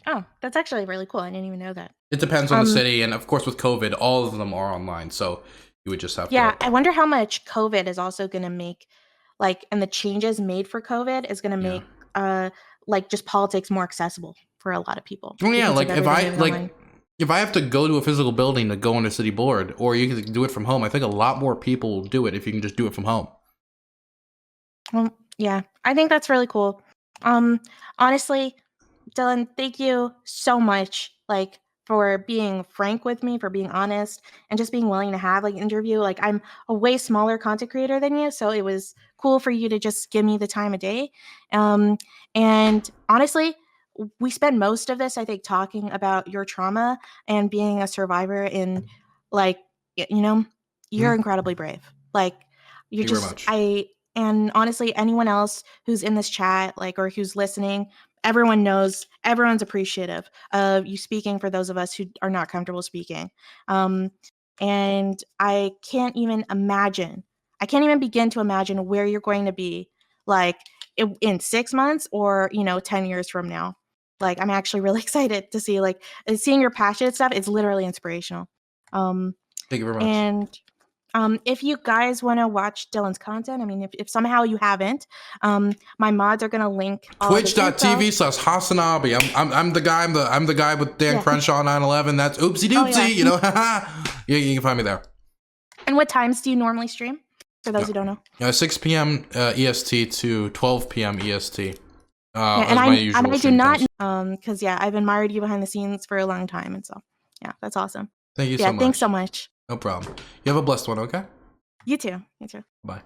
A: Oh, that's actually really cool. I didn't even know that.
B: It depends on the city, and of course with COVID, all of them are online, so you would just have to.
A: Yeah, I wonder how much COVID is also going to make, and the changes made for COVID is going to make, just politics more accessible for a lot of people.
B: Oh yeah, if I have to go to a physical building to go on a city board, or you can do it from home, I think a lot more people will do it if you can just do it from home.
A: Well, yeah, I think that's really cool. Honestly, Dylan, thank you so much, for being frank with me, for being honest, and just being willing to have an interview. I'm a way smaller content creator than you, so it was cool for you to just give me the time of day. And honestly, we spent most of this, I think, talking about your trauma and being a survivor. And you're incredibly brave. You're
B: Thank you very much.
A: And honestly, anyone else who's in this chat, or who's listening, everyone knows, everyone's appreciative of you speaking for those of us who are not comfortable speaking. And I can't even begin to imagine where you're going to be, in 6 months or, 10 years from now. I'm actually really excited to see, seeing your passionate stuff. It's literally inspirational.
B: Thank you very much.
A: And if you guys want to watch Dylan's content, if somehow you haven't, my mods are going to link
B: Twitch.tv/Hasanabi. I'm the guy. I'm the guy with Dan Crenshaw 9/11. That's oopsie doopsie. You can find me there.
A: And what times do you normally stream? For those who don't know.
B: 6 p.m. EST to 12 p.m. EST.
A: And I do not, because I've admired you behind the scenes for a long time, and so that's awesome.
B: Thank you so much.
A: Thanks so much.
B: No problem. You have a blessed one, okay?
A: You too.
B: Bye.